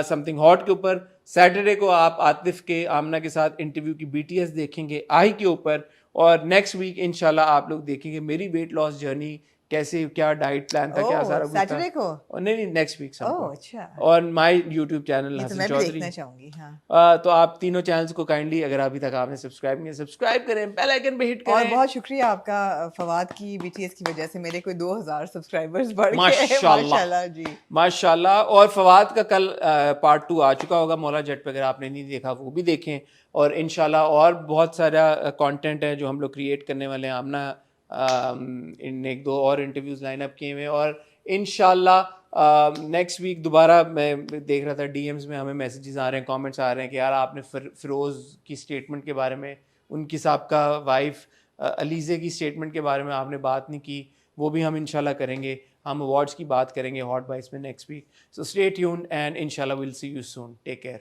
something hot کے اوپر. سیٹرڈے کو آپ عاطف کے آمنہ کے ساتھ انٹرویو کی BTS دیکھیں گے آئی کے اوپر. اور نیکسٹ ویک انشاءاللہ آپ لوگ دیکھیں گے میری ویٹ لاس جرنی, کیسے کیا ڈائٹ پلان تھا, کیا سارا کچھ تھا. سیٹرڈے کو؟ نہیں, نیکسٹ ویک سم. اچھا. اور مائی یوٹیوب چینل حسن چودھری دیکھنا چاہوں گی. ہاں, تو آپ تینوں چینلز کو کائنڈلی اگر ابھی تک آپ نے سبسکرائب نہیں سبسکرائب کریں, بیل آئیکن پہ ہٹ کریں. اور بہت شکریہ آپ کا فواد کی BTS کی وجہ سے میرے کوئی 2000 سبسکرائبرز بڑھ گئے. ماشاءاللہ جی, ماشاءاللہ. اور فواد کا کل پارٹ 2 آ چکا ہوگا مولا جٹ پہ, اگر آپ نے نہیں دیکھا وہ بھی دیکھیں. اور انشاءاللہ اور بہت سارا کانٹینٹ ہے جو ہم لوگ کریٹ کرنے والے ہیں. آمنہ ان 1-2 اور انٹرویوز لائن اپ کیے ہوئے, اور انشاءاللہ نیکسٹ ویک دوبارہ. میں دیکھ رہا تھا DMs میں ہمیں میسیجز آ رہے ہیں, کامنٹس آ رہے ہیں کہ یار آپ نے فیروز کی اسٹیٹمنٹ کے بارے میں, ان کی سابقہ وائف علیزے کی اسٹیٹمنٹ کے بارے میں آپ نے بات نہیں کی, وہ بھی ہم انشاءاللہ کریں گے. ہم ایوارڈس کی بات کریں گے ہاٹ بائٹس میں next week. So stay tuned and انشاءاللہ we'll see you soon. Take care.